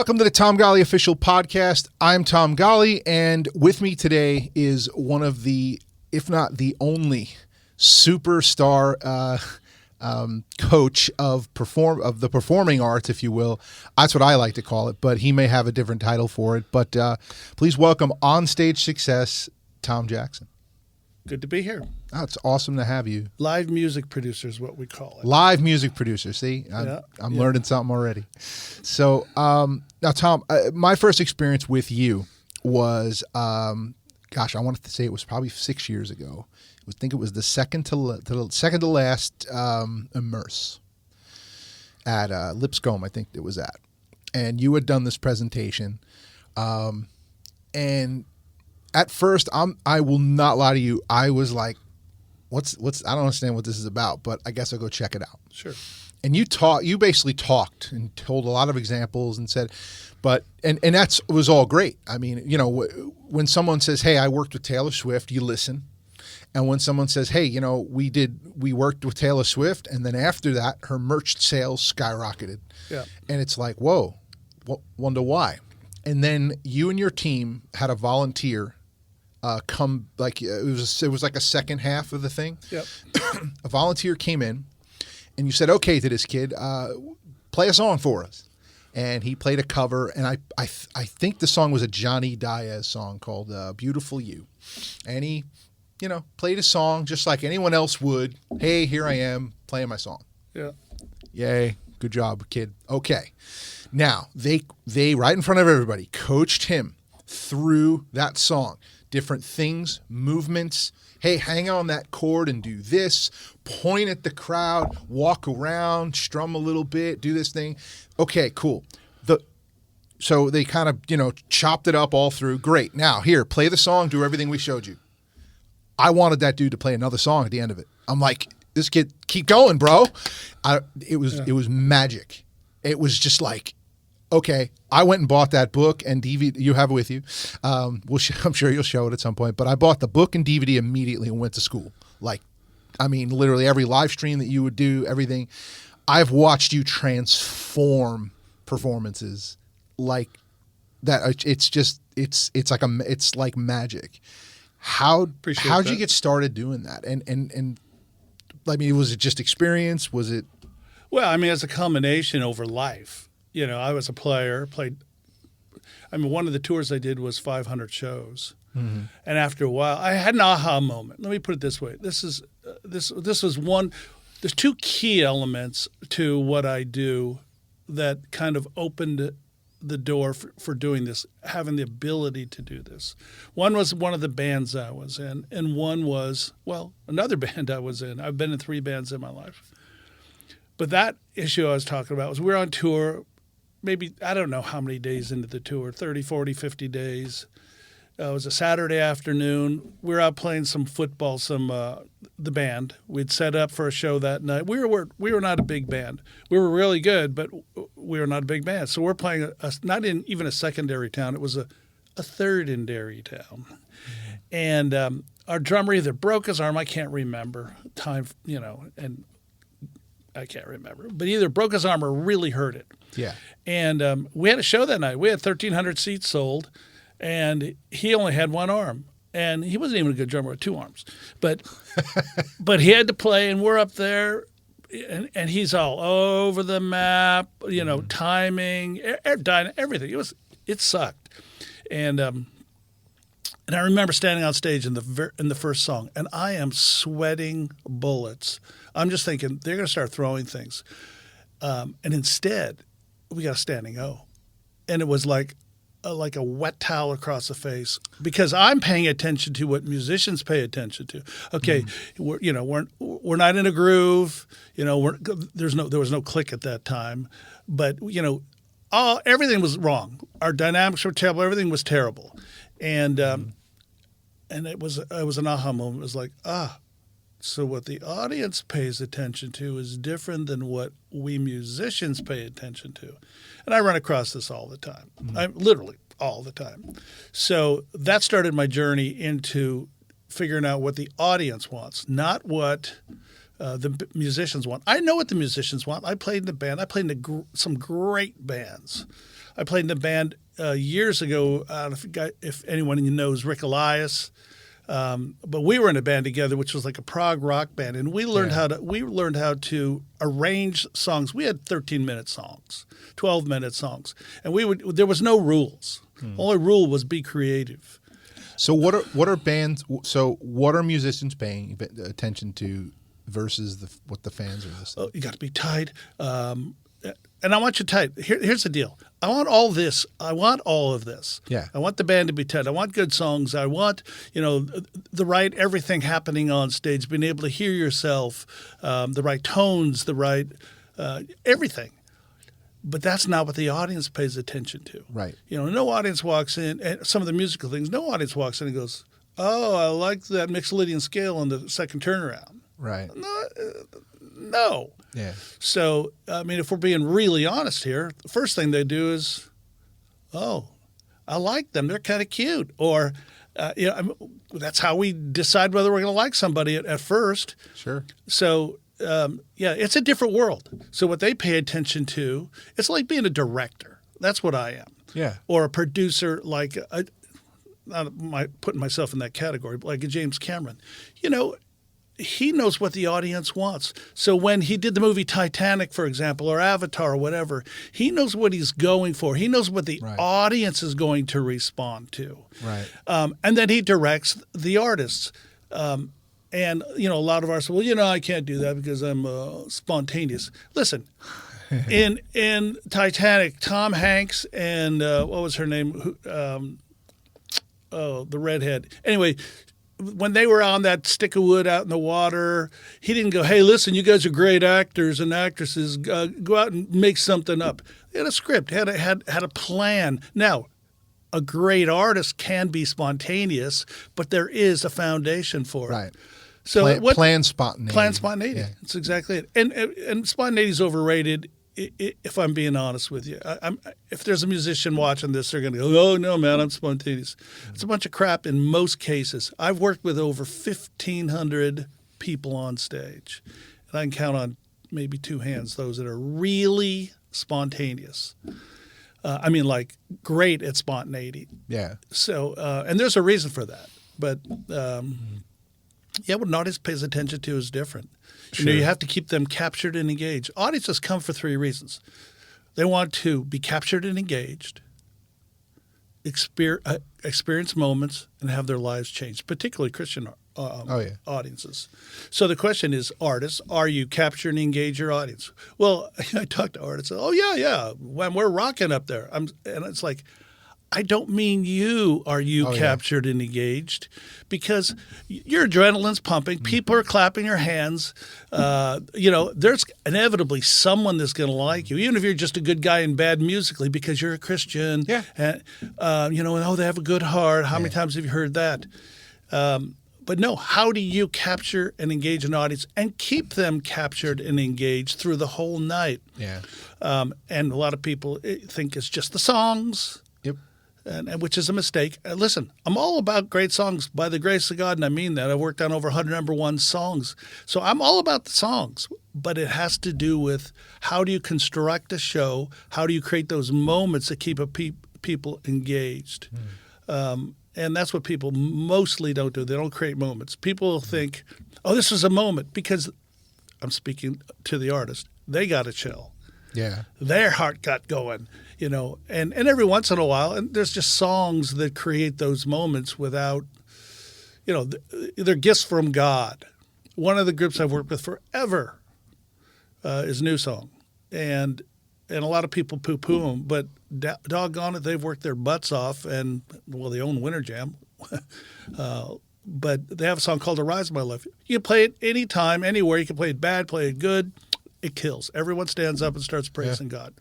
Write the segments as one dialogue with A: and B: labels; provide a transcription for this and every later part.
A: Welcome to the Tom Golly Official Podcast. I'm Tom Golly, and with me today is one of the, if not the only, superstar coach of the performing arts, if you will. That's what I like to call it, but he may have a different title for it. But please welcome on-stage success, Tom Jackson.
B: Good to be here.
A: Oh, it's awesome to have you.
B: Live music producer is what we call it.
A: Live music producer. See, I'm learning something already. So now, Tom, my first experience with you was, I wanted to say it was probably 6 years ago. I think it was the second to last Immerse at Lipscomb, I think it was at. And you had done this presentation. And at first, I will not lie to you, I was like, what's I don't understand what this is about, but I guess I'll go check it out.
B: Sure.
A: And you basically talked and told a lot of examples and said, and that was all great. I mean, you know, when someone says, hey, I worked with Taylor Swift, you listen. And when someone says, hey, you know, we worked with Taylor Swift, and then after that, her merch sales skyrocketed. Yeah. And it's like, whoa, wonder why. And then you and your team had a volunteer come, like it was like a second half of the thing. Yep. A volunteer came in, and you said, okay, to this kid, play a song for us. And he played a cover, and I think the song was a Johnny Diaz song called Beautiful You. And he, you know, played a song just like anyone else would. Hey, here I am playing my song. Yeah. Yay. Good job, kid. Okay. Now, they right in front of everybody, coached him through that song. Different things, movements. Hey, hang on that chord and do this. Point at the crowd, walk around, strum a little bit, do this thing. Okay, cool. So they kind of, you know, chopped it up all through. Great. Now, here, play the song, do everything we showed you. I wanted that dude to play another song at the end of it. I'm like, this kid, keep going, bro. It was magic. It was just like, okay, I went and bought that book and DVD. You have it with you. I'm sure you'll show it at some point. But I bought the book and DVD immediately and went to school. Like, I mean, literally every live stream that you would do, everything. I've watched you transform performances like that. It's like magic. How'd you get started doing that? And I mean, was it just experience? Was it?
B: Well, I mean, it's a combination over life. You know, I was a player, one of the tours I did was 500 shows. Mm-hmm. And after a while, I had an aha moment. Let me put it this way. This was one, there's two key elements to what I do that kind of opened the door for doing this, having the ability to do this. One was one of the bands I was in, and one was, another band I was in. I've been in 3 bands in my life. But that issue I was talking about was we were on tour, maybe, I don't know how many days into the tour, 30, 40, 50 days. It was a Saturday afternoon. We were out playing some football, the band. We'd set up for a show that night. We were not a big band. We were really good, but we were not a big band. So we're playing not in even a secondary town. It was a third-indary town. And our drummer either broke his arm, I can't remember, and I can't remember, but either broke his arm or really hurt it. Yeah. And we had a show that night. We had 1,300 seats sold, and he only had one arm. And he wasn't even a good drummer with 2 arms. But he had to play, and we're up there, and he's all over the map, you know, timing, everything. It sucked. And I remember standing on stage in the first song, and I am sweating bullets. I'm just thinking they're going to start throwing things. And instead, we got a standing O. And it was like a wet towel across the face because I'm paying attention to what musicians pay attention to. Okay, we're not in a groove. You know, there was no click at that time. But, you know, everything was wrong. Our dynamics were terrible. Everything was terrible. And it was an aha moment. It was like, so what the audience pays attention to is different than what we musicians pay attention to. And I run across this all the time. Literally all the time. So that started my journey into figuring out what the audience wants, not what the musicians want. I know what the musicians want. I played in the band. I played in some great bands. I played in a band years ago. If anyone knows Rick Elias, but we were in a band together, which was like a prog rock band, and we learned how to arrange songs. We had 13-minute songs, 12-minute songs, and there was no rules. Only rule was be creative.
A: So what are bands? So what are musicians paying attention to versus what the fans are listening?
B: You got to be tight. And I want you tight. Here's the deal. I want all this. I want all of this.
A: Yeah.
B: I want the band to be tight. I want good songs. I want, the right everything happening on stage, being able to hear yourself, the right tones, the right everything. But that's not what the audience pays attention to.
A: Right.
B: No audience walks in, and some of the musical things, no audience walks in and goes, oh, I like that Mixolydian scale on the second turnaround.
A: Right.
B: No.
A: Yeah.
B: So, if we're being really honest here, the first thing they do is, oh, I like them. They're kind of cute. Or, that's how we decide whether we're going to like somebody at first.
A: Sure.
B: So, it's a different world. So what they pay attention to, it's like being a director. That's what I am.
A: Yeah.
B: Or a producer, like, not putting myself in that category, but like a James Cameron. He knows what the audience wants. So when he did the movie Titanic, for example, or Avatar or whatever, he knows what he's going for. He knows what the audience is going to respond to.
A: Right.
B: And then he directs the artists. And, a lot of artists say, well, I can't do that because I'm spontaneous. Listen, in Titanic, Tom Hanks and what was her name? The redhead. Anyway, when they were on that stick of wood out in the water, he didn't go, hey, listen, you guys are great actors and actresses. Go out and make something up. They had a script, had a plan. Now, a great artist can be spontaneous, but there is a foundation for it.
A: Right.
B: So
A: plan spontaneity.
B: Plan spontaneity.
A: Yeah.
B: That's exactly it. And spontaneity is overrated. If I'm being honest with you, if there's a musician watching this, they're going to go, oh, no, man, I'm spontaneous. It's a bunch of crap in most cases. I've worked with over 1,500 people on stage, and I can count on maybe two hands those that are really spontaneous. Like great at spontaneity.
A: Yeah.
B: So, and there's a reason for that. But, what an audience pays attention to is different.
A: Sure.
B: You have to keep them captured and engaged. Audiences come for three reasons. They want to be captured and engaged, experience moments, and have their lives changed, particularly Christian audiences. So the question is, artists, are you capture and engage your audience? Well, I talk to artists, oh, yeah, when we're rocking up there. And it's like, I don't mean you. Are you captured and engaged? Because your adrenaline's pumping. People are clapping your hands. There's inevitably someone that's going to like you, even if you're just a good guy and bad musically because you're a Christian. Yeah. And, they have a good heart. How many times have you heard that? But no, how do you capture and engage an audience and keep them captured and engaged through the whole night?
A: Yeah.
B: And a lot of people think it's just the songs.
A: Yep.
B: And which is a mistake. Listen, I'm all about great songs by the grace of God, and I mean that. I've worked on over 100 number one songs. So I'm all about the songs, but it has to do with how do you construct a show? How do you create those moments that keep people engaged? And that's what people mostly don't do. They don't create moments. People think, oh, this is a moment, because I'm speaking to the artist. They got to chill.
A: Yeah.
B: Their heart got going, and every once in a while, and there's just songs that create those moments without, they're gifts from God. One of the groups I've worked with forever is Newsong, and a lot of people poo-poo them, but doggone it, they've worked their butts off, and, they own Winter Jam, but they have a song called The Rise of My Life. You can play it anytime, anywhere. You can play it bad, play it good. It kills. Everyone stands up and starts praising God.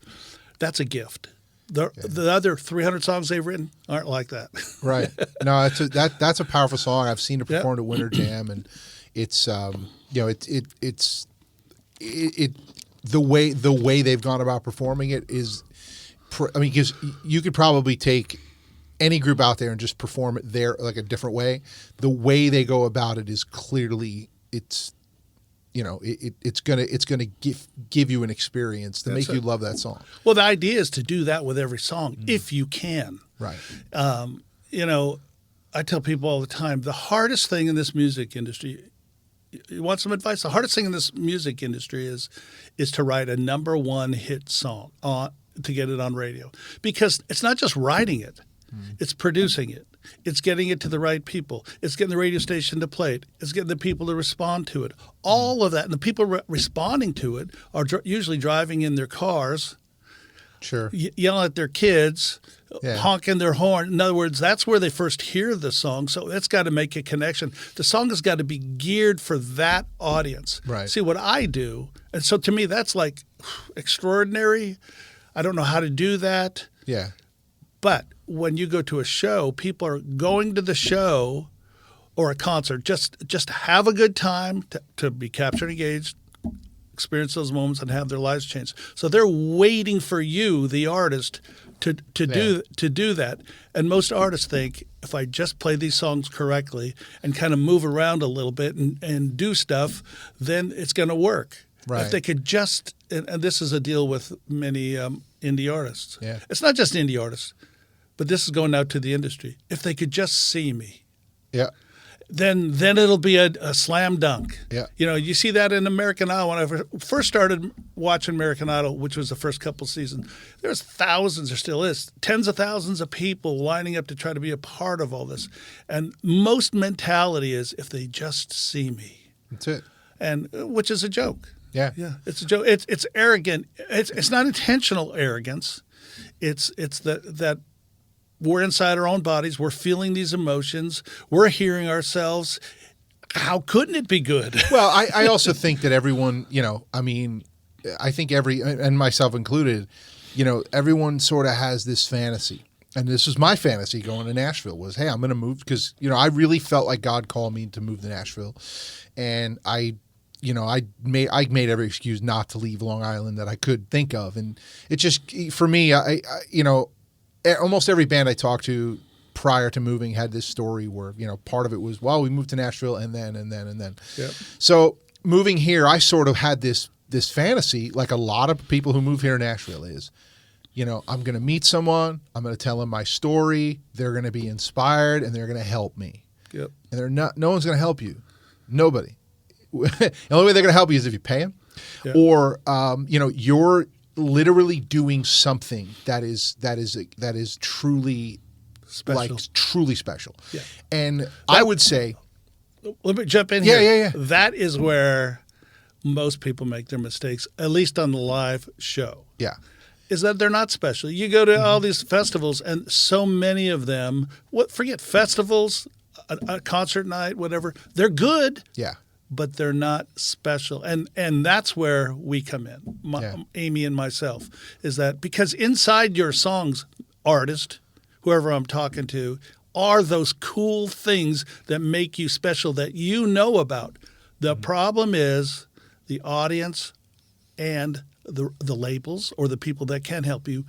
B: That's a gift. The other 300 songs they've written aren't like that. Right.
A: No, that's a powerful song. I've seen it performed at Winter Jam, and it's it's the way they've gone about performing it is, because you could probably take any group out there and just perform it there like a different way. The way they go about it is clearly it's gonna give you an experience to make you love that song.
B: Well, the idea is to do that with every song if you can.
A: Right.
B: I tell people all the time, the hardest thing in this music industry, you want some advice? The hardest thing in this music industry is to write a number one hit song to get it on radio. Because it's not just writing it, it's producing it. It's getting it to the right people. It's getting the radio station to play it. It's getting the people to respond to it. All of that. And the people responding to it are usually driving in their cars,
A: sure,
B: yelling at their kids, honking their horn. In other words, that's where they first hear the song. So it's got to make a connection. The song has got to be geared for that audience.
A: Right.
B: See, what I do, and so to me, that's like extraordinary. I don't know how to do that.
A: Yeah.
B: But when you go to a show, people are going to the show or a concert just to have a good time, to be captured, engaged, experience those moments, and have their lives changed. So they're waiting for you, the artist, to do that. And most artists think, if I just play these songs correctly and kind of move around a little bit and do stuff, then it's going to work.
A: Right.
B: If they could just, and this is a deal with many indie artists.
A: Yeah.
B: It's not just indie artists, but this is going out to the industry. If they could just see me, then it'll be a slam dunk.
A: Yeah.
B: You see that in American Idol. When I first started watching American Idol, which was the first couple seasons, there's thousands, there still is, tens of thousands of people lining up to try to be a part of all this. And most mentality is, if they just see me.
A: That's it.
B: And which is a joke.
A: Yeah.
B: Yeah. It's a joke. It's arrogant. It's not intentional arrogance. It's that we're inside our own bodies. We're feeling these emotions. We're hearing ourselves. How couldn't it be good?
A: Well, I also think that everyone, I think and myself included, everyone sort of has this fantasy. And this was my fantasy going to Nashville was, hey, I'm going to move because, I really felt like God called me to move to Nashville. And I made every excuse not to leave Long Island that I could think of. And it just, for me, almost every band I talked to prior to moving had this story where, part of it was, well, we moved to Nashville and then.
B: Yep.
A: So moving here, I sort of had this fantasy, like a lot of people who move here in Nashville is, I'm going to meet someone, I'm going to tell them my story, they're going to be inspired, and they're going to help me.
B: Yep.
A: And no one's going to help you. Nobody. The only way they're going to help you is if you pay them, or you're literally doing something that is truly
B: special.
A: Truly special.
B: Yeah.
A: And I would say,
B: let me jump in here.
A: Yeah.
B: That is where most people make their mistakes, at least on the live show.
A: Yeah.
B: Is that they're not special. You go to all these festivals, and so many of them, forget festivals, a concert night, whatever, they're good.
A: Yeah.
B: But they're not special. And that's where we come in, Amy and myself, is that because inside your songs, artist, whoever I'm talking to, are those cool things that make you special that you know about. The problem is the audience and the labels or the people that can help you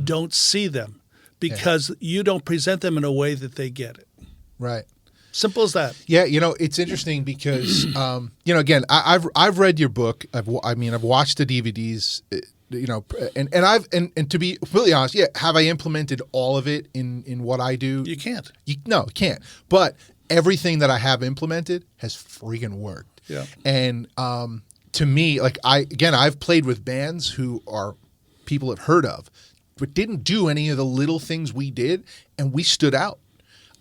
B: don't see them because you don't present them in a way that they get it.
A: Right.
B: Simple as that.
A: Yeah, it's interesting because again, I've read your book. I've watched the DVDs. And to be completely honest, have I implemented all of it in what I do?
B: You can't.
A: No, you can't. But everything that I have implemented has freaking worked.
B: Yeah.
A: And to me, I've played with bands who are people have heard of, but didn't do any of the little things we did, and we stood out.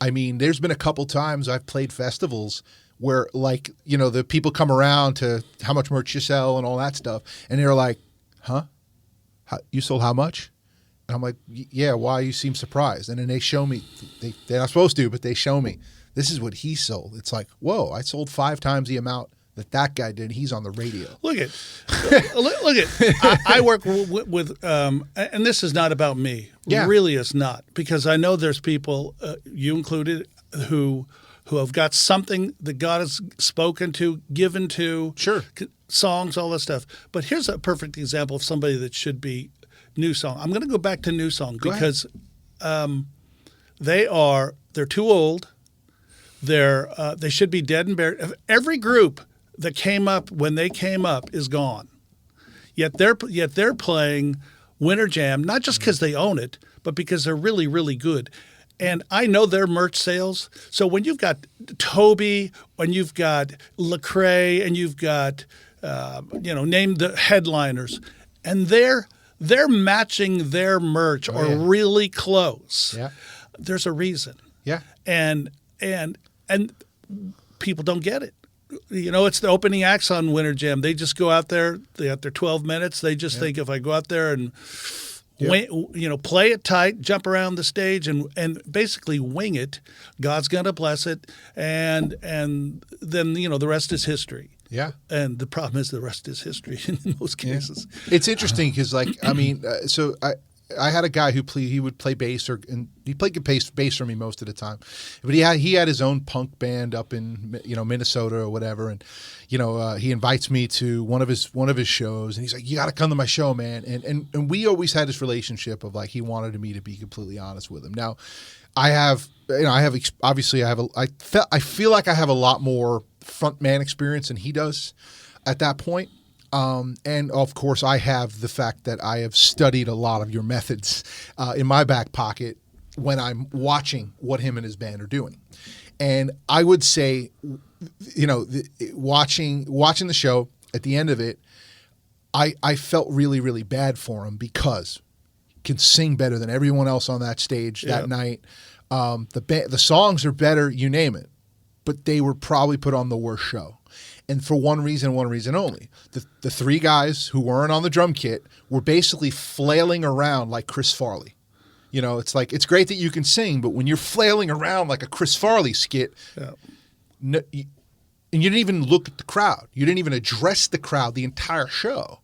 A: I mean, there's been a couple times I've played festivals where, the people come around to how much merch you sell and all that stuff, and they're like, huh? You sold how much? And I'm like, yeah, why? You seem surprised. And then they show me, they're not supposed to, but they show me, this is what he sold. It's like, whoa, I sold 5 times the amount that guy did. He's on the radio.
B: Look at. I work with and this is not about me.
A: Yeah.
B: It really is not, because I know there's people, you included, who have got something that God has spoken to, given to,
A: sure,
B: songs, all that stuff. But here's a perfect example of somebody that should be Newsong. I'm going to go back to Newsong because they're too old. They should be dead and buried. Every group that came up when they came up is gone. Yet they're playing Winter Jam, not just because they own it, but because they're really, really good. And I know their merch sales. So when you've got Toby, when you've got Lecrae, and you've got, name the headliners, and they're matching their merch really close.
A: Yeah.
B: There's a reason.
A: Yeah.
B: And people don't get it. It's the opening acts on Winter Jam. They just go out there. They got their 12 minutes. They just think if I go out there and play it tight, jump around the stage, and basically wing it, God's gonna bless it, and then the rest is history.
A: Yeah.
B: And the problem is the rest is history in most cases.
A: Yeah. It's interesting because, so I had a guy who would play bass, and he played bass for me most of the time, but he had his own punk band up in Minnesota or whatever, and he invites me to one of his shows, and he's like, "You got to come to my show, man," and we always had this relationship of like he wanted me to be completely honest with him. Now, I feel like I have a lot more front man experience than he does at that point. And of course, I have the fact that I have studied a lot of your methods in my back pocket when I'm watching what him and his band are doing. And I would say, watching the show, at the end of it, I felt really, really bad for him because he can sing better than everyone else on that stage that night. The songs are better, you name it, but they were probably put on the worst show. And for one reason only. The three guys who weren't on the drum kit were basically flailing around like Chris Farley. It's like, it's great that you can sing, but when you're flailing around like a Chris Farley skit, and you didn't even look at the crowd. You didn't even address the crowd the entire show.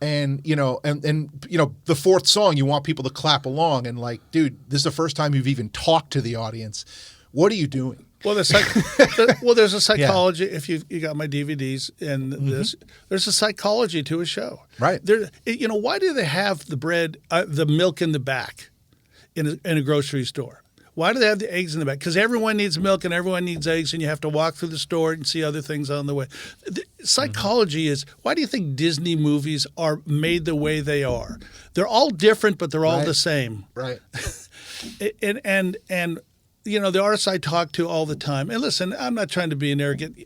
A: And, the fourth song, you want people to clap along. And like, dude, this is the first time you've even talked to the audience. What are you doing?
B: Well, there's a psychology. If you got my DVDs and there's a psychology to a show,
A: right?
B: Why do they have the bread, the milk in the back, in a grocery store? Why do they have the eggs in the back? Because everyone needs milk and everyone needs eggs, and you have to walk through the store and see other things on the way. The psychology is, why do you think Disney movies are made the way they are? They're all different, but they're all the same,
A: right?
B: and the artists I talk to all the time, and listen, I'm not trying to be an arrogant,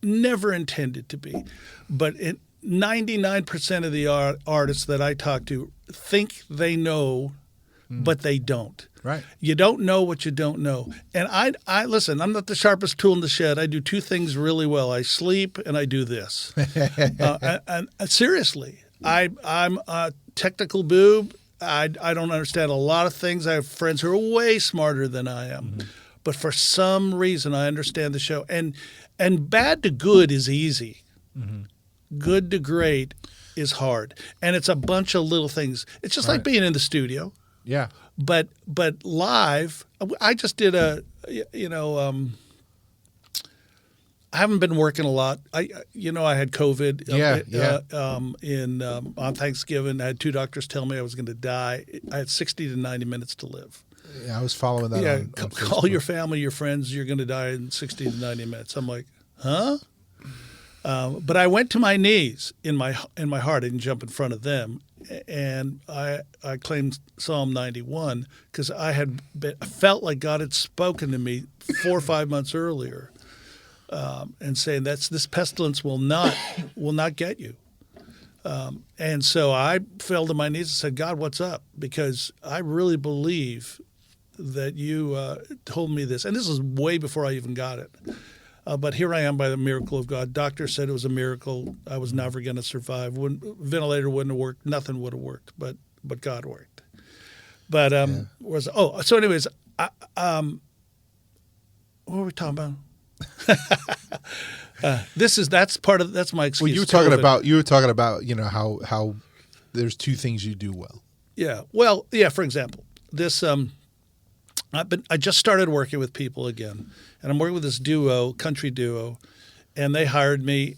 B: never intended to be, but 99% of the artists that I talk to think they know, but they don't.
A: Right.
B: You don't know what you don't know. And I listen, I'm not the sharpest tool in the shed. I do two things really well. I sleep and I do this. and seriously, I'm a technical boob. I don't understand a lot of things. I have friends who are way smarter than I am. But for some reason, I understand the show. And bad to good is easy. Good to great is hard. And it's a bunch of little things. It's just like being in the studio.
A: Yeah.
B: But live, I just did I haven't been working a lot. I had COVID. On Thanksgiving, I had two doctors tell me I was going to die. I had 60 to 90 minutes to live.
A: Yeah, I was following that.
B: Yeah, call your family, your friends. You're going to die in 60 to 90 minutes. I'm like, huh? But I went to my knees in my heart. I didn't jump in front of them, and I claimed Psalm 91 because I felt like God had spoken to me 4 or 5 months earlier. And saying this pestilence will not get you. And so I fell to my knees and said, God, what's up? Because I really believe that you told me this. And this is way before I even got it. But here I am by the miracle of God. Doctor said it was a miracle. I was never going to survive. Ventilator wouldn't have worked. Nothing would have worked. But God worked. But so anyways, what were we talking about? That's my excuse.
A: Well, you were talking about how there's two things you do well.
B: Yeah. Well, yeah. For example, this I just started working with people again, and I'm working with this country duo, and they hired me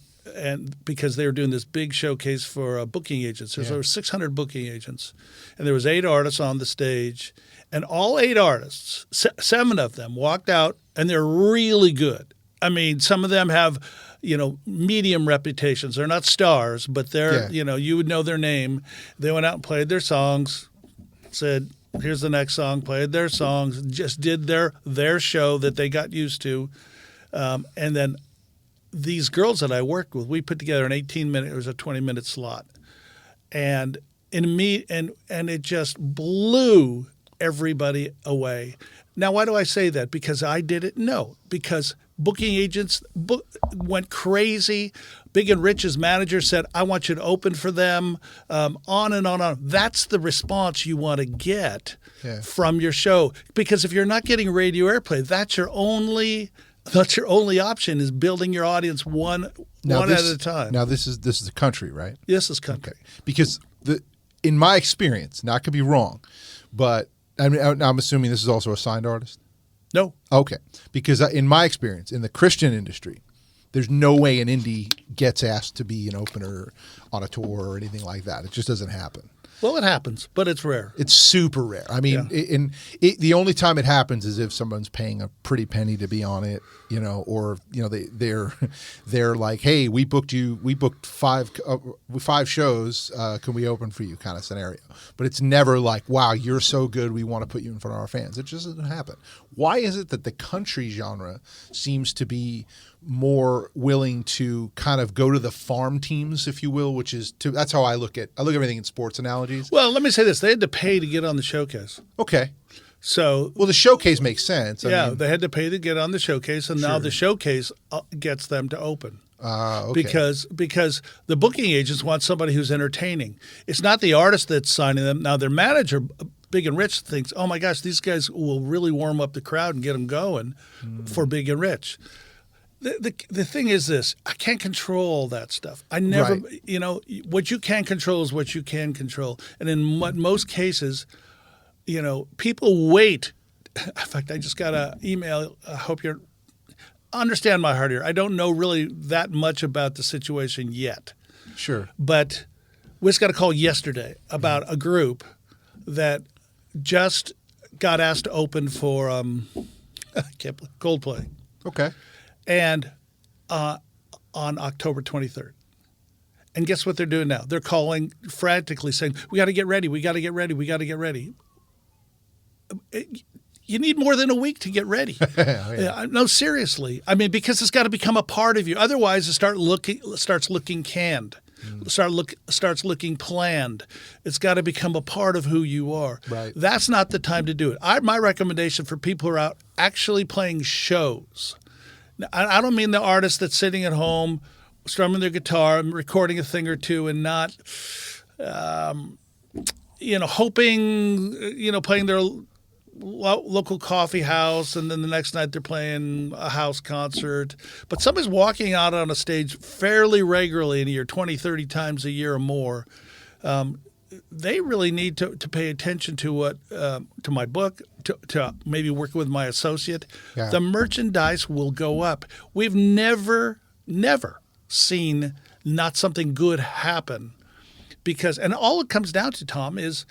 B: because they were doing this big showcase for booking agents. There were 600 booking agents, and there was 8 artists on the stage, and all 8 artists, 7 of them walked out, and they're really good. I mean, some of them have medium reputations. They're not stars, but they're, you would know their name. They went out and played their songs, said, here's the next song, played their songs, just did their show that they got used to. And then these girls that I worked with, we put together an 18-minute, it was a 20-minute slot. And it just blew everybody away. Now, why do I say that? Because I did it? No, because booking agents went crazy. Big and Rich's manager said, I want you to open for them, on and on and on. That's the response you want to get from your show. Because if you're not getting radio airplay, that's your only option, is building your audience one at a time.
A: Now, this is the country, right?
B: This is country.
A: Okay. Because in my experience, now I could be wrong, but I'm assuming this is also a signed artist?
B: No.
A: Okay. Because in my experience, in the Christian industry, there's no way an indie gets asked to be an opener on a tour or anything like that. It just doesn't happen.
B: Well, it happens, but it's rare.
A: It's super rare. I mean, the only time it happens is if someone's paying a pretty penny to be on it, or they're like, hey, we booked 5 shows. Can we open for you? Kind of scenario. But it's never like, wow, you're so good, we want to put you in front of our fans. It just doesn't happen. Why is it that the country genre seems to be more willing to kind of go to the farm teams, if you will, that's how I look at everything in sports analogies.
B: Well, let me say this. They had to pay to get on the showcase.
A: Okay.
B: So,
A: well, the showcase makes sense.
B: I mean, they had to pay to get on the showcase, and now the showcase gets them to open.
A: Okay.
B: Because the booking agents want somebody who's entertaining. It's not the artist that's signing them. Now, their manager, Big and Rich, thinks, oh my gosh, these guys will really warm up the crowd and get them going for Big and Rich. The thing is this: I can't control that stuff. I never, what you can control is what you can control. And in most cases, people wait. In fact, I just got an email. I hope you understand my heart here. I don't know really that much about the situation yet.
A: Sure.
B: But we just got a call yesterday about a group that just got asked to open for Coldplay.
A: Okay.
B: And on October 23rd. And guess what they're doing now? They're calling frantically saying, we got to get ready. We got to get ready. We got to get ready. You need more than a week to get ready. No, seriously. I mean, because it's got to become a part of you. Otherwise, it starts looking canned. Starts looking planned. It's got to become a part of who you are.
A: Right.
B: That's not the time to do it. My recommendation for people who are out actually playing shows. Now, I don't mean the artist that's sitting at home strumming their guitar and recording a thing or two and not, hoping, playing their local coffee house, and then the next night they're playing a house concert. But somebody's walking out on a stage fairly regularly in a year, 20, 30 times a year or more. They really need to pay attention to to my book, to maybe work with my associate.
A: Yeah.
B: The merchandise will go up. We've never seen not something good happen, and all it comes down to, Tom, is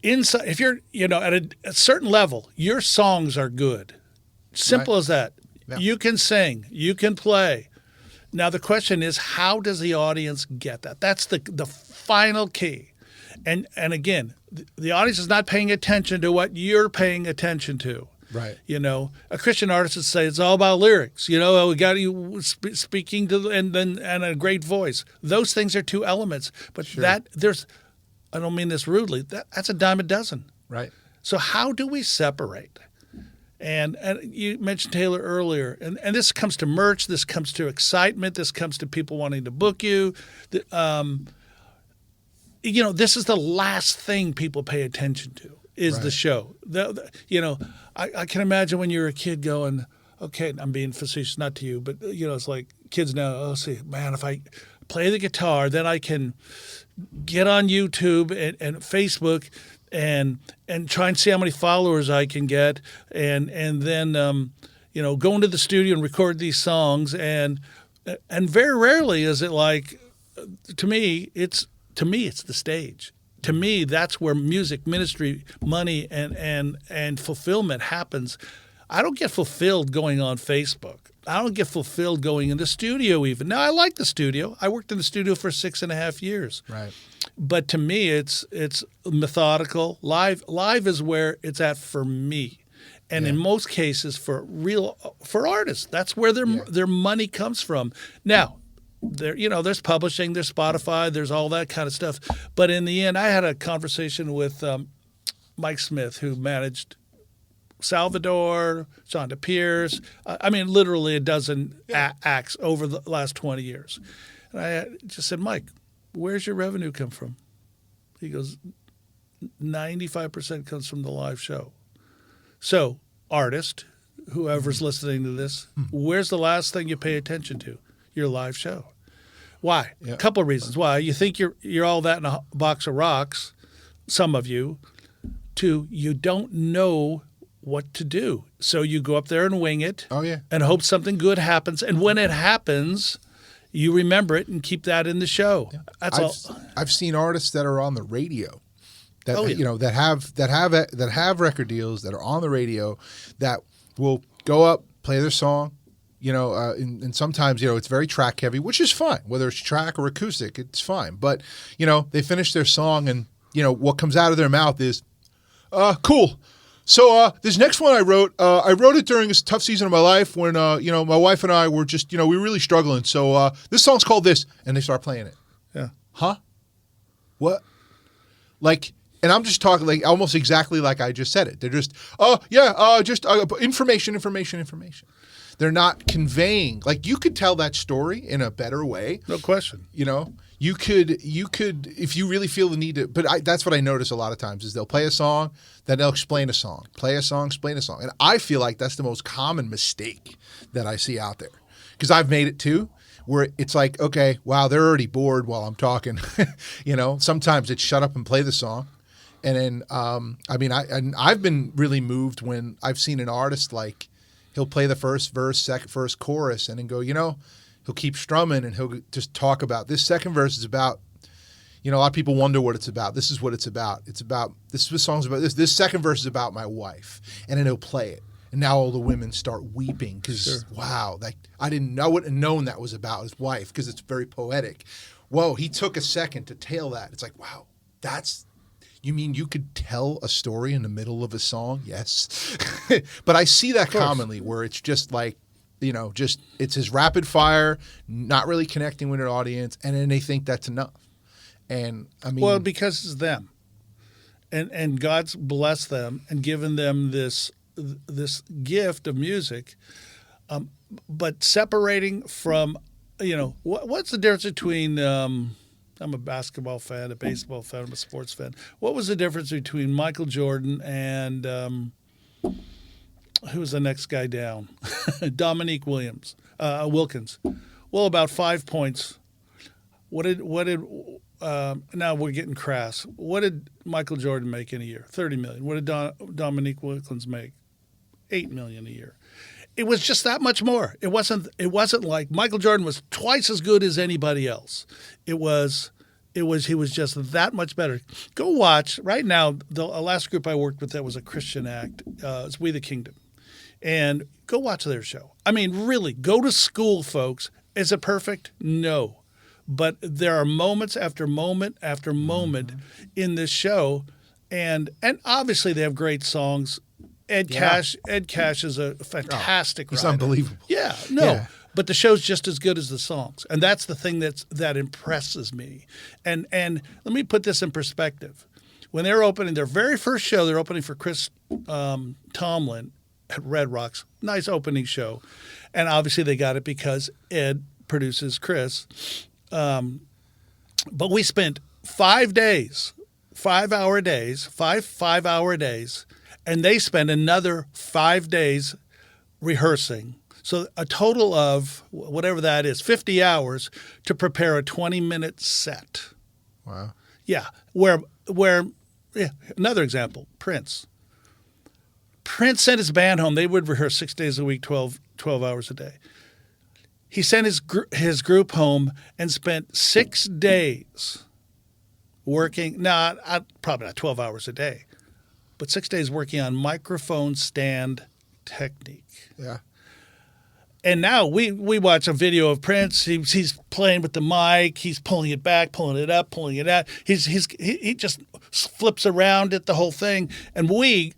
B: inside. If you're at a certain level, your songs are good. Simple as that. Yeah. You can sing, you can play. Now, the question is, how does the audience get that? That's the final key. And again, the audience is not paying attention to what you're paying attention to.
A: Right.
B: A Christian artist would say it's all about lyrics. We got you speaking to and a great voice. Those things are two elements. But
A: sure.
B: I don't mean this rudely, that's a dime a dozen.
A: Right.
B: So how do we separate? And you mentioned Taylor earlier, and this comes to merch, this comes to excitement, this comes to people wanting to book you. This is the last thing people pay attention to is the show. I can imagine when you're a kid going, okay, I'm being facetious, not to you, but it's like kids now, if I play the guitar, then I can get on YouTube and Facebook and try and see how many followers I can get, and then go into the studio and record these songs, and very rarely is it like, to me it's the stage. To me, that's where music, ministry, money, and fulfillment happens. I don't get fulfilled going on Facebook. get fulfilled going in the studio even. Now, I like the studio. I worked in the studio for 6.5 years.
A: Right.
B: But to me, it's methodical. Live is where it's at for me. And in most cases, for artists, that's where their money comes from. Now, there's publishing, there's Spotify, there's all that kind of stuff. But in the end, I had a conversation with Mike Smith, who managed Salvador, Sean Pierce. I mean, literally a dozen acts over the last 20 years. And I just said, Mike, where's your revenue come from? He goes, 95% comes from the live show. So, artist, whoever's listening to this, where's the last thing you pay attention to? Your live show. Why? A couple of reasons. Why? You think you're all that in a box of rocks, some of you. Two, you don't know what to do. So you go up there and wing it and hope something good happens. And when it happens, you remember it and keep that in the show. Yeah. That's all.
A: I've seen artists that are on the radio that have record deals, that are on the radio, that will go up, play their song, and sometimes, it's very track heavy, which is fine. Whether it's track or acoustic, it's fine. But, they finish their song and, what comes out of their mouth is, cool. So this next one I wrote it during a tough season of my life when, my wife and I were just, we were really struggling. So this song's called this, and they start playing it.
B: Yeah.
A: Huh? What? And I'm just talking like almost exactly like I just said it. They're just, information. They're not conveying. Like, you could tell that story in a better way.
B: No question.
A: You could, if you really feel the need to, but that's what I notice a lot of times is they'll play a song, then they'll explain a song. Play a song, explain a song. And I feel like that's the most common mistake that I see out there. Because I've made it too, where it's like, okay, wow, they're already bored while I'm talking. Sometimes it's shut up and play the song. And then, I've been really moved when I've seen an artist, like, he'll play the first verse, second verse, chorus, and then go, he'll keep strumming and he'll just talk about this second verse is about, a lot of people wonder what it's about. This is what it's about. This is what song's about. This second verse is about my wife. And then he'll play it. And now all the women start weeping because, wow, I wouldn't have known that was about his wife because it's very poetic. Whoa, he took a second to tell that. It's like, wow, you mean you could tell a story in the middle of a song? Yes. But I see that commonly where it's just like, it's his rapid fire, not really connecting with an audience, and then they think that's enough. And
B: well, because it's them. And God's blessed them and given them this gift of music. But separating from, what's the difference between I'm a basketball fan, a baseball fan, I'm a sports fan. What was the difference between Michael Jordan and who was the next guy down? Dominique Wilkins. Well, about 5 points. What did now we're getting crass. What did Michael Jordan make in a year? $30 million. What did Dominique Wilkins make? $8 million a year. It was just that much more. It wasn't like Michael Jordan was twice as good as anybody else. He was just that much better. Go watch right now. The last group I worked with that was a Christian act. It's We the Kingdom, and go watch their show. I mean, really, go to school, folks. Is it perfect? No, but there are moments after moment after moment in this show, and obviously they have great songs. Ed Cash is a fantastic writer.
A: He's unbelievable.
B: Yeah, no. Yeah. But the show's just as good as the songs. And that's the thing that impresses me. And let me put this in perspective. When they're opening their very first show, they're opening for Chris Tomlin at Red Rocks. Nice opening show. And obviously they got it because Ed produces Chris. But we spent 5 days, 5-hour days, five-hour days, and they spend another 5 days rehearsing. So a total of whatever that is, 50 hours to prepare a 20-minute set.
A: Wow.
B: Yeah. Another example, Prince. Prince sent his band home. They would rehearse 6 days a week, 12 hours a day. He sent his group home and spent 6 days working, probably not 12 hours a day, but 6 days working on microphone stand technique.
A: Yeah.
B: And now we watch a video of Prince. He's playing with the mic. He's pulling it back, pulling it up, pulling it out. He just flips around it, the whole thing. And we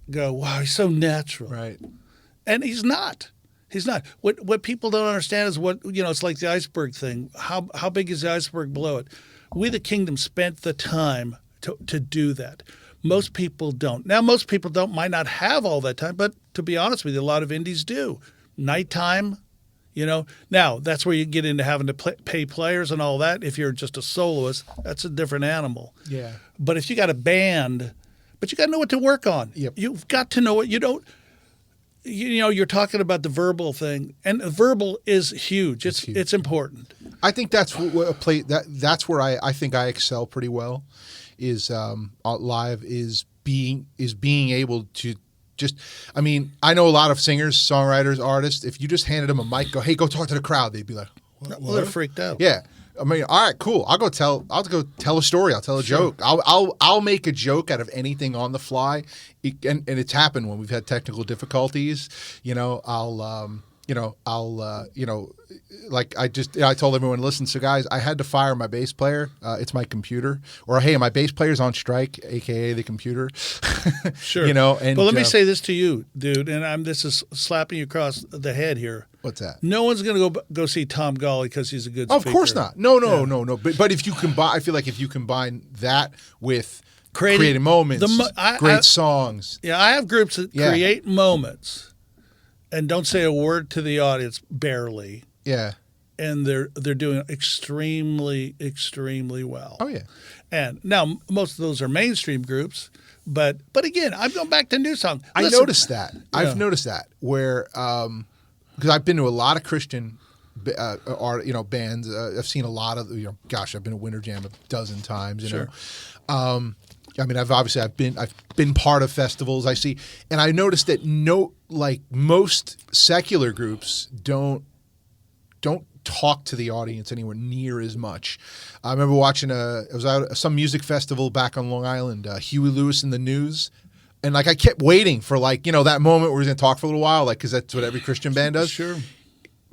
B: go, wow, he's so natural.
A: Right.
B: And he's not. He's not. What people don't understand is it's like the iceberg thing. How big is the iceberg below it? We, the Kingdom, spent the time to do that. Most people don't. Now, most people might not have all that time, but to be honest with you, a lot of indies do. Nighttime, Now, that's where you get into having to pay players and all that. If you're just a soloist, that's a different animal.
A: Yeah.
B: But if you got a band, but you got to know what to work on.
A: Yep.
B: You've got to know what you don't. You're talking about the verbal thing, and verbal is huge. It's important.
A: I think that's that's where I think I excel pretty well. Is live is being able to just. I mean, I know a lot of singers, songwriters, artists. If you just handed them a mic, go, hey, go talk to the crowd, they'd be like, what?
B: Well, they're freaked out.
A: Yeah. I mean, all right, cool. I'll go tell a story. I'll tell a joke. I'll make a joke out of anything on the fly, and it's happened when we've had technical difficulties. Like I told everyone, listen, so guys, I had to fire my bass player. It's my computer. Or, hey, my bass player's on strike, a.k.a. the computer.
B: Sure.
A: And
B: let me say this to you, dude, and this is slapping you across the head here.
A: What's that?
B: No one's going to go see Tom Golly because he's a good speaker.
A: Of course not. No. But if you combine, I feel like if you combine that with creating moments, great songs.
B: Yeah, I have groups that create moments and don't say a word to the audience, barely.
A: Yeah.
B: And they're doing extremely, extremely well.
A: Oh, yeah.
B: And now most of those are mainstream groups, but again, I'm going back to Newsong.
A: I noticed that. I've noticed that where because I've been to a lot of Christian bands. I've seen a lot of I've been to Winter Jam a dozen times.
B: Sure.
A: I mean, I've been part of festivals. I see, and I noticed that most secular groups don't talk to the audience anywhere near as much. I remember watching it was at some music festival back on Long Island, Huey Lewis and the News. And I kept waiting for that moment where he's going to talk for a little while, because that's what every Christian band does.
B: Sure.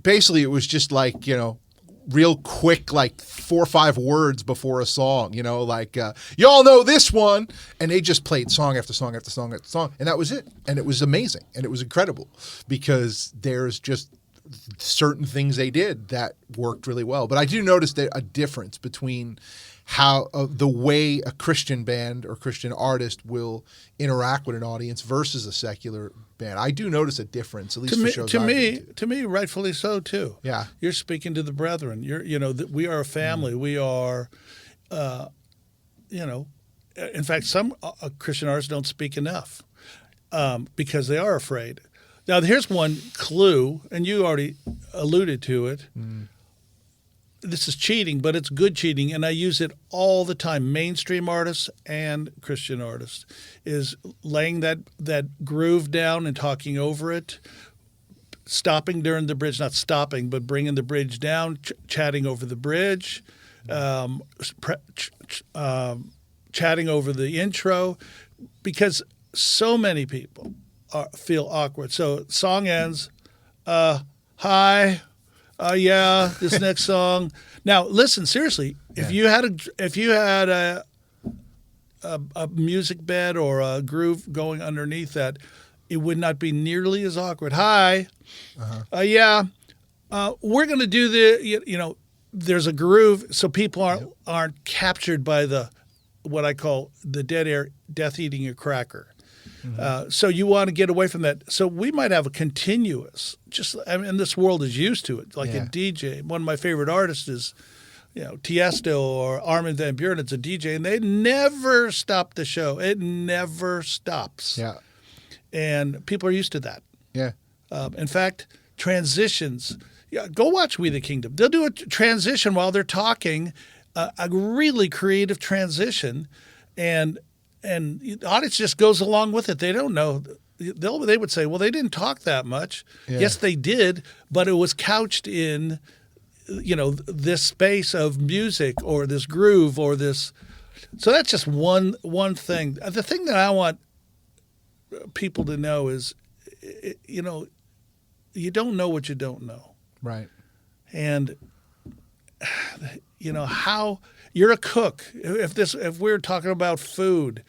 A: Basically, it was just real quick, 4 or 5 words before a song, y'all know this one. And they just played song after song after song after song. And that was it. And it was amazing. And it was incredible because there's just certain things they did that worked really well. But I do notice a difference between how the way a Christian band or Christian artist will interact with an audience versus a secular band. I do notice a difference, at least for shows I've been to.
B: To me, rightfully so too.
A: Yeah,
B: you're speaking to the brethren. We are a family. We are, in fact, some Christian artists don't speak enough because they are afraid. Now, here's one clue, and you already alluded to it. This is cheating, but it's good cheating, and I use it all the time. Mainstream artists and Christian artists is laying that groove down and talking over it, stopping during the bridge, not stopping, but bringing the bridge down, chatting over the bridge, chatting over the intro, because so many people feel awkward. So song ends, hi. Yeah, this next song. Now, listen seriously. If you had a music bed or a groove going underneath that, it would not be nearly as awkward. Hi, yeah, we're going to do the. There's a groove, so people aren't captured by what I call the dead air, death eating a cracker. So you want to get away from that. So we might have a continuous, and this world is used to it, like a DJ. One of my favorite artists is, Tiesto or Armin van Buuren. It's a DJ, and they never stop the show. It never stops.
A: Yeah.
B: And people are used to that.
A: Yeah.
B: In fact, transitions. Yeah, go watch We the Kingdom. They'll do a transition while they're talking, a really creative transition, and the audience just goes along with it. They don't know. They would say, well, they didn't talk that much. Yeah. Yes, they did, but it was couched in, this space of music or this groove or this. So that's just one thing. The thing that I want people to know is, you don't know what you don't know.
A: Right.
B: And how you're a cook. If we were talking about food,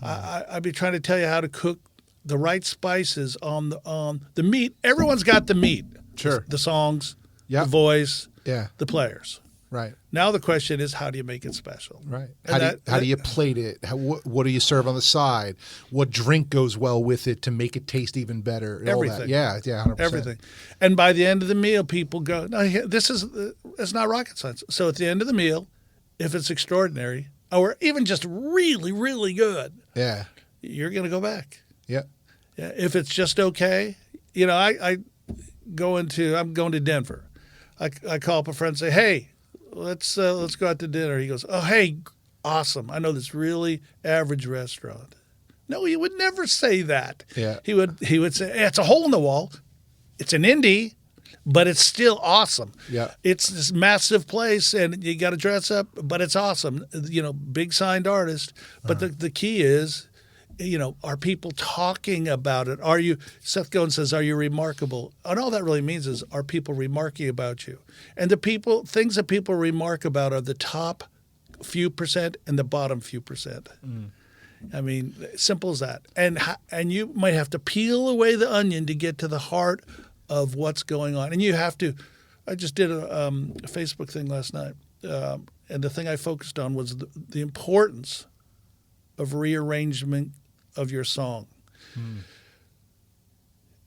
B: I'd be trying to tell you how to cook the right spices on the meat. Everyone's got the meat.
A: Sure.
B: The songs,
A: Yep.
B: the voice,
A: Yeah.
B: the players.
A: Right.
B: Now the question is, how do you make it special?
A: Right.
B: And
A: How do you plate it? What do you serve on the side? What drink goes well with it to make it taste even better? All
B: Everything.
A: that. Yeah. 100%.
B: Everything. And by the end of the meal, people go, no, it's not rocket science. So at the end of the meal, if it's extraordinary or even just really, really good,
A: Yeah.
B: you're going to go back.
A: Yeah.
B: Yeah. If it's just okay, I'm going to Denver. I call up a friend and say, hey, let's go out to dinner. He goes, oh, hey, awesome. I know this really average restaurant. No, he would never say that.
A: Yeah.
B: He would say, hey, it's a hole in the wall. It's an indie, but it's still awesome.
A: Yeah.
B: It's this massive place, and you got to dress up, but it's awesome. Big signed artist. But the key is, are people talking about it? Seth Godin says, are you remarkable? And all that really means is, are people remarking about you? And things that people remark about are the top few percent and the bottom few percent. Mm. I mean, simple as that. And you might have to peel away the onion to get to the heart of what's going on. And you have to. I just did a Facebook thing last night, and the thing I focused on was the importance of rearrangement of your song. Hmm.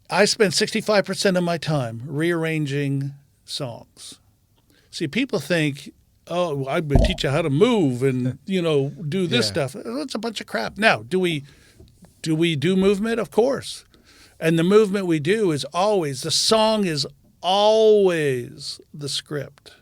B: I spend 65% of my time rearranging songs. See, people think, oh, I'm going to teach you how to move and, do this stuff. It's a bunch of crap. Now, do we do movement? Of course. And the movement we do is always, the song is always the script.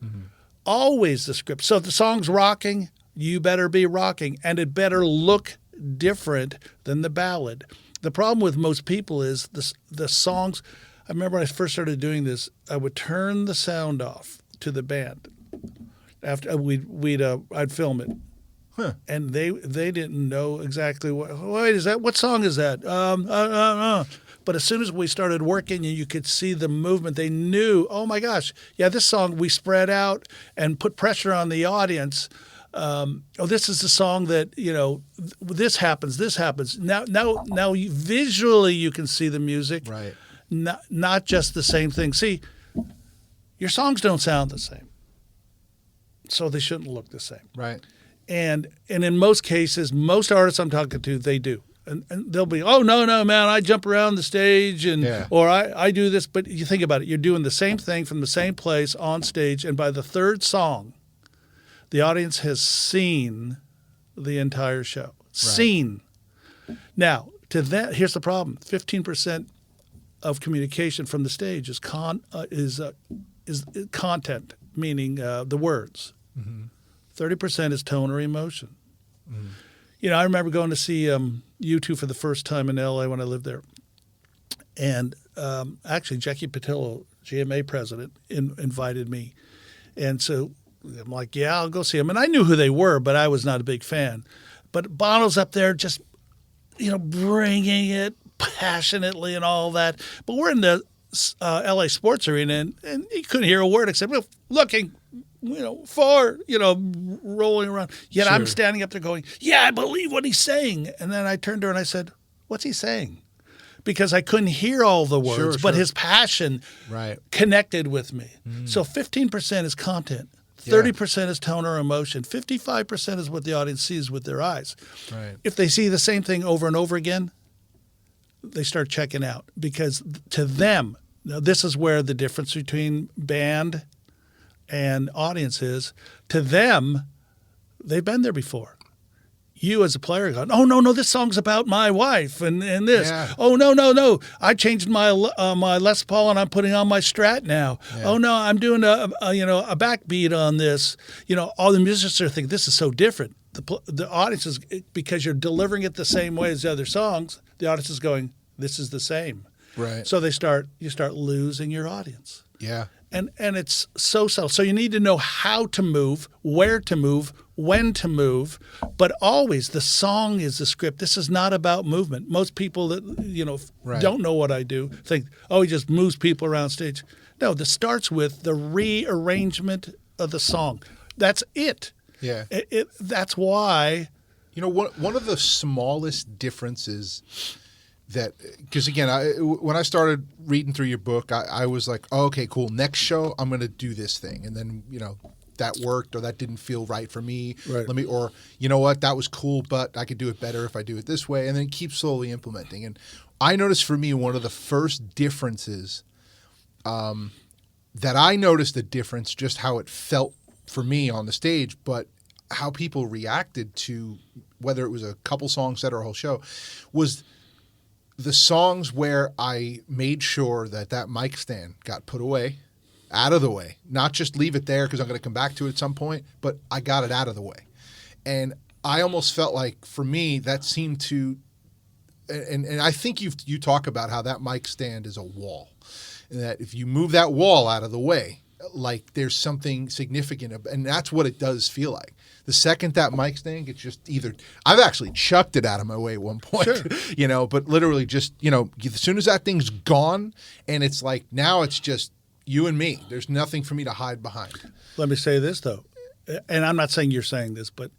B: Mm-hmm. Always the script. So if the song's rocking, you better be rocking, and it better look different than the ballad. The problem with most people is the songs. I remember when I first started doing this, I would turn the sound off to the band. After I'd film it, and they didn't know exactly what song is that? But as soon as we started working and you could see the movement, they knew, oh my gosh, yeah, this song we spread out and put pressure on the audience. This is the song that, this happens. Now visually you can see the music,
A: right?
B: Not just the same thing. See, your songs don't sound the same, so they shouldn't look the same,
A: right?
B: And in most cases, most artists I'm talking to, they do. And they'll be, oh, no, man, I jump around the stage or I do this. But you think about it. You're doing the same thing from the same place on stage. And by the third song, the audience has seen the entire show. Right. Seen. Now, here's the problem. 15% of communication from the stage is content, meaning the words. Mm-hmm. 30% is tone or emotion. Mm-hmm. I remember going to see U2 for the first time in L.A. when I lived there. And actually, Jackie Patillo, GMA president, invited me. And so I'm like, yeah, I'll go see them. And I knew who they were, but I was not a big fan. But Bono's up there just, bringing it passionately and all that. But we're in the L.A. Sports Arena, and he couldn't hear a word except looking rolling around. Yet sure. I'm standing up there going, yeah, I believe what he's saying. And then I turned to her and I said, what's he saying? Because I couldn't hear all the words, but his passion connected with me. Mm. So 15% is content. 30% is tone or emotion. 55% is what the audience sees with their eyes. Right. If they see the same thing over and over again, they start checking out. Because to them, now this is where the difference between band and audience is, to them, they've been there before. You as a player go, oh, no, this song's about my wife and this. Yeah. Oh, no, I changed my Les Paul and I'm putting on my Strat now. Yeah. Oh, no, I'm doing a backbeat on this. All the musicians are thinking, this is so different. The audience is, because you're delivering it the same way as the other songs, the audience is going, this is the same. Right. So you start losing your audience.
A: Yeah.
B: And it's so subtle. So you need to know how to move, where to move, when to move, but always the song is the script. This is not about movement. Most people that don't know what I do think, oh, he just moves people around stage. No, this starts with the rearrangement of the song. That's it.
A: Yeah.
B: That's why.
A: One of the smallest differences that, because again, when I started reading through your book, I was like, oh, okay, cool. Next show, I'm going to do this thing. And then, that worked or that didn't feel right for me.
B: Right.
A: Or you know what, that was cool, but I could do it better if I do it this way, and then keep slowly implementing. And I noticed for me, one of the first differences that I noticed a difference, just how it felt for me on the stage, but how people reacted to whether it was a couple songs set or a whole show, was the songs where I made sure that mic stand got put away, out of the way, not just leave it there because I'm going to come back to it at some point, but I got it out of the way. And I almost felt like, for me, that seemed to, and I think you talk about how that mic stand is a wall, and that if you move that wall out of the way, like there's something significant, and that's what it does feel like. The second that mic stand gets just either, I've actually chucked it out of my way at one point,
B: sure.
A: But literally just, as soon as that thing's gone, and it's like, now it's just you and me. There's nothing for me to hide behind.
B: Let me say this, though, and I'm not saying you're saying this, but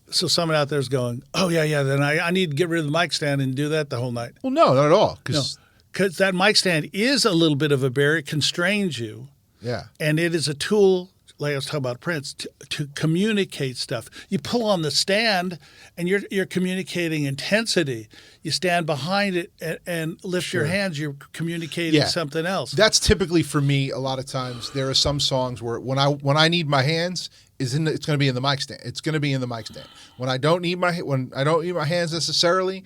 B: so someone out there is going, oh, yeah, then I need to get rid of the mic stand and do that the whole night.
A: Well, no, not at all.
B: Because that mic stand is a little bit of a barrier. It constrains you.
A: Yeah. And
B: it is a tool, like I was talking about Prince, to communicate stuff. You pull on the stand, and you're communicating intensity. You stand behind it and lift your hands. You're communicating something else.
A: That's typically for me. A lot of times, there are some songs where when I need my hands, it's going to be in the mic stand. It's going to be in the mic stand. When I don't need my hands necessarily,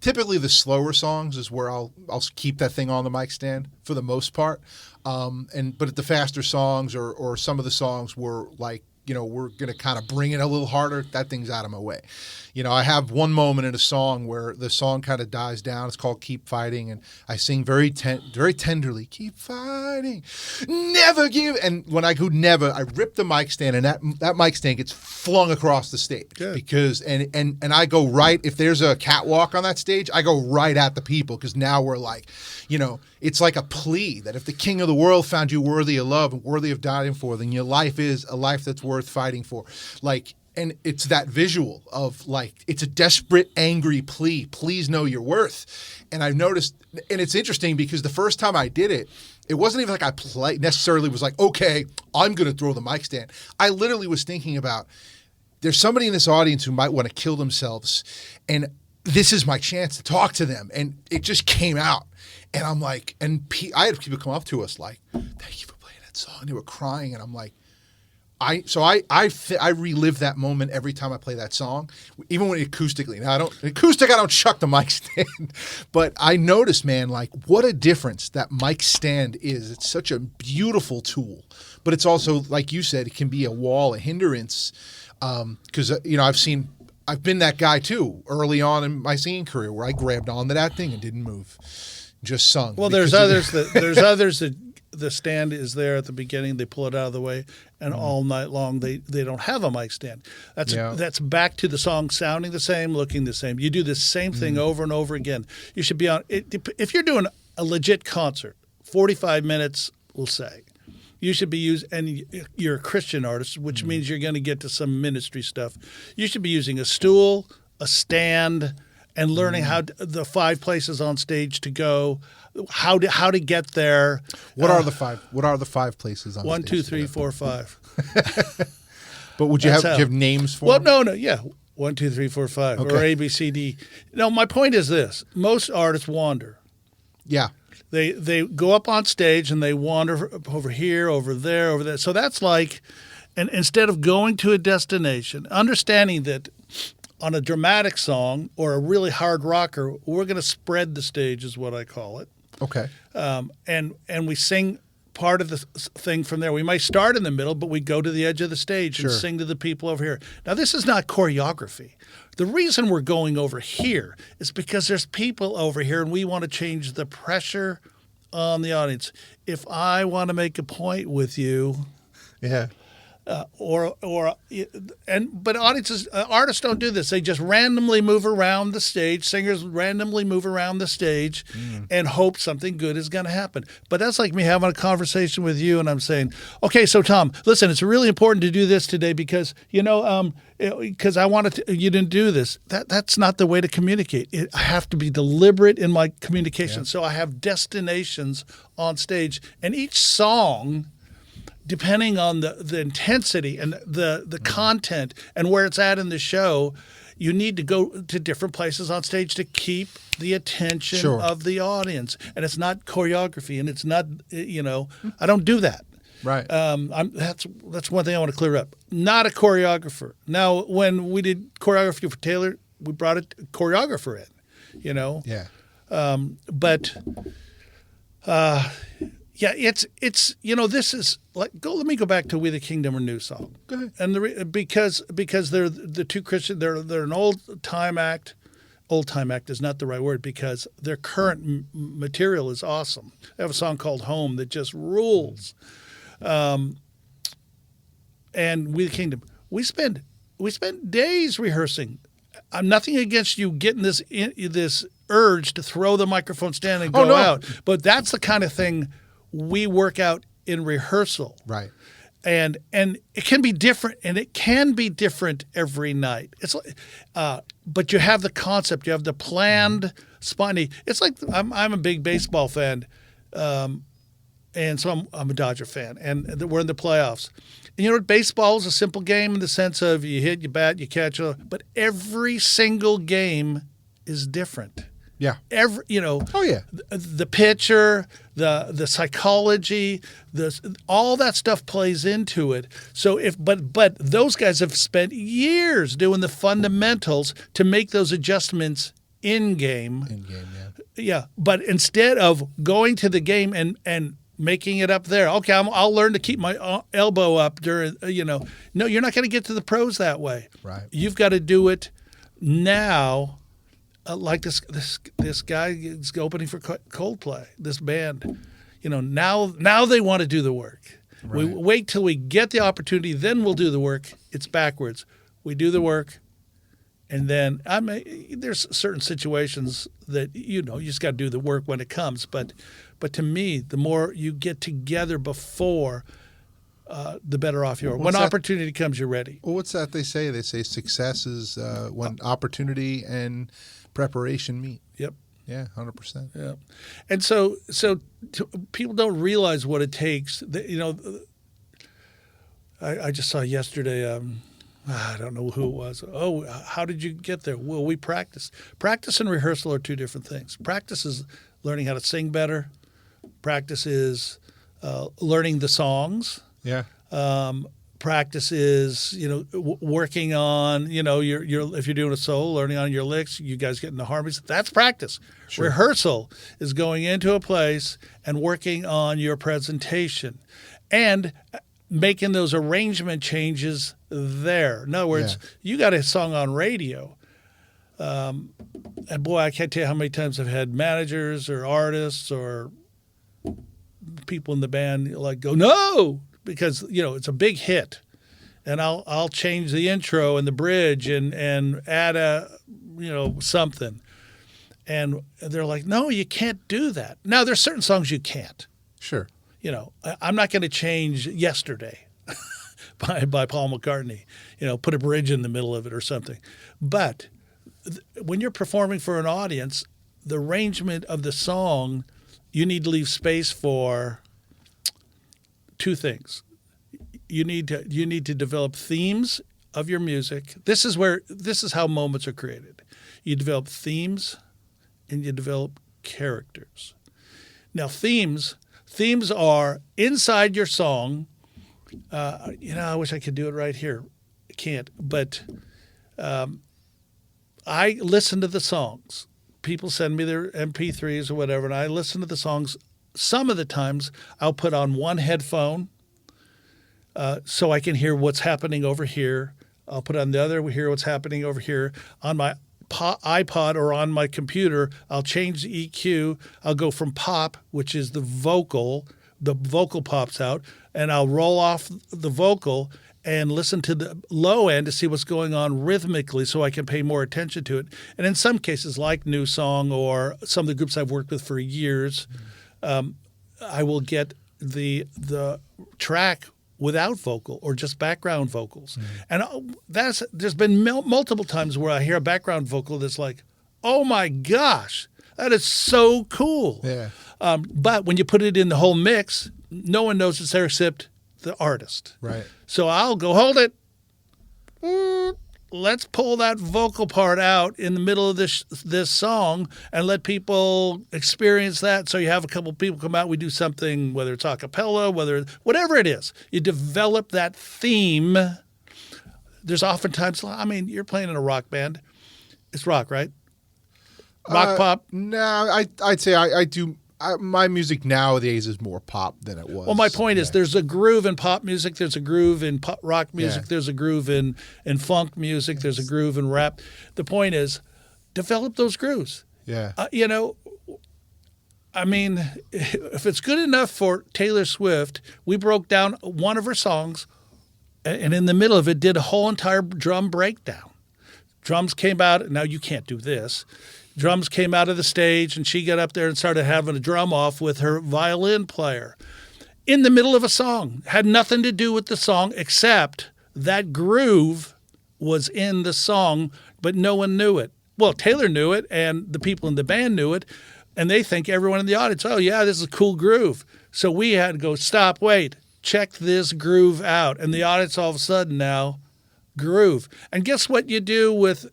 A: typically the slower songs is where I'll keep that thing on the mic stand for the most part. But at the faster songs or some of the songs were like, we're going to kind of bring it a little harder, that thing's out of my way. I have one moment in a song where the song kind of dies down. It's called Keep Fighting, and I sing very tenderly, keep fighting, never give. And when I go never, I rip the mic stand, and that mic stand gets flung across the stage.
B: Good.
A: Because and I go right, if there's a catwalk on that stage, I go right at the people, because now we're like, it's like a plea that if the king of the world found you worthy of love and worthy of dying for, then your life is a life that's worth fighting for. And it's that visual of like, it's a desperate, angry plea. Please know your worth. And I've noticed, and it's interesting because the first time I did it, it wasn't even like I necessarily was like, okay, I'm going to throw the mic stand. I literally was thinking about, there's somebody in this audience who might want to kill themselves, and this is my chance to talk to them. And it just came out. And I'm like, I had people come up to us like, thank you for playing that song. And they were crying. And I'm like, I relive that moment every time I play that song, even when acoustically. Now I don't chuck the mic stand, but I notice, man, like what a difference that mic stand is. It's such a beautiful tool, but it's also, like you said, it can be a wall, a hindrance. Because I've been that guy too early on in my singing career where I grabbed onto that thing and didn't move, just sung.
B: Well, there's others that the stand is there at the beginning. They pull it out of the way, and all night long they don't have a mic stand. That's back to the song sounding the same, looking the same. You do the same thing over and over again. You should be on it. If you're doing a legit concert, 45 minutes, we'll say, you should be using, and you're a Christian artist, which means you're going to get to some ministry stuff. You should be using a stool, a stand, and learning how the 5 places on stage to go, how to get there.
A: What are the 5? What are the 5 places on stage?
B: 1, 2, 3, 4, 5.
A: But do you have names for them?
B: Well, no, yeah. 1, 2, 3, 4, 5, or A, B, C, D. No, my point is this: most artists wander.
A: Yeah.
B: They go up on stage and they wander over here, over there, over there. So that's like, and instead of going to a destination, understanding that on a dramatic song or a really hard rocker, we're going to spread the stage, is what I call it.
A: Okay.
B: And we sing part of the thing from there. We might start in the middle, but we go to the edge of the stage and sing to the people over here. Now, this is not choreography. The reason we're going over here is because there's people over here, and we want to change the pressure on the audience. If I want to make a point with you, But artists don't do this. They just randomly move around the stage. Singers randomly move around the stage and hope something good is going to happen. But that's like me having a conversation with you, and I'm saying, okay, so Tom, listen, it's really important to do this today because because I wanted to, you didn't do this. That's not the way to communicate. I have to be deliberate in my communication. Yeah. So I have destinations on stage, and each song, depending on the intensity and the content and where it's at in the show, you need to go to different places on stage to keep the attention of the audience. And it's not choreography, and it's not, I don't do that.
A: Right.
B: That's one thing I want to clear up. Not a choreographer. Now, when we did choreography for Taylor, we brought a choreographer in,
A: Yeah.
B: Yeah, it's this is like let me go back to We the Kingdom or Newsong.
A: Go ahead.
B: And because they're the two Christian, they're an old time act. Old time act is not the right word because their current material is awesome. They have a song called Home that just rules. And We the Kingdom, we spend days rehearsing. I'm nothing against you getting this urge to throw the microphone stand and go out, but that's the kind of thing we work out in rehearsal.
A: Right.
B: And it can be different, and it can be different every night. It's like, but you have the concept, you have the planned spontaneity. It's like I'm a big baseball fan, and so I'm a Dodger fan, and we're in the playoffs. And baseball is a simple game in the sense of you hit, you bat, you catch, but every single game is different.
A: Yeah.
B: The pitcher, the psychology, all that stuff plays into it. So but those guys have spent years doing the fundamentals to make those adjustments in game.
A: In game, yeah.
B: Yeah, but instead of going to the game and making it up there, okay, I'll learn to keep my elbow up during. No, you're not going to get to the pros that way.
A: Right.
B: You've got to do it now. Like this guy is opening for Coldplay, this band. Now they want to do the work. Right. We wait till we get the opportunity, then we'll do the work. It's backwards. We do the work, and then there's certain situations that you just got to do the work when it comes. But to me, the more you get together before, the better off you are. When opportunity comes, you're ready.
A: Well, what's that they say? They say success is when opportunity and preparation meet.
B: Yep.
A: Yeah, 100%.
B: Yeah, and so people don't realize what it takes. I just saw yesterday. I don't know who it was. Oh, how did you get there? Well, we practice. Practice and rehearsal are two different things. Practice is learning how to sing better. Practice is learning the songs.
A: Yeah.
B: Practice is, working on, if you're doing a solo, learning on your licks, you guys getting the harmonies. That's practice. Sure. Rehearsal is going into a place and working on your presentation and making those arrangement changes there. In other words, you got a song on radio. And boy, I can't tell you how many times I've had managers or artists or people in the band go, no, because it's a big hit, and I'll change the intro and the bridge and add something, and they're like, no, you can't do that. Now there's certain songs you can't.
A: Sure.
B: I'm not going to change Yesterday by Paul McCartney. Put a bridge in the middle of it or something. But when you're performing for an audience, the arrangement of the song, you need to leave space for two things. You need to develop themes of your music. This is how moments are created. You develop themes and you develop characters. Now themes are inside your song. I wish I could do it right here. I can't, but I listen to the songs. People send me their MP3s or whatever, and I listen to the songs. Some of the times I'll put on one headphone so I can hear what's happening over here. I'll put on the other, hear what's happening over here. On my iPod or on my computer, I'll change the EQ. I'll go from pop, which is the vocal pops out, and I'll roll off the vocal, and listen to the low end to see what's going on rhythmically so I can pay more attention to it. And in some cases, like Newsong or some of the groups I've worked with for years, I will get the track without vocal or just background vocals. And there's been multiple times where I hear a background vocal that's like, oh my gosh, that is so cool.
A: Yeah.
B: But when you put it in the whole mix, no one knows it's there except the artist.
A: Right.
B: So I'll go, hold it. Let's pull that vocal part out in the middle of this song and let people experience that. So you have a couple people come out. We do something, whether it's a cappella, whatever it is. You develop that theme. There's oftentimes, you're playing in a rock band. It's rock, right? Rock, pop?
A: No, I'd say I do. My music nowadays is more pop than it was.
B: Well, my point is there's a groove in pop music. There's a groove in pop rock music.
A: Yeah.
B: There's a groove in funk music. There's a groove in rap. The point is develop those grooves.
A: Yeah.
B: If it's good enough for Taylor Swift, we broke down one of her songs and in the middle of it did a whole entire drum breakdown. Drums came out. Now you can't do this. Drums came out of the stage, and she got up there and started having a drum off with her violin player in the middle of a song. Had nothing to do with the song except that groove was in the song, but no one knew it. Well, Taylor knew it, and the people in the band knew it, and they think everyone in the audience, oh, yeah, this is a cool groove. So we had to go, stop, wait, check this groove out. And the audience all of a sudden now groove. And guess what you do with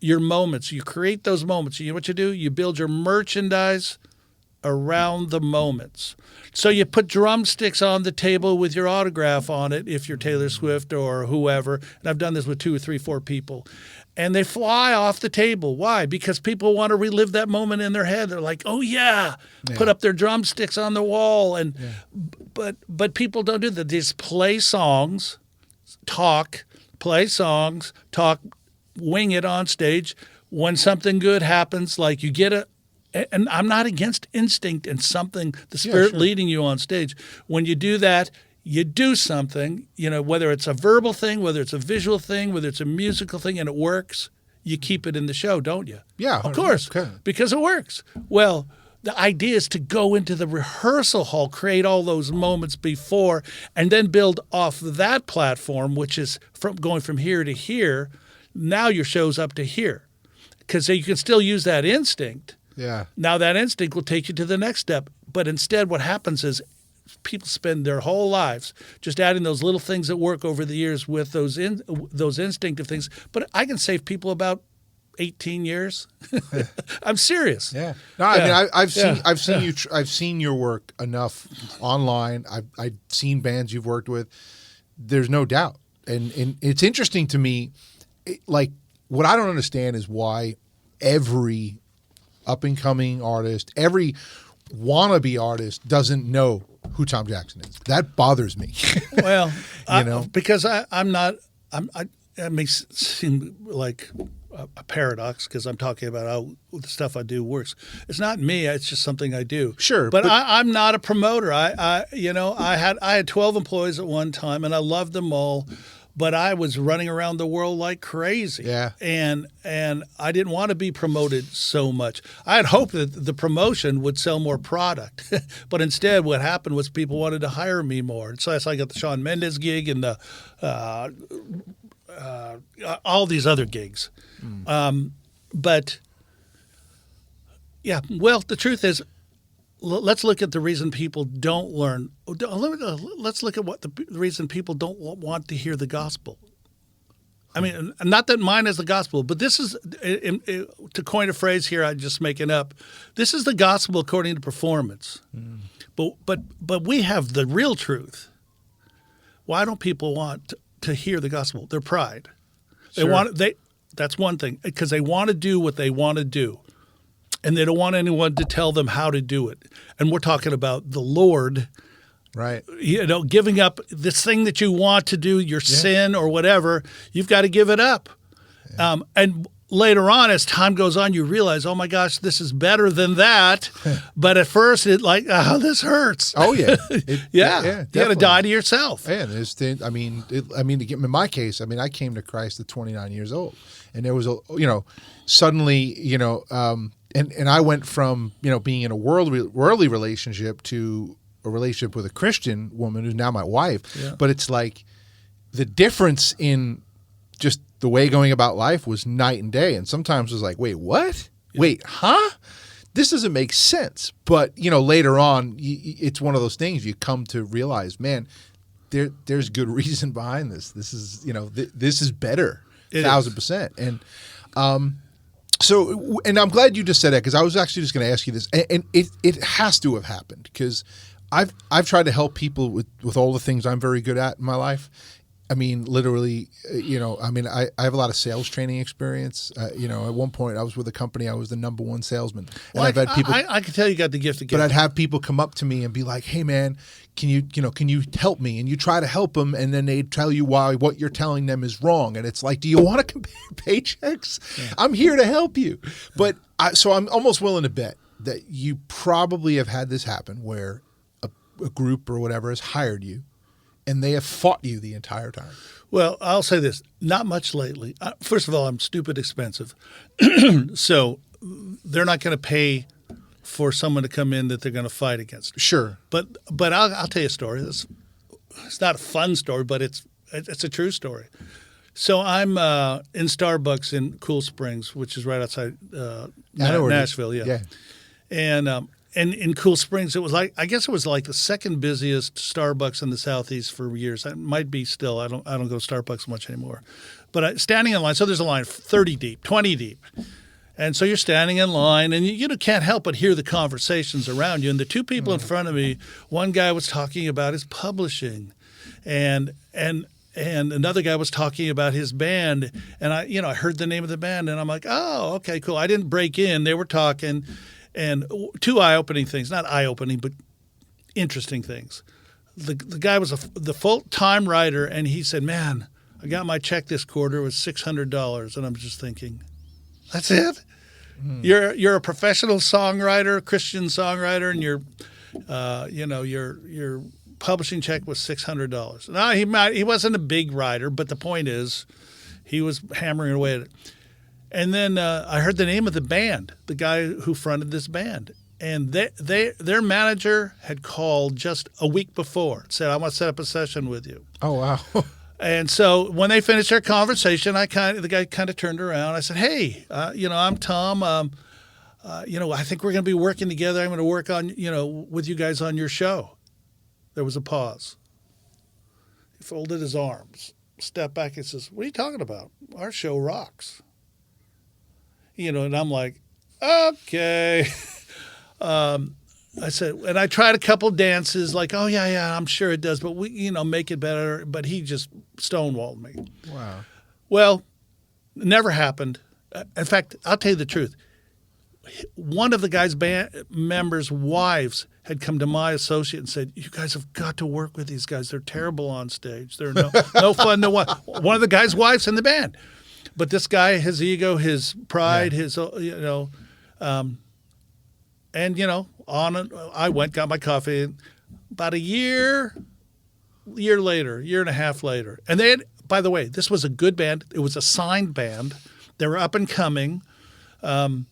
B: your moments? You create those moments. You know what you do? You build your merchandise around the moments. So you put drumsticks on the table with your autograph on it if you're Taylor Swift or whoever. And I've done this with 2 or 3, 4 people. And they fly off the table. Why? Because people want to relive that moment in their head. They're like, oh, yeah. Put up their drumsticks on the wall. And but people don't do that. They just play songs, talk, wing it on stage. When something good happens, like you get and I'm not against instinct and something, the spirit leading you on stage. When you do that, you do something, whether it's a verbal thing, whether it's a visual thing, whether it's a musical thing, and it works, you keep it in the show, don't you?
A: Yeah.
B: Of course, because it works. Well, the idea is to go into the rehearsal hall, create all those moments before, and then build off that platform, which is going from here to here. Now your show's up to here because you can still use that instinct.
A: Yeah.
B: Now that instinct will take you to the next step. But instead what happens is people spend their whole lives just adding those little things that work over the years with those instinctive things. But I can save people about 18 years. I'm serious.
A: Yeah. No, I mean, I've seen your work enough online. I've seen bands you've worked with. There's no doubt. And it's interesting to me. Like, what I don't understand is why every up-and-coming artist, every wannabe artist doesn't know who Tom Jackson is. That bothers me.
B: Well, because I'm not – it may seem like a paradox because I'm talking about how the stuff I do works. It's not me. It's just something I do.
A: Sure.
B: But I'm not a promoter. I had 12 employees at one time, and I loved them all. But I was running around the world like crazy.
A: Yeah.
B: And I didn't want to be promoted so much. I had hoped that the promotion would sell more product. But instead what happened was people wanted to hire me more. And so that's how I got the Shawn Mendes gig and the all these other gigs. But, yeah, well, the truth is, let's look at the reason people don't learn. Let's look at the reason people don't want to hear the gospel. I mean, not that mine is the gospel, but this is, to coin a phrase here I'm just making up, this is the gospel according to performance. But we have the real truth. Why don't people want to hear the gospel? Their pride.
A: Sure.
B: That's one thing, because they want to do what they want to do. And they don't want anyone to tell them how to do it. And we're talking about the Lord,
A: right?
B: Giving up this thing that you want to do, your sin or whatever, you've got to give it up. Yeah. And later on, as time goes on, you realize, oh my gosh, this is better than that. But at first, this hurts.
A: Oh yeah,
B: You got to die to yourself.
A: And in my case, I came to Christ at 29 years old, and there was suddenly, and I went from being in a worldly relationship to a relationship with a Christian woman who's now my wife.
B: Yeah.
A: But it's like the difference in just the way going about life was night and day. And sometimes it was like, wait, what? Yeah. Wait, huh? This doesn't make sense. But, later on, it's one of those things you come to realize, man, there's good reason behind this. This is, this is better, 1,000%. And so, and I'm glad you just said that, because I was actually just going to ask you this. And it has to have happened, because I've tried to help people with all the things I'm very good at in my life. Literally, I have a lot of sales training experience. At one point I was with a company, I was the number one salesman. And
B: I've had people. I can tell you got the gift of giving.
A: But I'd have people come up to me and be like, "Hey, man, can you help me?" And you try to help them, and then they'd tell you why what you're telling them is wrong. And it's like, do you want to compare paychecks? Yeah. I'm here to help you. But so I'm almost willing to bet that you probably have had this happen, where a group or whatever has hired you, and they have fought you the entire time.
B: Well, I'll say this, not much lately. First of all, I'm stupid expensive. So they're not going to pay for someone to come in that they're going to fight against.
A: Sure.
B: But I'll tell you a story. It's not a fun story, but it's a true story. So I'm in Starbucks in Cool Springs, which is right outside Nashville. Yeah. And in Cool Springs, it was like the second busiest Starbucks in the Southeast for years. It might be still. I don't go to Starbucks much anymore. But standing in line, so there's a line 30 deep, 20 deep. And so you're standing in line, and you can't help but hear the conversations around you. And the two people in front of me, one guy was talking about his publishing, and another guy was talking about his band. And I heard the name of the band, and I'm like, oh, okay, cool. I didn't break in. They were talking. And two eye-opening things, not eye-opening, but interesting things. The guy was the full-time writer, and he said, man, I got my check this quarter. It was $600. And I'm just thinking, that's it? You're a professional songwriter, Christian songwriter, and your publishing check was $600. Now, he wasn't a big writer, but the point is he was hammering away at it. And then I heard the name of the band, the guy who fronted this band. And their manager had called just a week before, said, I want to set up a session with you.
A: Oh, wow.
B: And so when they finished their conversation, the guy kind of turned around. I said, hey, I'm Tom. I think we're going to be working together. I'm going to work on, with you guys on your show. There was a pause. He folded his arms, stepped back and says, what are you talking about? Our show rocks. And I'm like, okay. I said, and I tried a couple dances, like, oh yeah, I'm sure it does, but we, make it better. But he just stonewalled me.
A: Wow.
B: Well, it never happened. In fact, I'll tell you the truth. One of the guy's band members' wives had come to my associate and said, you guys have got to work with these guys. They're terrible on stage. They're no fun. No one. One of the guy's wives in the band. But this guy, his ego, his pride, his, on and I went, got my coffee. About a year and a half later. And they had, by the way, this was a good band. It was a signed band. They were up and coming. And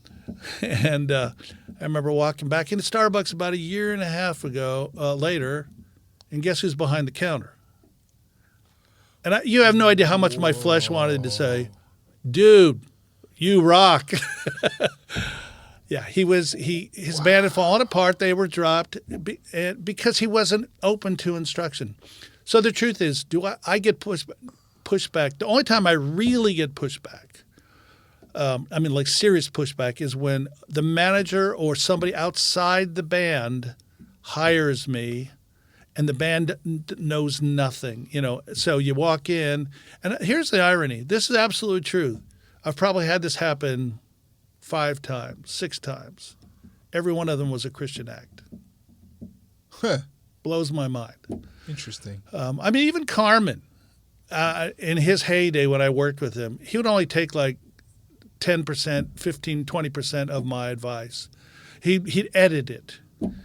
B: I remember walking back into Starbucks about a year and a half later, and guess who's behind the counter? And you have no idea how much my flesh wanted to say, dude, you rock. Yeah, his band had fallen apart. They were dropped because he wasn't open to instruction. So the truth is, I get pushback? The only time I really get pushback, like serious pushback, is when the manager or somebody outside the band hires me and the band knows nothing. So you walk in, and here's the irony. This is absolutely true. I've probably had this happen 5 times, 6 times. Every one of them was a Christian act.
A: Huh.
B: Blows my mind.
A: Interesting.
B: Even Carmen, in his heyday when I worked with him, he would only take like 10%, 15, 20% of my advice. He'd edit it.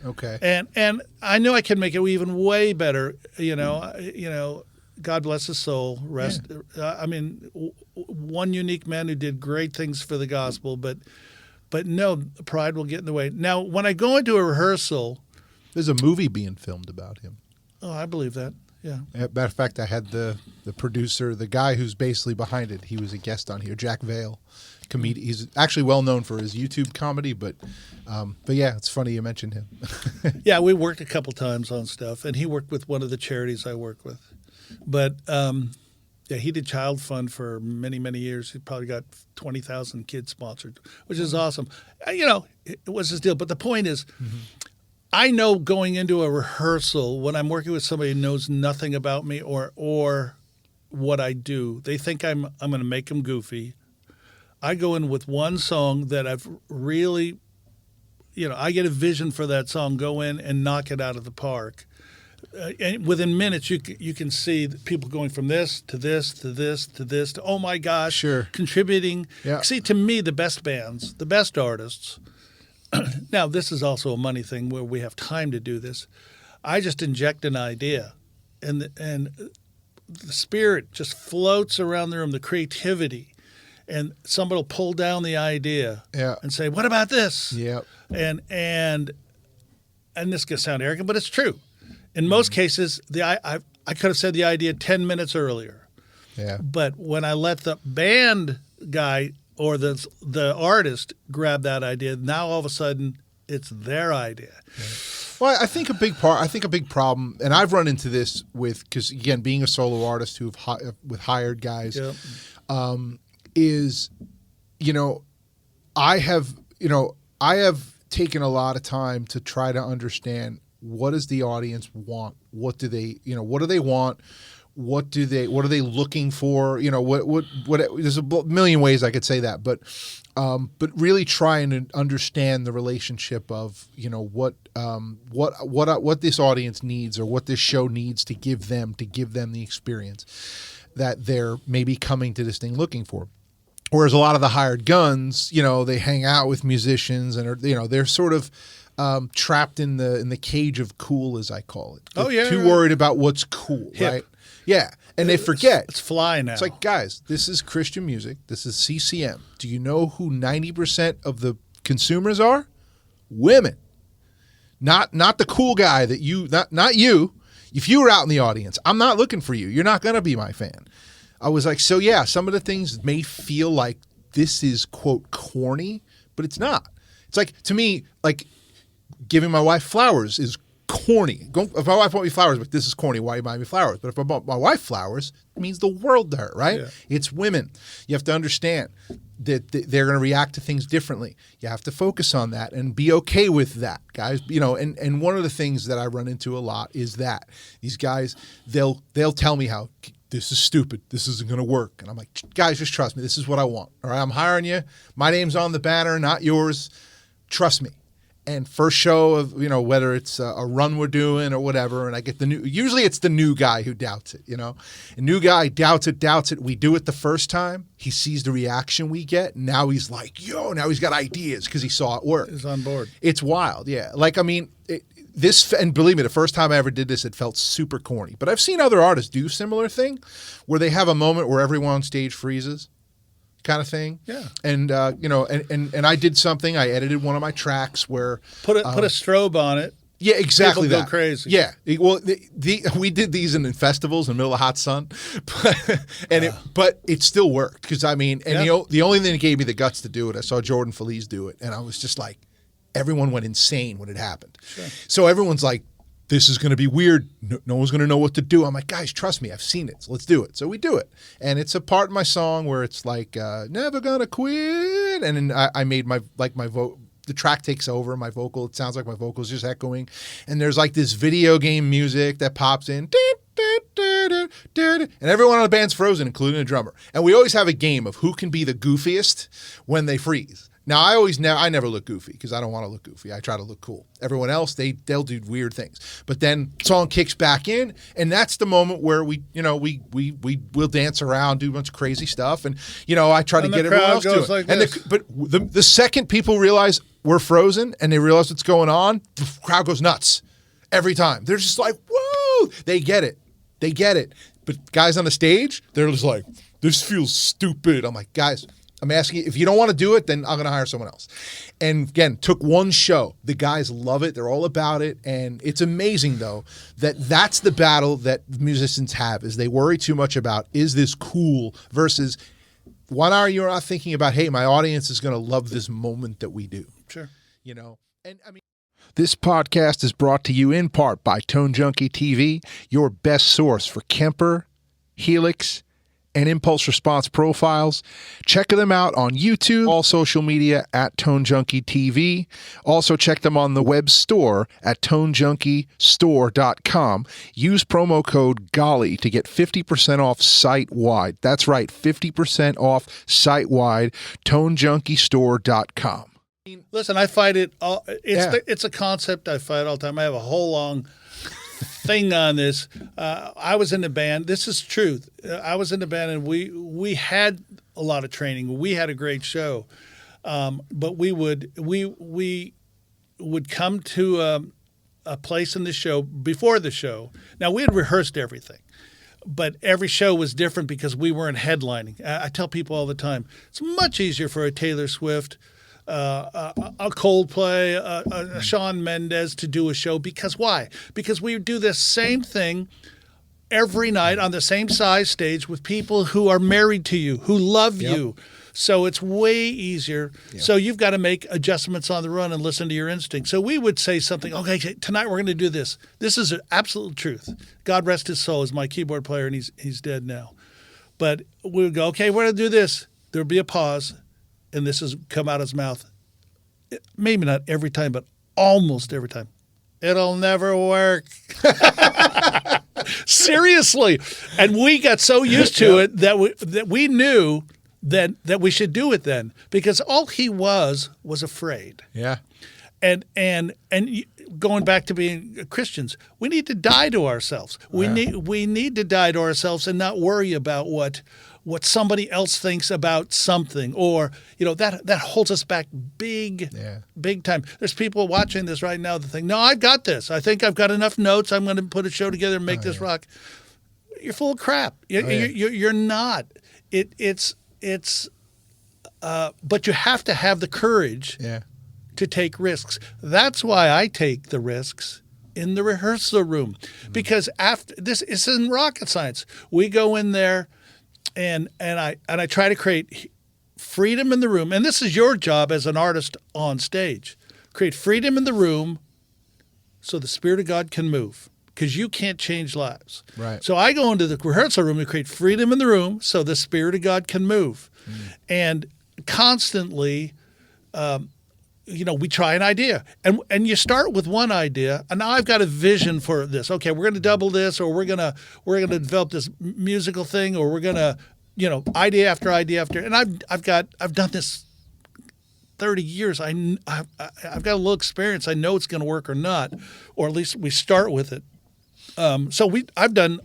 A: Okay.
B: And I knew I could make it even way better. God bless his soul. Rest. Yeah. One unique man who did great things for the gospel, but no, pride will get in the way. Now, when I go into a rehearsal,
A: there's a movie being filmed about him.
B: Oh, I believe that. Yeah.
A: Matter of fact, I had the producer, the guy who's basically behind it. He was a guest on here, Jack Vale, comedian. He's actually well known for his YouTube comedy, but yeah, it's funny you mentioned him.
B: Yeah, we worked a couple times on stuff, and he worked with one of the charities I work with. But yeah, he did Child Fund for many, many years. He probably got 20,000 kids sponsored, which is awesome. It was his deal. But the point is, I know going into a rehearsal when I'm working with somebody who knows nothing about me or what I do, they think I'm going to make them goofy. I go in with one song that I've really, I get a vision for that song, go in and knock it out of the park. And within minutes, you can see people going from this to this to this to this to, oh my gosh,
A: sure,
B: contributing.
A: Yeah.
B: See, to me, the best bands, the best artists. Now, this is also a money thing where we have time to do this. I just inject an idea, and the spirit just floats around the room, the creativity, and somebody will pull down the idea and say, "What about this?"
A: Yeah,
B: and this can sound arrogant, but it's true. In most cases, I could have said the idea 10 minutes earlier.
A: Yeah.
B: But when I let the band guy or the artist grab that idea, now all of a sudden it's their idea.
A: Yeah. Well, I think a big problem, and I've run into this because again, being a solo artist with hired guys, is, I have taken a lot of time to try to understand, what does the audience want? What do they want? What are they looking for? There's a million ways I could say that, but really trying to understand the relationship of, what this audience needs or what this show needs to give them the experience that they're maybe coming to this thing looking for. Whereas a lot of the hired guns, they hang out with musicians and they're sort of trapped in the cage of cool, as I call it. They're too worried about what's cool,
B: hip.
A: Right? Yeah, and they forget.
B: It's fly now.
A: It's like, guys, this is Christian music. This is CCM. Do you know who 90% of the consumers are? Women. Not the cool guy that not you. If you were out in the audience, I'm not looking for you. You're not going to be my fan. I was like, so yeah, some of the things may feel like this is, quote, corny, but it's not. It's like, to me, like, giving my wife flowers is corny. If my wife bought me flowers, but this is corny, why are you buying me flowers? But if I bought my wife flowers, it means the world to her, right? Yeah. It's women. You have to understand that they're going to react to things differently. You have to focus on that and be okay with that, guys. And one of the things that I run into a lot is that these guys, they'll tell me how this is stupid. This isn't going to work. And I'm like, guys, just trust me. This is what I want. All right, I'm hiring you. My name's on the banner, not yours. Trust me. And first show of, whether it's a run we're doing or whatever, and I get usually it's the new guy who doubts it, A new guy doubts it. We do it the first time. He sees the reaction we get. Now he's like, now he's got ideas because he saw it work.
B: He's on board.
A: It's wild. Yeah. Like, and believe me, the first time I ever did this, it felt super corny. But I've seen other artists do similar thing where they have a moment where everyone on stage freezes. Kind of thing,
B: yeah,
A: and and I did something. I edited one of my tracks where
B: put a strobe on it.
A: Yeah, exactly.
B: People
A: that.
B: Go crazy.
A: Yeah, well, we did these in festivals in the middle of hot sun, but it still worked because the only thing that gave me the guts to do it, I saw Jordan Feliz do it, and I was just like, everyone went insane when it happened.
B: Sure.
A: So everyone's like, this is going to be weird. No one's going to know what to do. I'm like, guys, trust me. I've seen it. So let's do it. So we do it. And it's a part of my song where it's like, never gonna quit. And then I made my vote. The track takes over my vocal. It sounds like my vocal is just echoing. And there's like this video game music that pops in. And everyone on the band's frozen, including the drummer. And we always have a game of who can be the goofiest when they freeze. Now, I never look goofy because I don't want to look goofy. I try to look cool. Everyone else, they'll do weird things. But then song kicks back in, and that's the moment where we'll dance around, do a bunch of crazy stuff, and I try to get everyone else to it.
B: Like
A: and the second people realize we're frozen and they realize what's going on, the crowd goes nuts every time. They're just like, whoa! They get it. But guys on the stage, they're just like, this feels stupid. I'm like, guys, I'm asking you, if you don't want to do it, then I'm going to hire someone else. And again, took one show. The guys love it. They're all about it. And it's amazing, though, that's the battle that musicians have, is they worry too much about, is this cool, versus 1 hour you're not thinking about, hey, my audience is going to love this moment that we do.
B: Sure.
A: And I mean, this podcast is brought to you in part by Tone Junkie TV, your best source for Kemper, Helix, and impulse response profiles. Check them out on YouTube, all social media at Tone Junkie TV. Also check them on the web store at tonejunkiestore.com. Use promo code Golly to get 50% off site-wide. That's right, 50% off site-wide, tonejunkiestore.com.
B: Listen, I fight it. It's a concept I fight all the time. I have a whole long thing on this. I was in the band. This is truth. I was in the band, and we had a lot of training. We had a great show, but we would come to a place in the show before the show. Now, we had rehearsed everything, but every show was different because we weren't headlining. I tell people all the time, it's much easier for a Taylor Swift, a Coldplay, a Shawn Mendes to do a show. Because why? Because we do the same thing every night on the same size stage with people who are married to you, who love you. So it's way easier. Yep. So you've got to make adjustments on the run and listen to your instinct. So we would say something, okay, tonight we're going to do this. This is an absolute truth. God rest his soul is my keyboard player, and he's dead now. But we would go, okay, we're going to do this. There would be a pause. And this has come out of his mouth, maybe not every time, but almost every time. It'll never work. Seriously. And we got so used to it that we knew that we should do it then, because all he was afraid.
A: Yeah.
B: And going back to being Christians, we need to die to ourselves. We need to die to ourselves and not worry about what somebody else thinks about something, or that holds us back big time. There's people watching this right now that think, no, I've got this. I think I've got enough notes. I'm going to put a show together and make this rock. You're full of crap. You're not. But you have to have the courage to take risks. That's why I take the risks in the rehearsal room, because after this, it's in rocket science. We go in there. And I try to create freedom in the room. And this is your job as an artist on stage. Create freedom in the room so the Spirit of God can move, because you can't change lives. Right. So I go into the rehearsal room and create freedom in the room so the Spirit of God can move. And constantly, we try an idea. And you start with one idea, and now I've got a vision for this. Okay, we're going to double this, or we're going to develop this musical thing, or we're going to, idea after idea after. And I've done this 30 years. I've got a little experience. I know it's going to work or not, or at least we start with it. So I've done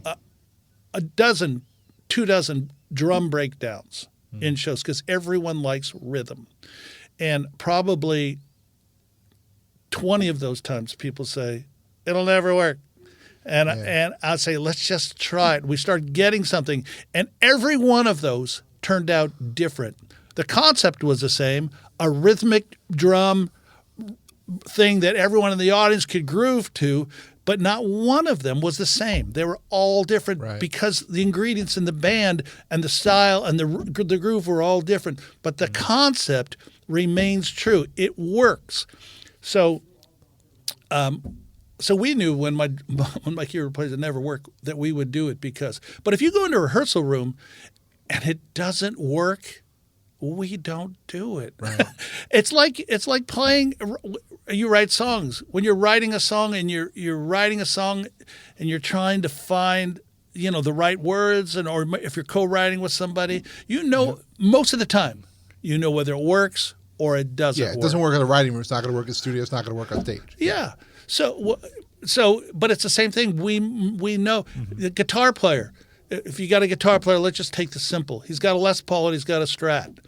B: a dozen, 24 drum breakdowns in shows, because everyone likes rhythm. And probably 20 of those times people say, it'll never work. And I'd say, let's just try it. We start getting something. And every one of those turned out different. The concept was the same, a rhythmic drum thing that everyone in the audience could groove to, but not one of them was the same. They were all different because the ingredients in the band and the style and the groove were all different. But the concept remains true. It works. So we knew when my keyboard plays it never work that we would do it but if you go into a rehearsal room and it doesn't work, we don't do it. Right. It's like playing. You write songs. When you're writing a song and you're writing a song and you're trying to find the right words, or if you're co-writing with somebody, most of the time, whether it works or it doesn't work.
A: It doesn't work in the writing room. It's not going to work in the studio. It's not going to work on stage.
B: Yeah. So, but it's the same thing. We know the guitar player. If you got a guitar player, let's just take the simple. He's got a Les Paul and he's got a Strat.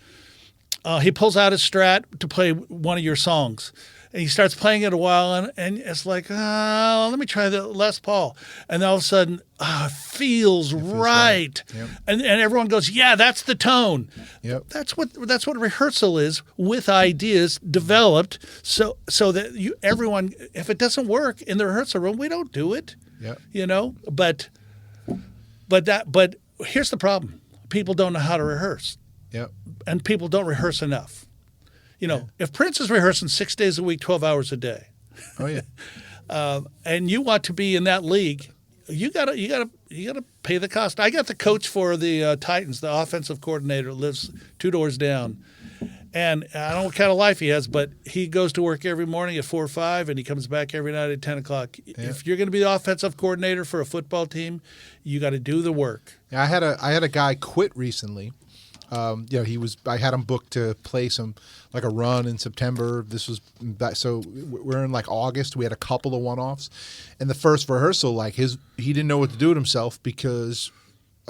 B: He pulls out his Strat to play one of your songs. And he starts playing it a while, and it's like, let me try the Les Paul. And all of a sudden, it feels right.
A: Yep.
B: And everyone goes, yeah, that's the tone.
A: Yep.
B: That's what rehearsal is, with ideas developed so that everyone, if it doesn't work in the rehearsal room, we don't do it.
A: Yep.
B: You know, but here's the problem. People don't know how to rehearse.
A: Yep.
B: And people don't rehearse enough. You know, if Prince is rehearsing 6 days a week, 12 hours a day,
A: Oh yeah.
B: and you want to be in that league, you gotta pay the cost. I got the coach for the Titans, the offensive coordinator, lives 2 doors down, and I don't know what kind of life he has, but he goes to work every morning at 4 or 5, and he comes back every night at 10 o'clock. Yeah. If you're going to be the offensive coordinator for a football team, you got to do the work.
A: Yeah, I had a guy quit recently. I had him booked to play like a run in September. This was so we're in like August. We had a couple of one-offs, and the first rehearsal, he didn't know what to do with himself because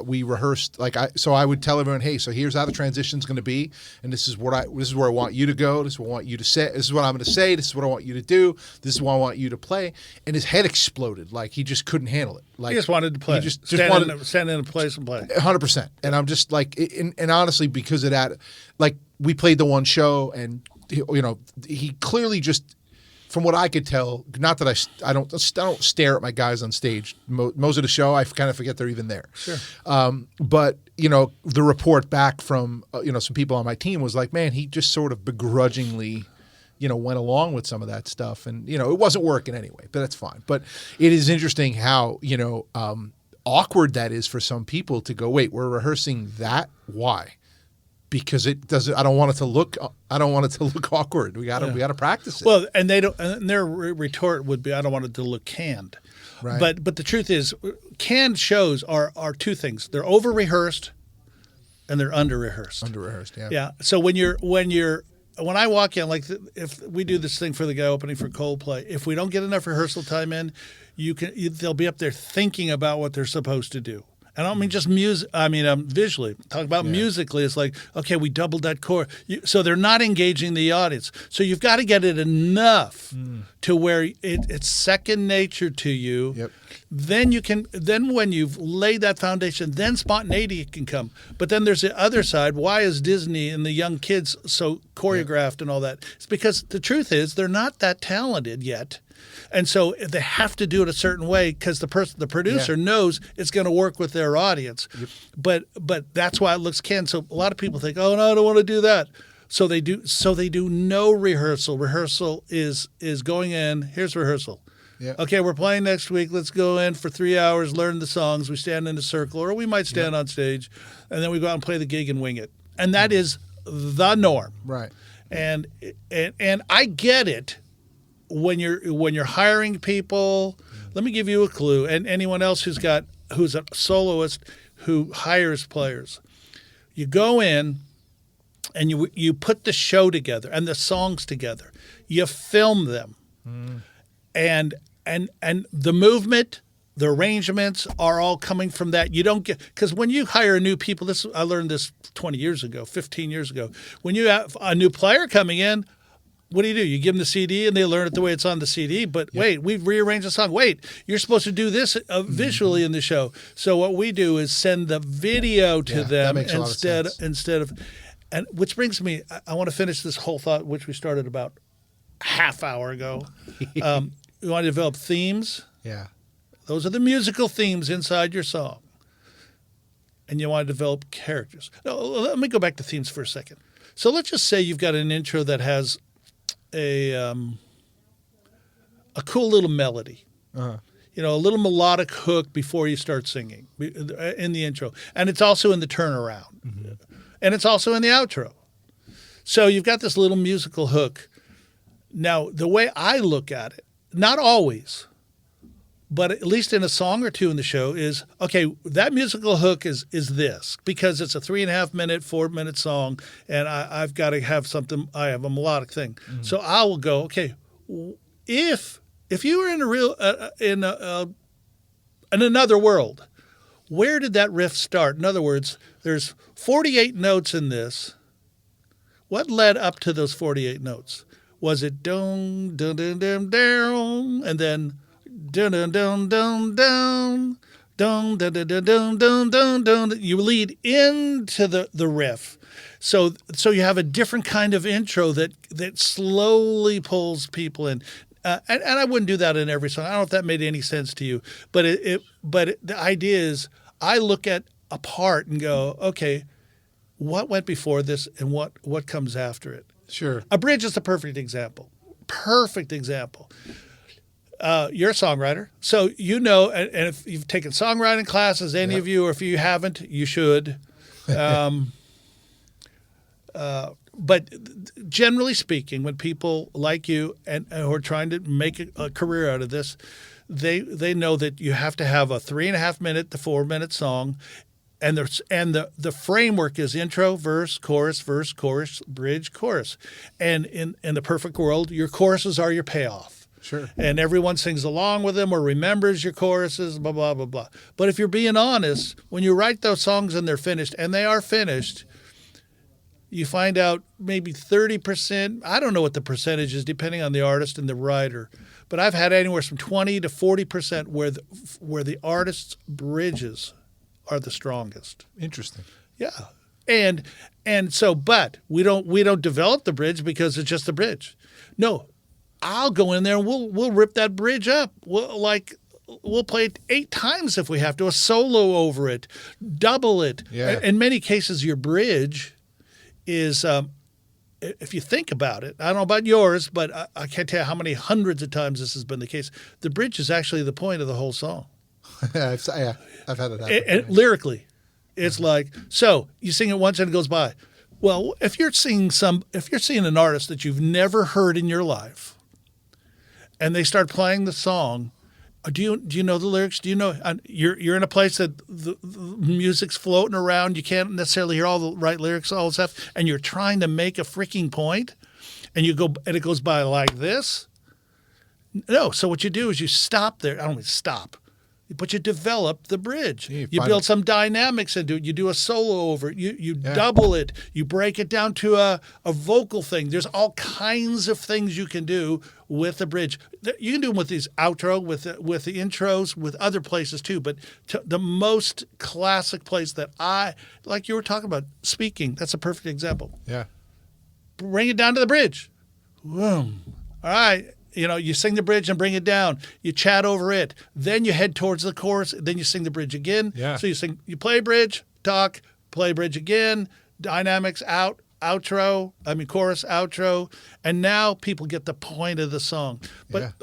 A: we rehearsed so I would tell everyone, hey, so here's how the transition's going to be, and this is where I want you to go. This is what I want you to say. This is what I'm going to say. This is what I want you to do. This is what I want you to play. And his head exploded. He just couldn't handle it.
B: He just wanted to play.
A: He just
B: stand in a place and play.
A: 100%. And I'm just and honestly, because of that, we played the one show, and he clearly just, from what I could tell, not that I don't stare at my guys on stage. Most of the show, I kind of forget they're even there. Sure. But the report back from some people on my team was like, man, he just sort of begrudgingly, went along with some of that stuff, and it wasn't working anyway. But that's fine. But it is interesting how awkward that is for some people to go, wait, we're rehearsing that? Why? Because it doesn't. I don't want it to look awkward. We got to practice it.
B: Well, and they don't. And their retort would be, I don't want it to look canned.
A: Right.
B: But the truth is, canned shows are two things. They're over rehearsed, and they're under rehearsed.
A: Under rehearsed, yeah.
B: Yeah. So when I walk in, if we do this thing for the guy opening for Coldplay, if we don't get enough rehearsal time in, they'll be up there thinking about what they're supposed to do. I don't mean just music. I mean visually. Talk about musically. It's like, okay, we doubled that chord. So they're not engaging the audience. So you've got to get it enough to where it's second nature to you.
A: Yep.
B: Then when you've laid that foundation, then spontaneity can come. But then there's the other side. Why is Disney and the young kids so choreographed and all that? It's because the truth is they're not that talented yet. And so they have to do it a certain way because the producer knows it's going to work with their audience. Yep. But that's why it looks canned. So a lot of people think, oh no, I don't want to do that. So they do no rehearsal. Rehearsal is going in. Here's rehearsal.
A: Yeah.
B: Okay, we're playing next week. Let's go in for 3 hours, learn the songs. We stand in a circle, or we might stand on stage, and then we go out and play the gig and wing it. And that is the norm.
A: Right.
B: And I get it. When you're hiring people, let me give you a clue, and anyone else who's a soloist who hires players. You go in and you put the show together and the songs together. You film them. And the movement, the arrangements are all coming from that. You don't get, because when you hire new people, I learned this 20 years ago, 15 years ago. When you have a new player coming in, what do? You give them the CD and they learn it the way it's on the CD. But wait, we've rearranged the song. Wait, you're supposed to do this visually in the show. So what we do is send the video to them instead of, and which brings me, I want to finish this whole thought, which we started about half hour ago. We want to develop themes.
A: Yeah.
B: Those are the musical themes inside your song. And you want to develop characters. Now, let me go back to themes for a second. So let's just say you've got an intro that has a cool little melody, a little melodic hook before you start singing in the intro. And it's also in the turnaround. And it's also in the outro. So you've got this little musical hook. Now, the way I look at it, not always, but at least in a song or two in the show is, okay, that musical hook is this, because it's a 3.5 minute, 4 minute song, and I've got to have something. I have a melodic thing, so I will go, okay, if you were in a real in another world, where did that riff start? In other words, there's 48 notes in this. What led up to those 48 notes? Was it dun dun dun dun down, and then dun dun dun dun dun dun dun dun dun dun dun dun? You lead into the riff, so you have a different kind of intro that slowly pulls people in. And I wouldn't do that in every song. I don't know if that made any sense to you, but the idea is I look at a part and go, okay, what went before this and what comes after it?
A: Sure.
B: A bridge is a perfect example. Perfect example. You're a songwriter, so you know, and if you've taken songwriting classes, any of you, or if you haven't, you should. But generally speaking, when people like you and who are trying to make a career out of this, they know that you have to have a 3.5 minute to 4 minute song, and the framework is intro, verse, chorus, bridge, chorus, and in the perfect world, your choruses are your payoff.
A: Sure.
B: And everyone sings along with them or remembers your choruses, blah blah blah blah. But if you're being honest, when you write those songs and they're finished, and they are finished, you find out maybe 30%, I don't know what the percentage is depending on the artist and the writer, but I've had anywhere from 20 to 40% where the artist's bridges are the strongest.
A: Interesting.
B: Yeah. And so, but we don't develop the bridge because it's just a bridge. No, I'll go in there and we'll rip that bridge up. We'll play it 8 times if we have to, a solo over it, double it.
A: Yeah.
B: In many cases, your bridge is, if you think about it, I don't know about yours, but I can't tell you how many hundreds of times this has been the case. The bridge is actually the point of the whole song.
A: I've had it happen.
B: And lyrically, it's like, so you sing it once and it goes by. Well, if you're seeing an artist that you've never heard in your life, and they start playing the song, do you know the lyrics? Do you know you're in a place that the music's floating around? You can't necessarily hear all the right lyrics, all the stuff, and you're trying to make a freaking point, and it goes by like this. No, so what you do is you stop there. I don't mean stop, but you develop the bridge. You build some dynamics into it. You do a solo over it. You double it. You break it down to a vocal thing. There's all kinds of things you can do with the bridge. You can do them with these outro, with the intros, with other places too. But the most classic place that like you were talking about, speaking, that's a perfect example.
A: Yeah.
B: Bring it down to the bridge. Boom. All right. You sing the bridge and bring it down. You chat over it. Then you head towards the chorus. Then you sing the bridge again.
A: Yeah.
B: So you play bridge, talk, play bridge again, dynamics out, chorus, outro, and now people get the point of the song. But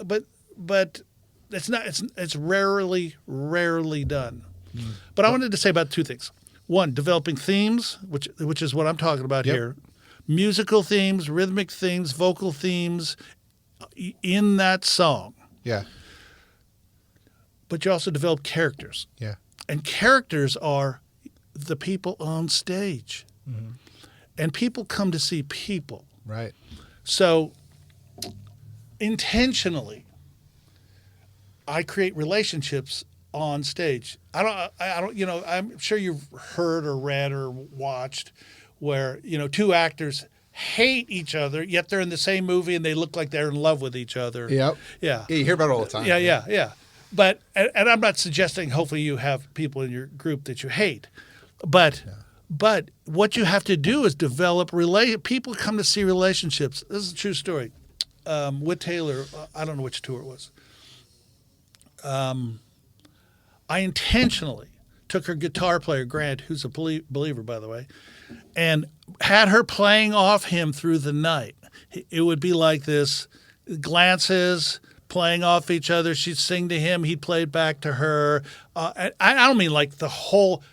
B: it's not. It's rarely done. But I wanted to say about 2 things. One, developing themes, which is what I'm talking about here. Musical themes, rhythmic themes, vocal themes in that song.
A: Yeah.
B: But you also develop characters.
A: Yeah.
B: And characters are the people on stage. Mm-hmm. And people come to see people.
A: Right.
B: So intentionally, I create relationships on stage. I don't, I'm sure you've heard or read or watched where, 2 actors hate each other, yet they're in the same movie and they look like they're in love with each other.
A: Yep.
B: Yeah.
A: You hear about it all the time.
B: Yeah. But, and I'm not suggesting hopefully you have people in your group that you hate, but what you have to do is develop people come to see relationships. This is a true story. With Taylor, I don't know which tour it was. I intentionally took her guitar player, Grant, who's a believer, by the way, and had her playing off him through the night. It would be like this, glances, playing off each other. She'd sing to him. He'd play it back to her. I don't mean like the whole,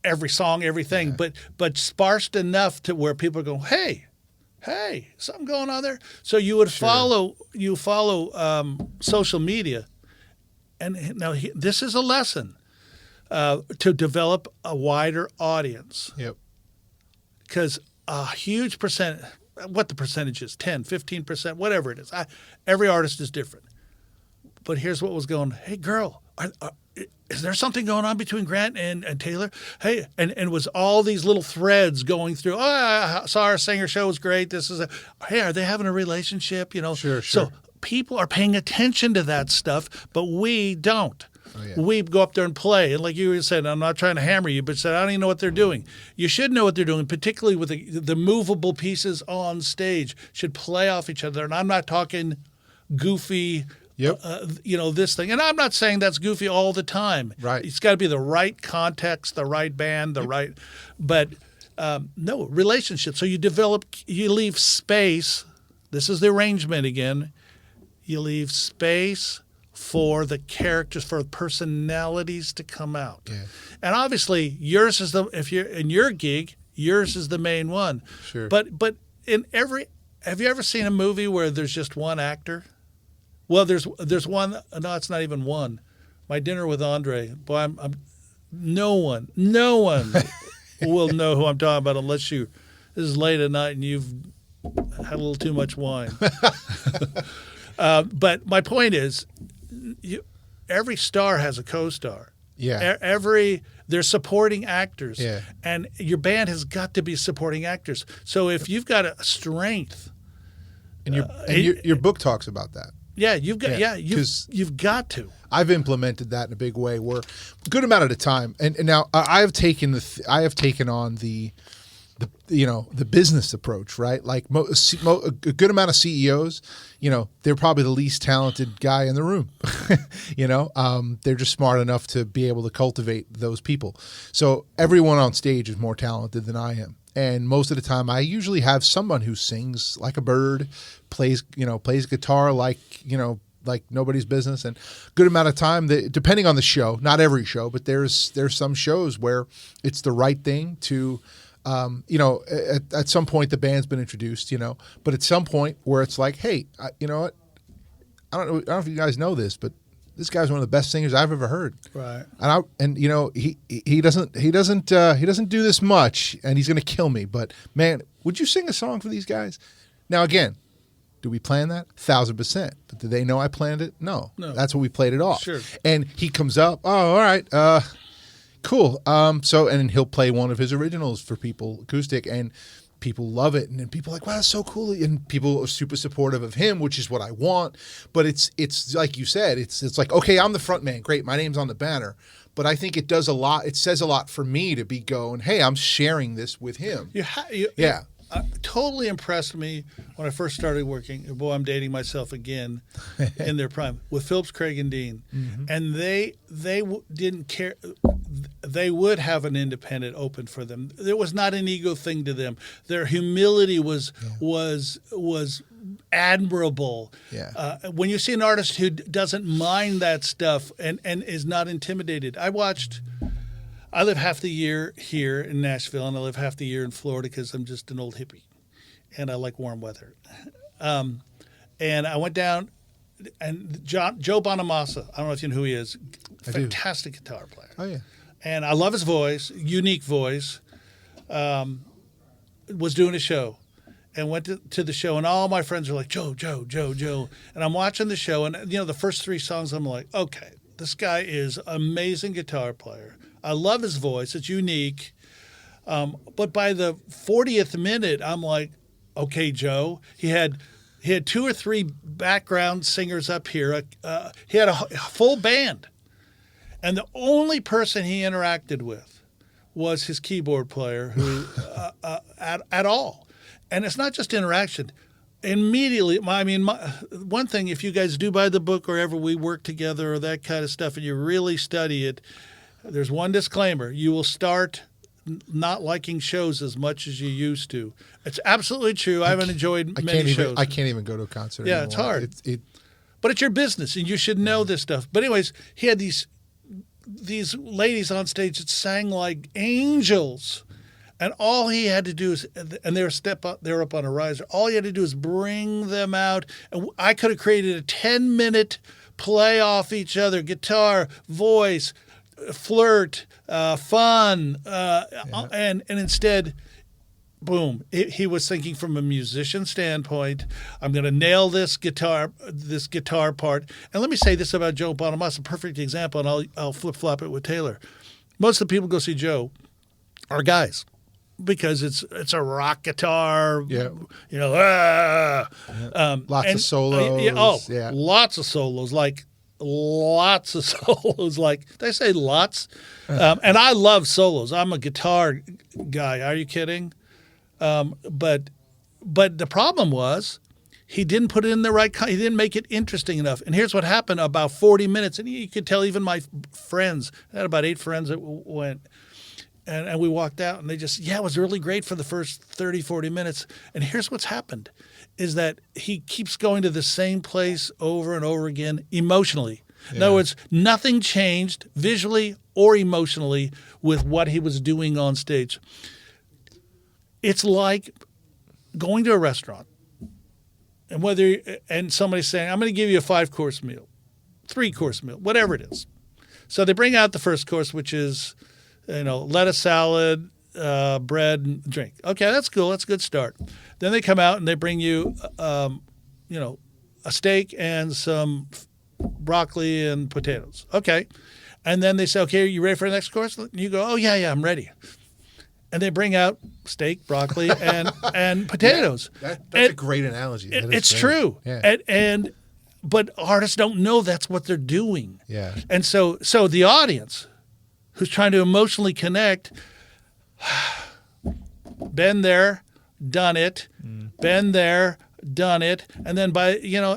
B: every song, everything, but sparsed enough to where people go, hey, something going on there. So you would follow social media, and now this is a lesson to develop a wider audience.
A: Yep.
B: Because a huge percent, what the percentage is, 10, 15%, whatever it is. Every artist is different. But here's what was going, hey, girl, is there something going on between Grant and Taylor? Hey, and it was all these little threads going through, I saw our singer show was great. Hey, are they having a relationship?
A: Sure.
B: So people are paying attention to that stuff, but we don't.
A: Oh, yeah.
B: We go up there and play. And like you said, I'm not trying to hammer you, but said, I don't even know what they're doing. You should know what they're doing, particularly with the movable pieces on stage should play off each other. And I'm not talking goofy,
A: Yep.
B: This thing. And I'm not saying that's goofy all the time.
A: Right.
B: It's got to be the right context, the right band, right. But no, relationships. So you leave space. This is the arrangement again. You leave space for the characters, for personalities to come out.
A: Yeah.
B: And obviously yours is if you're in your gig, yours is the main one.
A: Sure.
B: But have you ever seen a movie where there's just one actor? Well, there's one. No, it's not even one. My Dinner with Andre. Boy, no one will know who I'm talking about unless this is late at night and you've had a little too much wine. But my point is, every star has a co-star.
A: Yeah.
B: They're supporting actors.
A: Yeah.
B: And your band has got to be supporting actors. So if you've got a strength,
A: And your book talks about that.
B: yeah, you've got to.
A: I've implemented that in a big way. Where a good amount of the time, and now I have taken on the business approach, right? Like a good amount of CEOs, they're probably the least talented guy in the room. They're just smart enough to be able to cultivate those people. So everyone on stage is more talented than I am. And most of the time, I usually have someone who sings like a bird, plays guitar like nobody's business. And good amount of time, depending on the show, not every show, but there's some shows where it's the right thing to, at some point the band's been introduced, but at some point where it's like, hey, you know what? I don't know if you guys know this, but this guy's one of the best singers I've ever heard.
B: Right.
A: He doesn't do this much, and he's going to kill me. But man, would you sing a song for these guys? Now again, do we plan that? 1,000%. But do they know I planned it? No. That's what we played it off.
B: Sure.
A: And he comes up. Oh, all right. Cool. And he'll play one of his originals for people, acoustic, and people love it. And then people are like, wow, that's so cool. And people are super supportive of him, which is what I want. But it's like you said, it's like, okay, I'm the front man. Great. My name's on the banner. But I think it does a lot. It says a lot for me to be going, hey, I'm sharing this with him. Yeah.
B: Totally impressed me when I first started working. Boy, I'm dating myself again in their prime with Phillips, Craig, and Dean, and they didn't care. They would have an independent open for them. There was not an ego thing to them. Their humility was admirable.
A: Yeah.
B: When you see an artist who doesn't mind that stuff and is not intimidated, I live half the year here in Nashville, and I live half the year in Florida because I'm just an old hippie, and I like warm weather. And I went down, and Joe Bonamassa, I don't know if you know who he is, fantastic guitar player.
A: Oh, yeah.
B: And I love his voice, unique voice, was doing a show. And went to the show, and all my friends are like, Joe. And I'm watching the show, and the first 3 songs, I'm like, okay, this guy is an amazing guitar player. I love his voice. It's unique. But by the 40th minute, I'm like, okay, Joe. He had 2 or 3 background singers up here. He had a full band. And the only person he interacted with was his keyboard player who at all. And it's not just interaction. Immediately, one thing, if you guys do buy the book or ever we work together or that kind of stuff and you really study it, there's one disclaimer. You will start not liking shows as much as you used to. It's absolutely true. I haven't enjoyed many shows.
A: I can't even go to a concert anymore.
B: It's hard. But it's your business, and you should know this stuff. But anyways, he had these ladies on stage that sang like angels. And all he had to do is, and they were up on a riser. All he had to do is bring them out. And I could have created a 10-minute play off each other, guitar, voice, flirt, fun, and instead, boom, he was thinking from a musician standpoint. I'm going to nail this guitar part. And let me say this about Joe Bonamassa, a perfect example, and I'll flip-flop it with Taylor. Most of the people go see Joe are guys because it's a rock guitar,
A: lots of solos.
B: Lots of solos, did I say lots? And I love solos. I'm a guitar guy. Are you kidding? But the problem was he didn't put it in the right. He didn't make it interesting enough. And here's what happened: about 40 minutes, and you could tell even my friends. I had about 8 friends that went, and we walked out, and they just, it was really great for the first 30, 40 minutes. And here's what's happened: is that he keeps going to the same place over and over again emotionally. Yeah. In other words, nothing changed visually or emotionally with what he was doing on stage. It's like going to a restaurant and somebody's saying, I'm going to give you a 5-course meal, 3-course meal, whatever it is. So they bring out the first course, which is, lettuce salad, bread, and drink. Okay, that's cool. That's a good start. Then they come out and they bring you, a steak and some broccoli and potatoes. Okay. And then they say, okay, are you ready for the next course? And you go, oh, yeah, I'm ready. And they bring out steak, broccoli, and potatoes.
A: Yeah, that's a great analogy.
B: It's true. Yeah. But artists don't know that's what they're doing.
A: Yeah.
B: And so the audience who's trying to emotionally connect, been there, done it, been there, done it, and then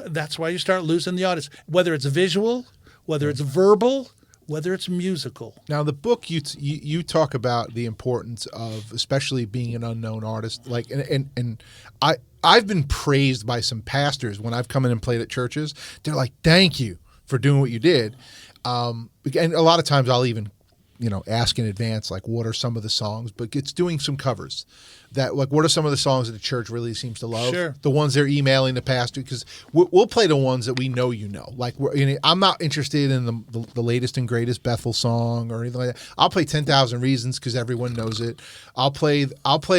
B: that's why you start losing the audience. Whether it's visual, whether it's verbal, whether it's musical.
A: Now, the book you talk about the importance of, especially being an unknown artist. And I've been praised by some pastors when I've come in and played at churches. They're like, "Thank you for doing what you did." And a lot of times I'll even ask in advance, like, what are some of the songs? But it's doing some covers. That, like, what are some of the songs that the church really seems to love?
B: Sure.
A: The ones they're emailing the pastor, because we'll play the ones that we know Like, I'm not interested in the latest and greatest Bethel song or anything like that. I'll play 10,000 Reasons because everyone knows it. I'll play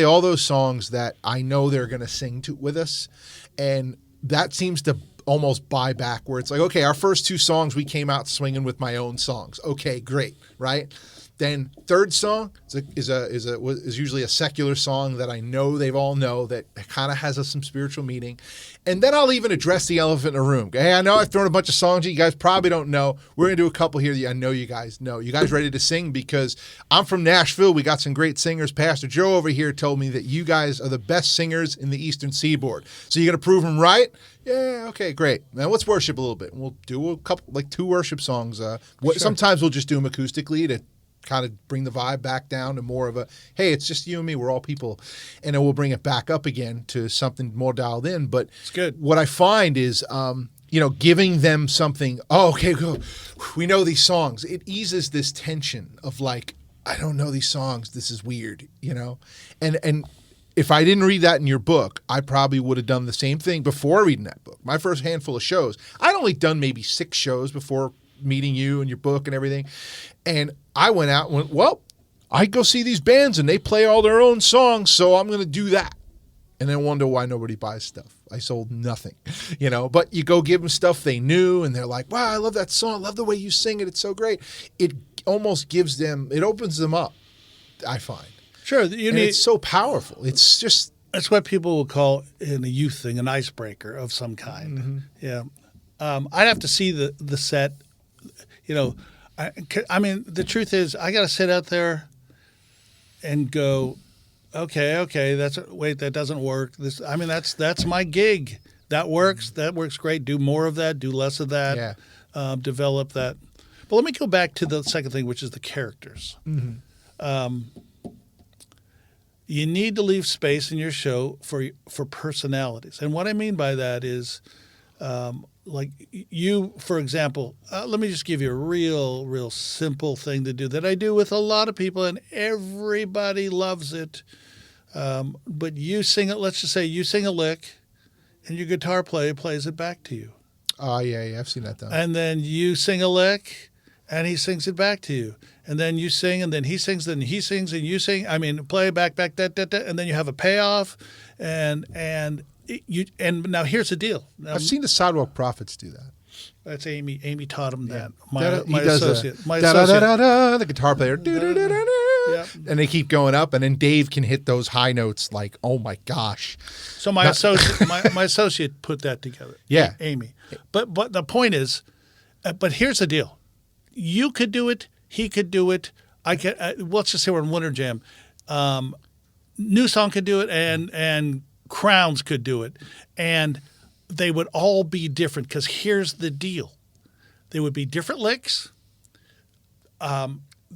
A: all those songs that I know they're going to sing with us, and that seems to almost buy back, where it's like, okay, our first 2 songs we came out swinging with my own songs. Okay, great, right? Then third song is usually a secular song that I know they've all know that kind of has some spiritual meaning. And then I'll even address the elephant in the room. Hey, I know I've thrown a bunch of songs you guys probably don't know. We're going to do a couple here that I know you guys know. You guys ready to sing? Because I'm from Nashville. We got some great singers. Pastor Joe over here told me that you guys are the best singers in the Eastern Seaboard. So you're going to prove them right? Yeah, okay, great. Now let's worship a little bit. We'll do a couple, like 2 worship songs. Sure. Sometimes we'll just do them acoustically to kind of bring the vibe back down to more of a, hey, it's just you and me, we're all people. And then we'll bring it back up again to something more dialed in. But
B: it's good.
A: What I find is, giving them something, okay, go, we know these songs. It eases this tension of like, I don't know these songs. This is weird, And if I didn't read that in your book, I probably would have done the same thing before reading that book. My first handful of shows, I'd only done maybe 6 shows before meeting you and your book and everything. And I went out and went, well, I go see these bands and they play all their own songs, so I'm going to do that. And then wonder why nobody buys stuff. I sold nothing, But you go give them stuff they knew, and they're like, wow, I love that song. I love the way you sing it. It's so great. It almost it opens them up, I find.
B: Sure.
A: It's so powerful. It's just...
B: That's what people will call, in a youth thing, an icebreaker of some kind. Mm-hmm. Yeah. I'd have to see the set, I mean, the truth is, I got to sit out there and go, okay, that doesn't work. That's my gig. That works. That works great. Do more of that. Do less of that. Yeah. Develop that. But let me go back to the second thing, which is the characters. Mm-hmm. You need to leave space in your show for personalities, and what I mean by that is. Like you, for example, let me just give you a real simple thing to do that I do with a lot of people, and everybody loves it. But you sing it. Let's just say you sing a lick, and your guitar player plays it back to you.
A: Oh, yeah, I've seen that done.
B: And then you sing a lick, and he sings it back to you. And then you sing, and then he sings, and you sing. I mean, play back, and then you have a payoff, and now here's the deal. Now,
A: I've seen the Sidewalk Prophets do that.
B: That's Amy. Amy taught him that.
A: Yeah.
B: My
A: He does
B: associate.
A: a,
B: My
A: da, da,
B: associate.
A: da, da, da, the guitar player,
B: Yep.
A: and they keep going up, and then Dave can hit those high notes like, oh my gosh.
B: So my associate, my associate put that together.
A: Yeah.
B: Amy. But the point is, but here's the deal: you could do it, he could do it. I could. Let's just say we're in Winter Jam. Newsong could do it, and Crowns could do it, and they would all be different. Because here's the deal: they would be different licks.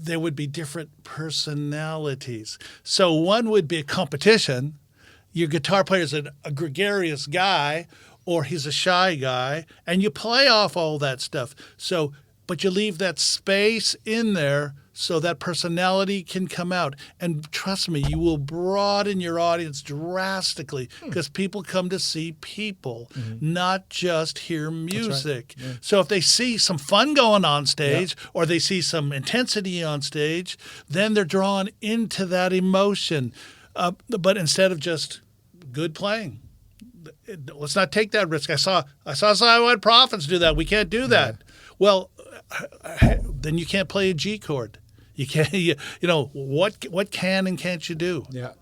B: There would be different personalities. So one would be a competition. Your guitar player is a gregarious guy, or he's a shy guy, and you play off all that stuff. So, but you leave that space in there so that personality can come out. And trust me, you will broaden your audience drastically because people come to see people, not just hear music.
A: Right. Yeah.
B: So if they see some fun going on stage or they see some intensity on stage, then they're drawn into that emotion. But instead of just good playing, let's not take that risk. I saw Sidewalk Prophets do that. We can't do that. Well, then you can't play a G chord. You can't. You know what can and can't you do?
A: Yeah.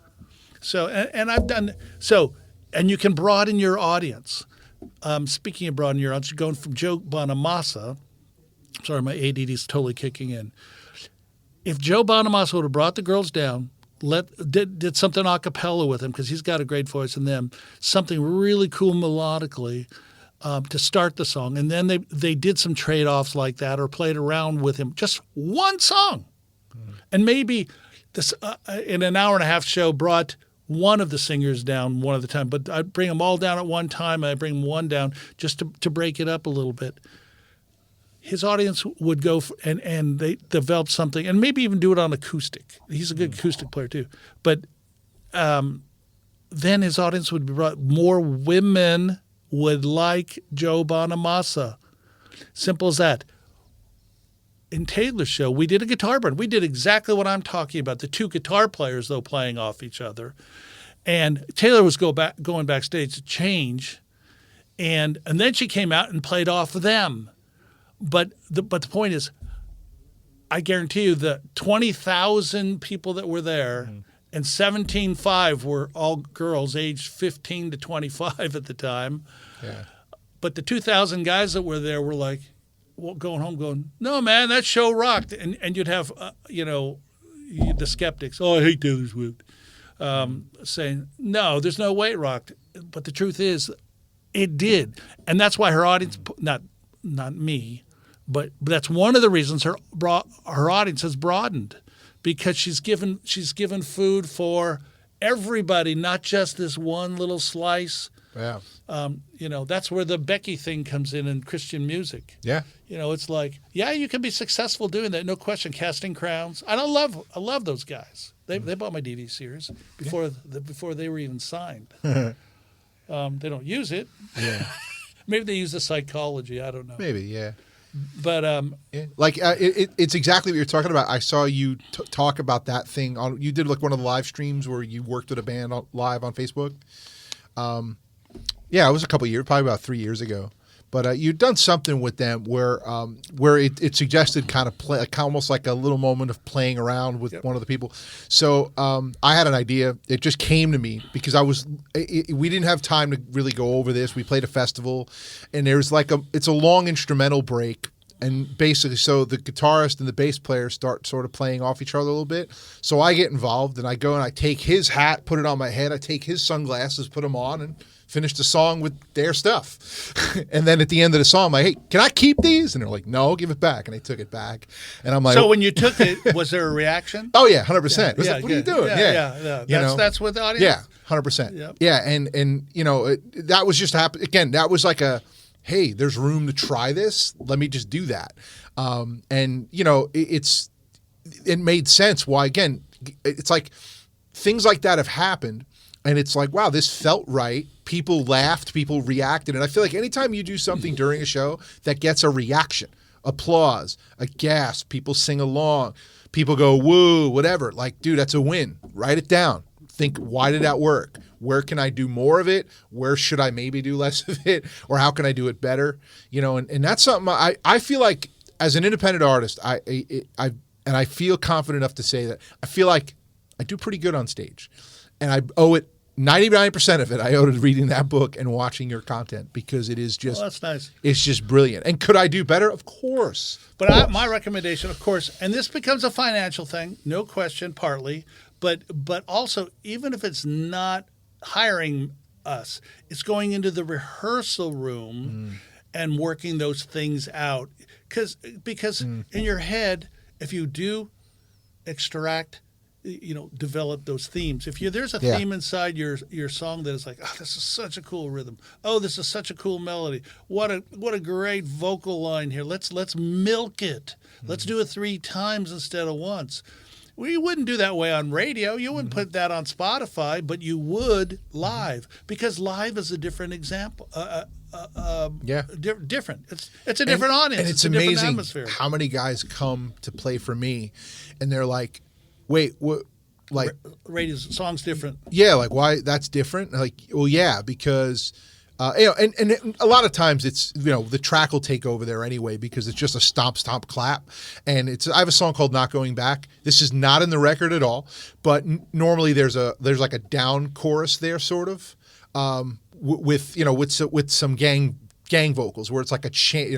B: So and I've done so, and you can broaden your audience. Speaking of broaden your audience, you're going from Joe Bonamassa. Sorry, my ADD is totally kicking in. If Joe Bonamassa would have brought the girls down, did something a cappella with him because he's got a great voice in them, something really cool melodically. To start the song, and then they did some trade-offs like that or played around with him. Just one song. And maybe this in an hour and a half show brought one of the singers down one at a time, but I bring them all down at one time, and I bring one down just to break it up a little bit. His audience would go and they develop something, and maybe even do it on acoustic. He's a good acoustic player too. But then his audience would be brought. More women would like Joe Bonamassa. Simple as that. In Taylor's show, we did a guitar burn. We did exactly what I'm talking about. The two guitar players, though, playing off each other. And Taylor was going backstage to change. And then she came out and played off of them. But the point is, I guarantee you the 20,000 people that were there, and 17.5 were all girls aged 15 to 25 at the time.
A: Yeah.
B: But the 2,000 guys that were there were like, going home going, no, man, that show rocked. And you'd have, the skeptics, oh, I hate Taylor Swift, saying, no, there's no way it rocked. But the truth is, it did. And that's why her audience, not me, but that's one of the reasons her audience has broadened, because she's given food for everybody, not just this one little slice.
A: Yeah.
B: That's where the Becky thing comes in Christian music.
A: Yeah.
B: It's like, yeah, you can be successful doing that, no question. Casting Crowns, I love those guys. They bought my DVD series before they were even signed. They don't use it.
A: Yeah.
B: Maybe they use the psychology. I don't know.
A: Maybe, yeah.
B: But
A: it's exactly what you're talking about. I saw you talk about that thing you did like one of the live streams where you worked with a band live on Facebook. It was a couple of years, probably about 3 years ago. But you'd done something with them where it suggested kind of play, almost like a little moment of playing around with one of the people. So I had an idea. It just came to me because we didn't have time to really go over this. We played a festival, and there's it's a long instrumental break. And basically, so the guitarist and the bass player start sort of playing off each other a little bit. So I get involved, and I go and I take his hat, put it on my head. I take his sunglasses, put them on, and finish the song with their stuff. And then at the end of the song, I'm like, hey, can I keep these? And they're like, no, give it back. And they took it back. And I'm like,
B: so when you took it, was there a reaction?
A: Oh, yeah, 100%. It was like, what are you doing?
B: Yeah. That's what the audience.
A: Yeah, 100%. Yep. Yeah, and that was just happen. Again, that was like hey, there's room to try this. Let me just do that. It made sense why, again, it's like things like that have happened, and it's like, wow, this felt right, people laughed, people reacted. And I feel like anytime you do something during a show that gets a reaction, applause, a gasp, people sing along, people go, woo, whatever. Like, dude, that's a win. Write it down. Think, why did that work? Where can I do more of it? Where should I maybe do less of it? Or how can I do it better? You know, and that's something I feel like as an independent artist, I feel confident enough to say that I feel like I do pretty good on stage. And I owe it 99% of it. I owe to reading that book and watching your content because it is just
B: that's nice.
A: It's just brilliant. And could I do better? Of course.
B: But my recommendation, of course, and this becomes a financial thing, no question, partly, but also even if it's not hiring us, it's going into the rehearsal room and working those things out. Because in your head, if you do extract, develop those themes. If there's a theme inside your song that is like, oh, this is such a cool rhythm. Oh, this is such a cool melody. What a great vocal line here. Let's milk it. Let's do it 3 times instead of once. Well, you wouldn't do that way on radio. You wouldn't put that on Spotify, but you would live because live is a different example. Different. It's a different audience.
A: And it's
B: a
A: amazing
B: different atmosphere.
A: How many guys come to play for me, and they're like, "Wait, what?" Like,
B: radio song's different.
A: Yeah, like why? That's different. Like, well, yeah, because. And a lot of times it's, the track will take over there anyway because it's just a stomp, stomp, clap. And I have a song called Not Going Back. This is not in the record at all, but normally there's like a down chorus there sort of, with some gang vocals where it's like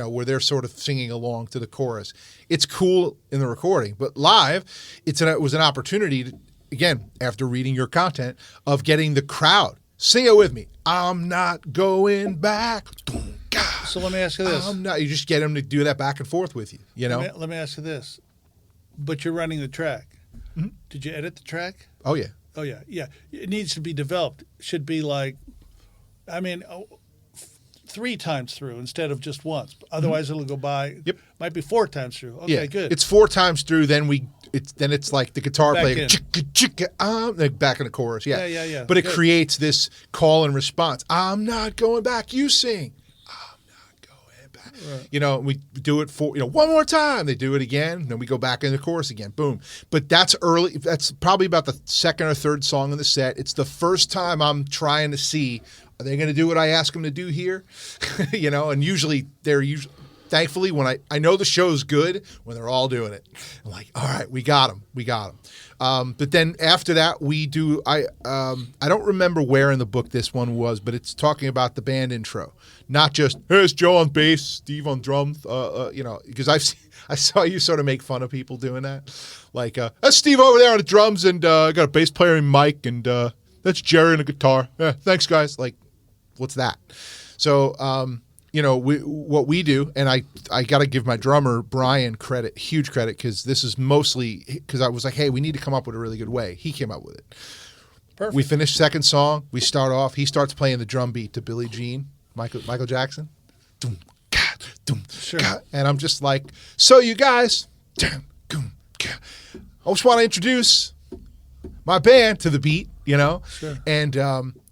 A: where they're sort of singing along to the chorus. It's cool in the recording, but live, it was an opportunity to, again, after reading your content, of getting the crowd. Sing it with me. I'm not going back.
B: So let me ask you this.
A: You just get them to do that back and forth with you,
B: Let me ask you this. But you're running the track.
A: Mm-hmm.
B: Did you edit the track?
A: Oh, yeah.
B: Oh, yeah. Yeah. It needs to be developed. Should be like, 3 times through instead of just once. Otherwise, it'll go by.
A: Yep.
B: Might be 4 times through. Okay,
A: yeah.
B: good.
A: It's 4 times through. Then it's like the guitar
B: Back
A: player, back in the chorus. Yeah.
B: Yeah.
A: But it creates this call and response. I'm not going back. You sing. I'm not going back.
B: Right.
A: We do it for, one more time. They do it again. Then we go back in the chorus again. Boom. But that's early. That's probably about the second or third song in the set. It's the first time I'm trying to see, are they going to do what I ask them to do here? And usually thankfully, when I know the show's good, when they're all doing it, I'm like, all right, we got them. But then after that, we do. I don't remember where in the book this one was, but it's talking about the band intro, not just here's Joe on bass, Steve on drums. Because I saw you sort of make fun of people doing that, like that's Steve over there on the drums, and I got a bass player named Mike, and that's Jerry on the guitar. Yeah, thanks guys. Like, what's that? So. What we do, and I got to give my drummer, Brian, huge credit, because this is mostly because I was like, hey, we need to come up with a really good way. He came up with it.
B: Perfect.
A: We finish second song. We start off. He starts playing the drum beat to Billie Jean, Michael Jackson.
B: Sure.
A: And I'm just like, so you guys, I just want to introduce my band to the beat,
B: Sure.
A: And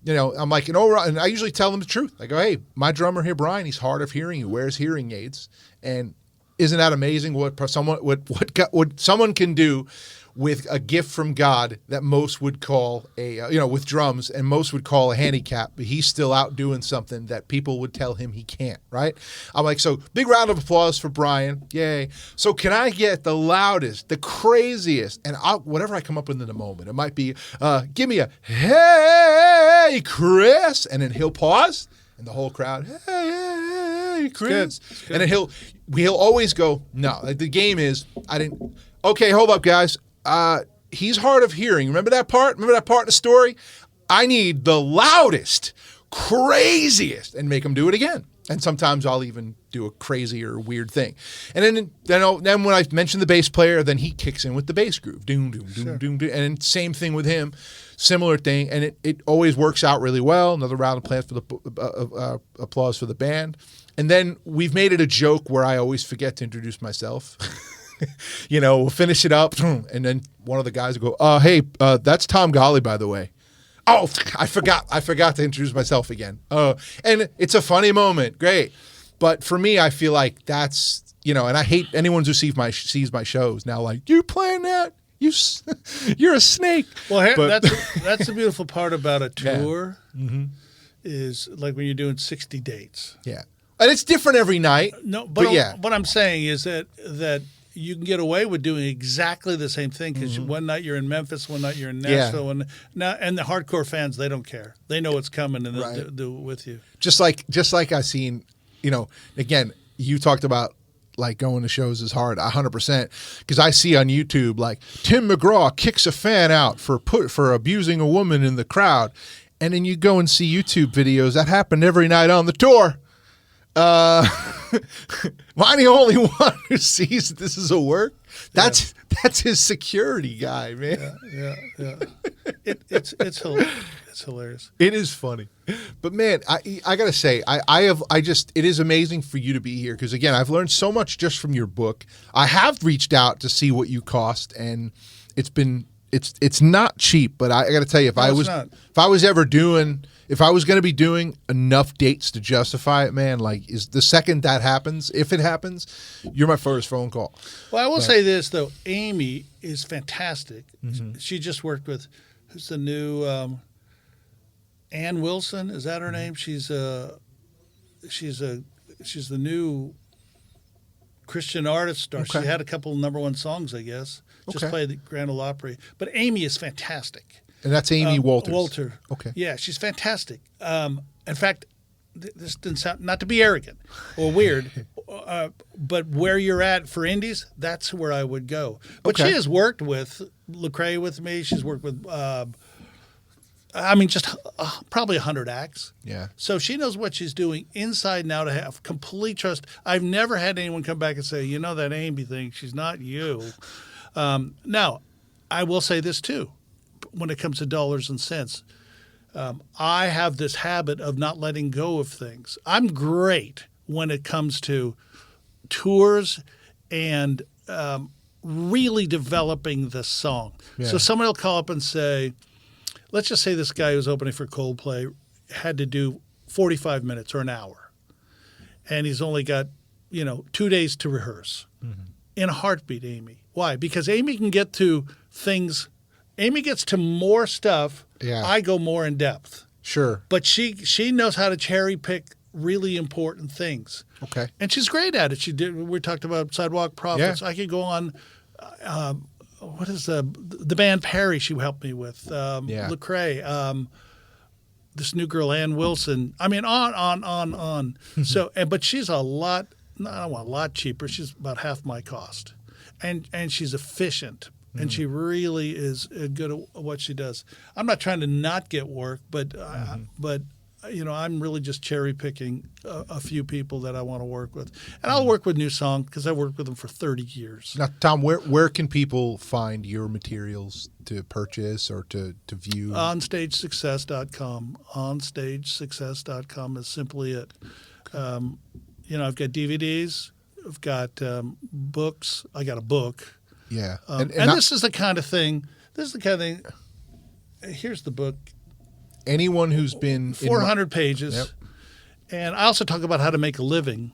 A: I'm like, and I usually tell them the truth. I go, hey, my drummer here, Brian, he's hard of hearing. He wears hearing aids, and isn't that amazing? What someone can do with a gift from God that most would call with drums, and most would call a handicap, but he's still out doing something that people would tell him he can't. Right? I'm like, so big round of applause for Brian, yay! So can I get the loudest, the craziest, and whatever I come up with in the moment? It might be, give me a hey, Chris, and then he'll pause, and the whole crowd, hey, Chris,
B: it's good.
A: And then he'll always go, no. Like the game is, okay, hold up, guys. He's hard of hearing. Remember that part? Remember that part in the story? I need the loudest, craziest, and make him do it again. And sometimes I'll even do a crazy or weird thing. And then when I mention the bass player, then he kicks in with the bass groove. Doom, doom, doom,
B: Sure.
A: doom, doom. And then same thing with him. Similar thing. And it always works out really well. Another round of applause for the band. And then we've made it a joke where I always forget to introduce myself. We'll finish it up, and then one of the guys will go, hey, that's Tom Golly, by the way. Oh, I forgot to introduce myself again. And it's a funny moment. Great. But for me, I feel like that's, and I hate anyone who sees my shows now, like, you playing that? You're a snake.
B: Well,
A: but,
B: that's the beautiful part about a tour
A: yeah.
B: is like when you're doing 60 dates.
A: Yeah. And it's different every night.
B: No, but
A: yeah.
B: What I'm saying is that you can get away with doing exactly the same thing because one night you're in Memphis, one night you're in Nashville, and the hardcore fans, they don't care. They know what's coming and they'll do it with you.
A: Just like I've seen, again, you talked about like going to shows is hard, 100%. Because I see on YouTube like Tim McGraw kicks a fan out for abusing a woman in the crowd, and then you go and see YouTube videos that happen every night on the tour. Am I the only one who sees that this is a work? That's his security guy, man.
B: Yeah. It's hilarious.
A: It is funny, but man, I gotta say, it is amazing for you to be here because again, I've learned so much just from your book. I have reached out to see what you cost, and it's not cheap. But I gotta tell you, if I was going to be doing enough dates to justify it, man, like is the second that happens, if it happens, you're my first phone call.
B: Well, I will say this though, Amy is fantastic.
A: Mm-hmm.
B: She just worked with who's the new. Ann Wilson, is that her name? She's the new Christian artist star.
A: Okay.
B: She had a couple of number one songs, I guess. Just
A: Okay.
B: played the Grand Ole Opry. But Amy is fantastic.
A: And that's Amy Walters.
B: Walter.
A: Okay.
B: Yeah, she's fantastic. In fact, this didn't sound, not to be arrogant or weird, but where you're at for indies, that's where I would go. But
A: Okay.
B: she has worked with Lecrae with me. She's worked with just probably 100 acts.
A: Yeah.
B: So she knows what she's doing inside and out to have complete trust. I've never had anyone come back and say, that Amy thing, she's not you. Now, I will say this too, when it comes to dollars and cents. I have this habit of not letting go of things. I'm great when it comes to tours and really developing the song.
A: Yeah.
B: So somebody will call up and say, let's just say this guy who's opening for Coldplay had to do 45 minutes or an hour, and he's only got, 2 days to rehearse. Mm-hmm. In a heartbeat, Amy. Why? Because Amy can get to things. Amy gets to more stuff.
A: Yeah.
B: I go more in depth.
A: Sure.
B: But she knows how to cherry pick really important things.
A: Okay.
B: And she's great at it. We talked about Sidewalk Prophets.
A: Yeah.
B: I could go on. What is the band Perry she helped me with? Lecrae, this new girl Ann Wilson. I mean, on. So, but she's a lot cheaper. She's about half my cost, and she's efficient, and she really is good at what she does. I'm not trying to not get work, but I'm really just cherry picking a few people that I want to work with, and I'll work with Newsong because I worked with them for 30 years.
A: Now, Tom, where can people find your materials to purchase or to view?
B: OnStageSuccess.com. OnStageSuccess.com is simply it. I've got DVDs. I've got books. I got a book.
A: Yeah,
B: and this is the kind of thing. Here's the book.
A: Anyone who's been
B: 400 pages.
A: Yep.
B: And I also talk about how to make a living,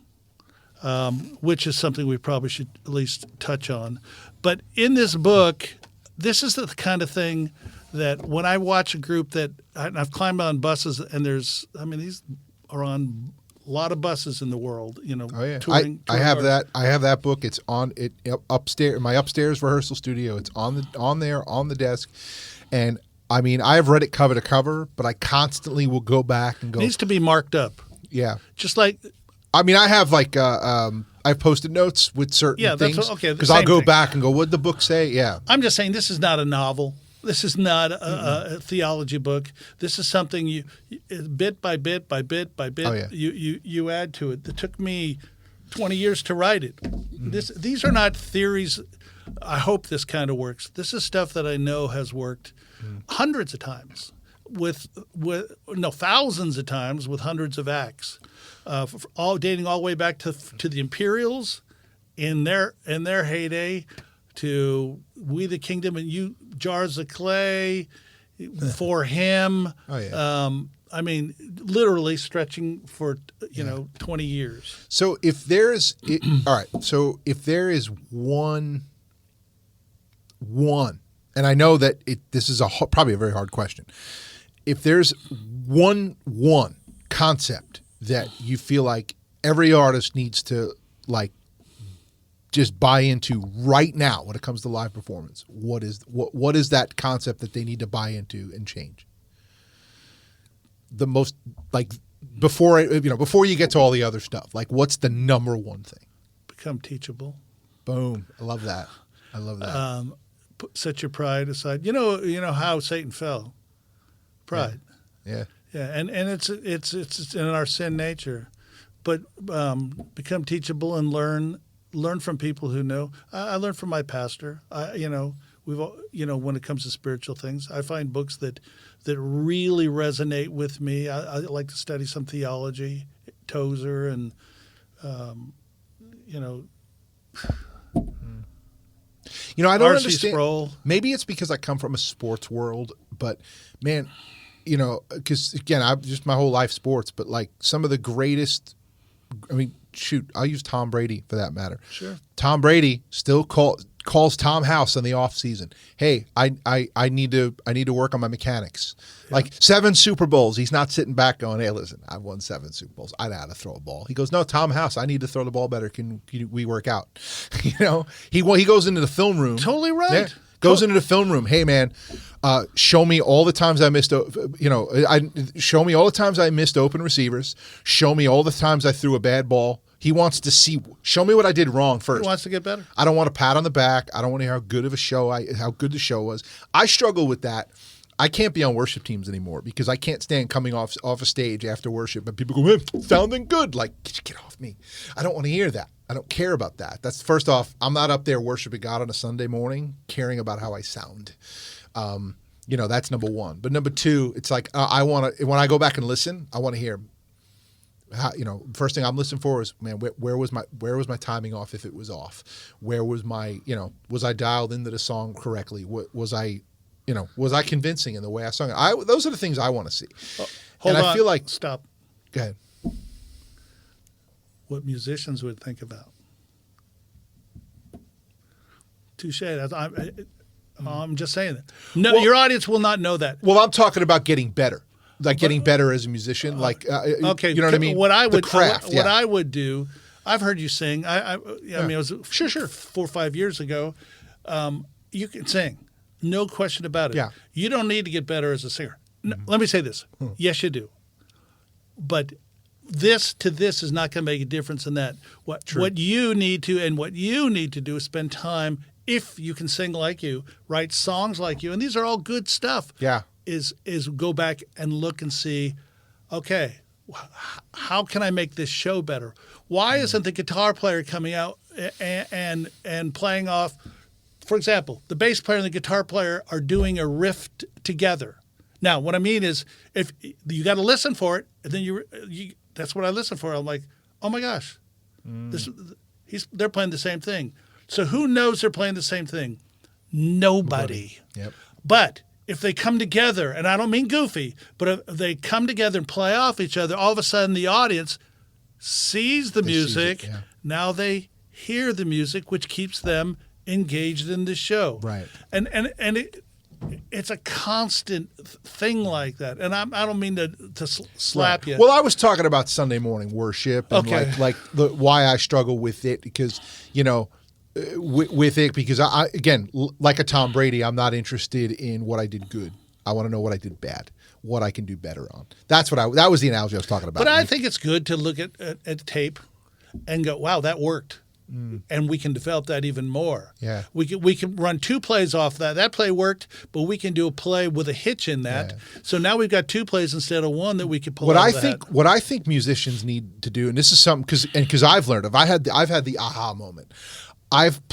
B: which is something we probably should at least touch on. But in this book, this is the kind of thing that when I watch a group that I've climbed on buses, and these are on a lot of buses in the world,
A: Oh yeah,
B: touring
A: I have that. I have that book. It's on it upstairs, my upstairs rehearsal studio. It's on the desk, and I have read it cover to cover, but I constantly will go back and go.
B: It needs to be marked up.
A: Yeah,
B: just like.
A: I have I've posted notes with certain things. Because I'll go back and go, what'd the book say? Yeah.
B: I'm just saying this is not a novel. This is not a theology book. This is something you bit by bit by bit by bit.
A: Oh, yeah.
B: You add to it. It took me 20 years to write it. These are not theories. I hope this kind of works. This is stuff that I know has worked hundreds of times thousands of times with hundreds of acts, all dating all the way back to the Imperials in their heyday, to We the Kingdom and You Jars of Clay, for him.
A: Oh, yeah.
B: I mean, literally stretching for 20 years.
A: So if there's all right, so if there is one, and I know that this is probably a very hard question. If there's one concept that you feel like every artist needs to like just buy into right now when it comes to live performance, what is that concept that they need to buy into and change? The most, like, before you get to all the other stuff, like, what's the number one thing?
B: Become teachable.
A: Boom. I love that.
B: Set your pride aside. You know how Satan fell. Pride.
A: Yeah.
B: Yeah, and it's in our sin nature, but become teachable and learn from people who know. I learned from my pastor. When it comes to spiritual things, I find books that really resonate with me. I like to study some theology, Tozer, and
A: I don't
B: R.C.
A: understand.
B: Sproul.
A: Maybe it's because I come from a sports world, but man, because again, I've just my whole life sports, but like some of the greatest. I mean, shoot, I'll use Tom Brady for that matter.
B: Sure.
A: Tom Brady still calls Tom House in the off season. Hey, I need to work on my mechanics. Yeah. Like 7 Super Bowls, he's not sitting back going, "Hey, listen, I've won 7 Super Bowls. I know how to throw a ball." He goes, "No, Tom House, I need to throw the ball better. Can we work out?" He goes into the film room.
B: Totally right.
A: Yeah, goes into the film room. "Hey, man, show me all the times I missed. Show me all the times I missed open receivers. Show me all the times I threw a bad ball." He wants to show me what I did wrong first.
B: He wants to get better.
A: I don't want a pat on the back. I don't want to hear how good the show was. I struggle with that. I can't be on worship teams anymore because I can't stand coming off a stage after worship and people go, "Hey, sounding good." Like, get off me. I don't want to hear that. I don't care about that. That's first off, I'm not up there worshiping God on a Sunday morning, caring about how I sound. That's number one. But number two, it's like when I go back and listen, I want to hear. First thing I'm listening for is, man, where was my timing off if it was off? Where was my, was I dialed into the song correctly? Was I convincing in the way I sung it? Those are the things I want to see.
B: Hold on.
A: I feel like
B: stop.
A: Go ahead.
B: What musicians would think about. Touche. I'm just saying that. No, your audience will not know that.
A: Well, I'm talking about getting better. Like getting better as a musician,
B: okay,
A: you know what I mean.
B: What I would
A: craft,
B: what I would do. I've heard you sing. I mean, it was
A: sure
B: 4 or 5 years ago. You can sing, no question about it.
A: Yeah.
B: You don't need to get better as a singer. No, let me say this: yes, you do. But this is not going to make a difference in that. What you need to do is spend time. If you can sing like you, write songs like you, and these are all good stuff.
A: Yeah.
B: Is go back and look and see, okay, how can I make this show better? Why isn't the guitar player coming out and playing off? For example, the bass player and the guitar player are doing a riff together. Now, what I mean is, if you got to listen for it, and then that's what I listen for. I'm like, oh my gosh, they're playing the same thing. So who knows they're playing the same thing? Nobody.
A: Yep.
B: But if they come together, and I don't mean goofy, but if they come together and play off each other, all of a sudden the audience sees the music.
A: Yeah.
B: Now they hear the music, which keeps them engaged in the show.
A: Right.
B: And it's a constant thing like that. And I don't mean to slap you.
A: Well, I was talking about Sunday morning worship and why I struggle with it because, with it because I again, like a Tom Brady, I'm not interested in what I did good. I want to know what I did bad, what I can do better on. That was the analogy I was talking about.
B: But I think it's good to look at tape and go, wow, that worked. And we can develop that even more.
A: Yeah.
B: We can run 2 plays off that. That play worked, but we can do a play with a hitch in that. Yeah. So now we've got 2 plays instead of 1 that we can pull out of the hat.
A: What I think musicians need to do, and this is something because I've learned I've had the aha moment. I've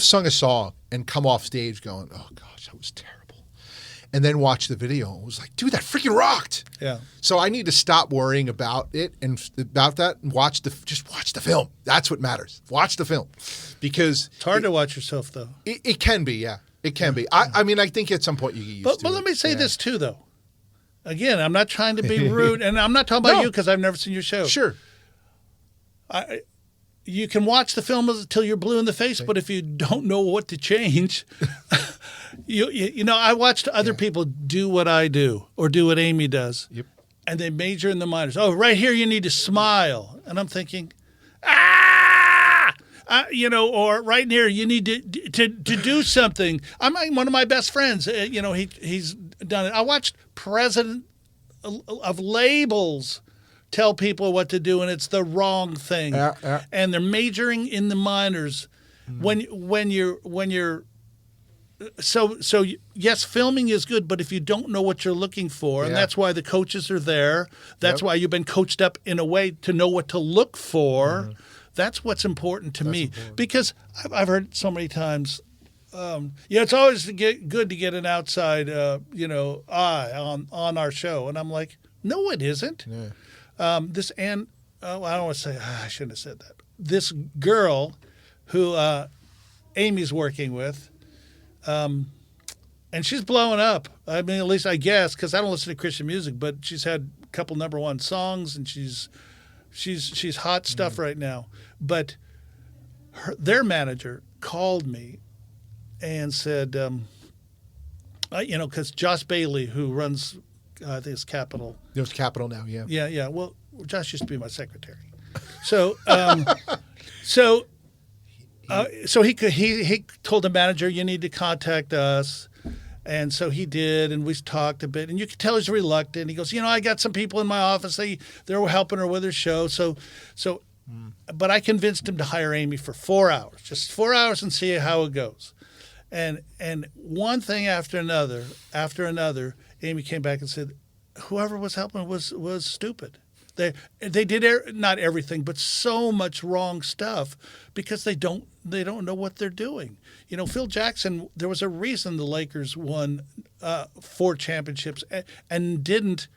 A: sung a song and come off stage going, oh gosh, that was terrible. And then watch the video and was like, dude, that freaking rocked.
B: Yeah.
A: So I need to stop worrying about it and about that and just watch the film. That's what matters. Watch the film. Because
B: it's hard to watch yourself though.
A: It can be, yeah. It can be. I mean, I think at some point you get used to it.
B: But let me say this too, though. Again, I'm not trying to be rude, and I'm not talking about you because I've never seen your show.
A: Sure.
B: You can watch the film until you're blue in the face, but if you don't know what to change, you know, I watched other people do what I do or do what Amy does, and they major in the minors. Oh, right here you need to smile, and I'm thinking, you know, or right here you need to do something. One of my best friends, you know, he's done it. I watched president of labels tell people what to do, and it's the wrong thing. And they're majoring in the minors. When you're so yes, filming is good, but if you don't know what you're looking for, and that's why the coaches are there. That's why you've been coached up in a way to know what to look for. That's what's important to me. Because I've heard so many times, it's always good to get an outside, you know, eye on our show, and I'm like, no, it isn't. I don't want to say, I shouldn't have said that. This girl who Amy's working with, and she's blowing up. I mean, at least I guess, because I don't listen to Christian music, but she's had a couple #1 songs, and she's hot stuff right now. But their manager called me and said, you know, because Josh Bailey, who runs, I think it's Capitol.
A: It's Capitol now, yeah.
B: Yeah. Well, Josh used to be my secretary. So, he told the manager, you need to contact us. And so he did, and we talked a bit. And you could tell he's reluctant. He goes, you know, I got some people in my office. They're helping her with her show. But I convinced him to hire Amy for 4 hours, just 4 hours, and see how it goes. And one thing after another, Amy came back and said, whoever was helping was stupid. They did not everything, but so much wrong stuff because they don't know what they're doing. You know, Phil Jackson. There was a reason the Lakers won 4 championships and didn't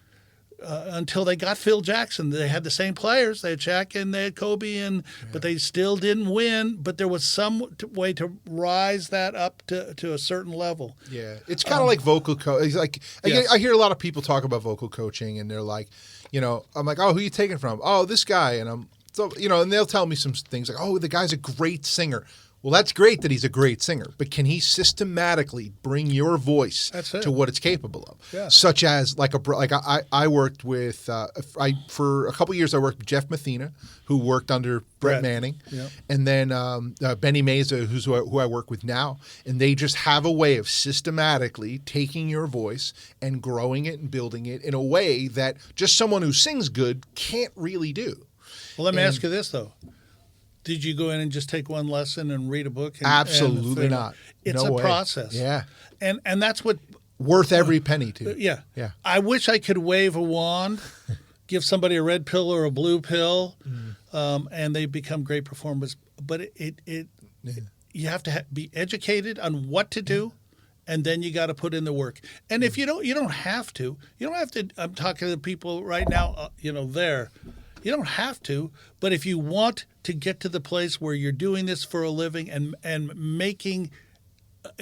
B: until they got Phil Jackson. They had the same players. They had Shaq and they had Kobe, but they still didn't win. But there was some way to rise that up to a certain level.
A: Yeah, it's kind of like vocal coach. Like I hear a lot of people talk about vocal coaching, and they're like, you know, I'm like, oh, who are you taking from? Oh, this guy, and I'm so, you know, and they'll tell me some things like, oh, the guy's a great singer. Well, that's great that he's a great singer, but can he systematically bring your voice to what it's capable of? Yeah. Such as I worked with for a couple of years I worked with Jeff Mathena, who worked under Brett Manning, and then Benny Meza, who I work with now, and they just have a way of systematically taking your voice and growing it and building it in a way that just someone who sings good can't really do.
B: Well, let me ask you this though. Did you go in and just take one lesson and read a book?
A: Absolutely not.
B: It's a process.
A: Yeah.
B: And that's what...
A: Worth every penny, too.
B: Yeah. I wish I could wave a wand, give somebody a red pill or a blue pill, and they become great performers. But you have to be educated on what to do, and then you got to put in the work. And if you don't have to. I'm talking to people right now, there. You don't have to, but if you want to get to the place where you're doing this for a living and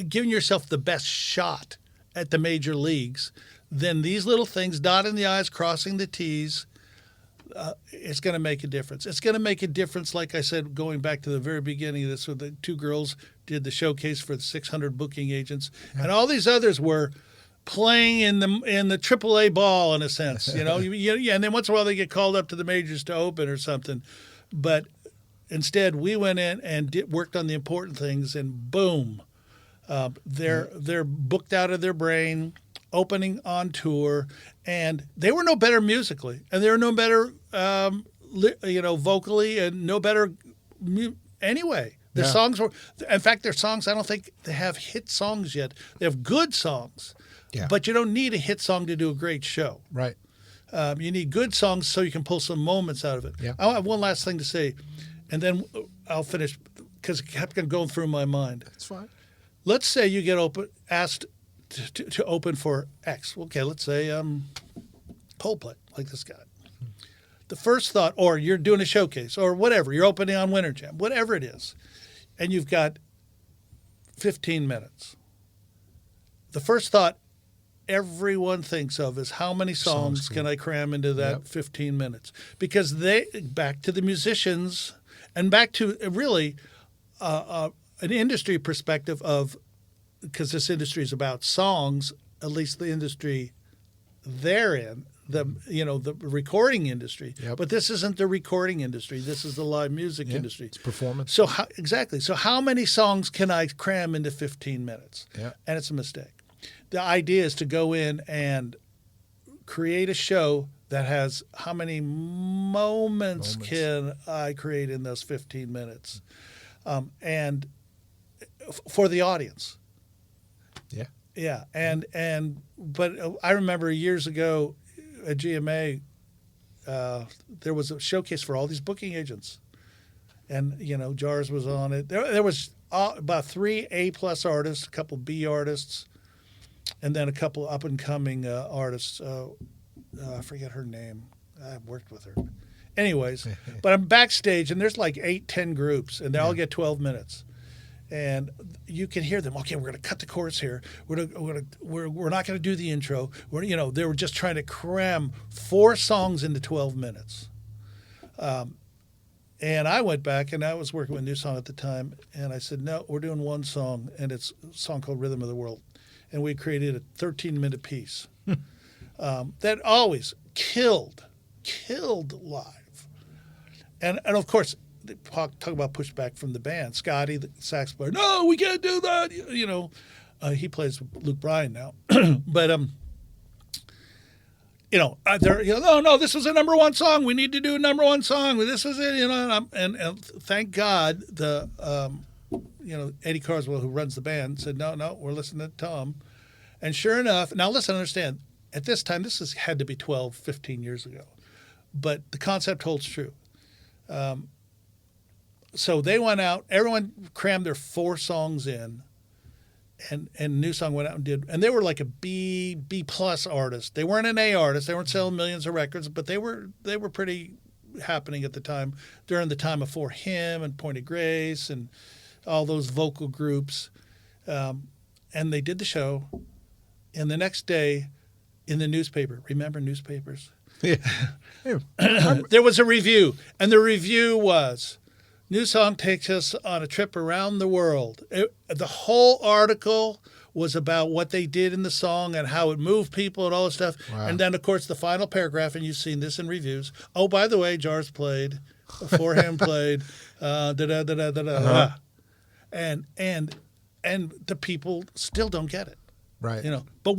B: giving yourself the best shot at the major leagues, then these little things, dotting the I's, crossing the T's, it's going to make a difference. It's going to make a difference, like I said, going back to the very beginning of this, where the 2 girls did the showcase for the 600 booking agents, and all these others were playing in the AAA ball in a sense, and then once in a while they get called up to the majors to open or something, but instead we went in and worked on the important things, and boom, they're booked out of their brain, opening on tour, and they were no better musically, and they were no better, vocally, and no better anyway. Their songs were, in fact, their songs, I don't think they have hit songs yet. They have good songs. Yeah. But you don't need a hit song to do a great show.
A: Right.
B: You need good songs so you can pull some moments out of it. Yeah. I have one last thing to say, and then I'll finish because it kept going through my mind.
A: That's fine.
B: Let's say you get asked to open for X. Okay, let's say Coldplay, like this guy. The first thought, or you're doing a showcase, or whatever, you're opening on Winter Jam, whatever it is, and you've got 15 minutes. the first thought everyone thinks of is how many songs can I cram into that 15 minutes? Because back to the musicians and back to really an industry perspective of, because this industry is about songs, at least the industry they're in, the recording industry.
A: Yep.
B: But this isn't the recording industry. This is the live music industry.
A: It's performance.
B: So exactly. So how many songs can I cram into 15 minutes?
A: Yeah.
B: And it's a mistake. The idea is to go in and create a show that has how many moments can I create in those 15 minutes, and for the audience.
A: Yeah.
B: Yeah. But I remember years ago at GMA, there was a showcase for all these booking agents, and Jars was on it. There was about 3 A+ artists, a couple B artists, and then a couple up and coming artists. I forget her name. I've worked with her. Anyways, but I'm backstage and there's like 8-10 groups and they all get 12 minutes. And you can hear them. Okay, we're going to cut the chorus here. We're not going to do the intro. They were just trying to cram 4 songs into 12 minutes. And I went back, and I was working with Newsong at the time, and I said, no, we're doing one song, and it's a song called Rhythm of the World. And we created a 13-minute piece that always killed live. And of course, talk about pushback from the band. Scotty, the sax player, no, we can't do that. He plays with Luke Bryan now. But, no, this was a number one song. We need to do a number one song. This is it, and thank God Eddie Carswell, who runs the band, said, no, we're listening to Tom. And sure enough, now listen, understand, at this time, had to be 12, 15 years ago. But the concept holds true. So they went out, everyone crammed their 4 songs in, and Newsong went out and did, and they were like a B+ artist. They weren't an A artist. They weren't selling millions of records, but they were pretty happening at the time, during the time of For Him and Point of Grace and all those vocal groups. And they did the show, and the next day in the newspaper, remember newspapers?
A: Yeah.
B: There was a review, and the review was, Newsong takes us on a trip around the world. The whole article was about what they did in the song and how it moved people and all this stuff. Wow. And then, of course, the final paragraph, and you've seen this in reviews. Oh, by the way, Jars played, For Him played, da-da-da-da-da-da. And the people still don't get it.
A: Right.
B: But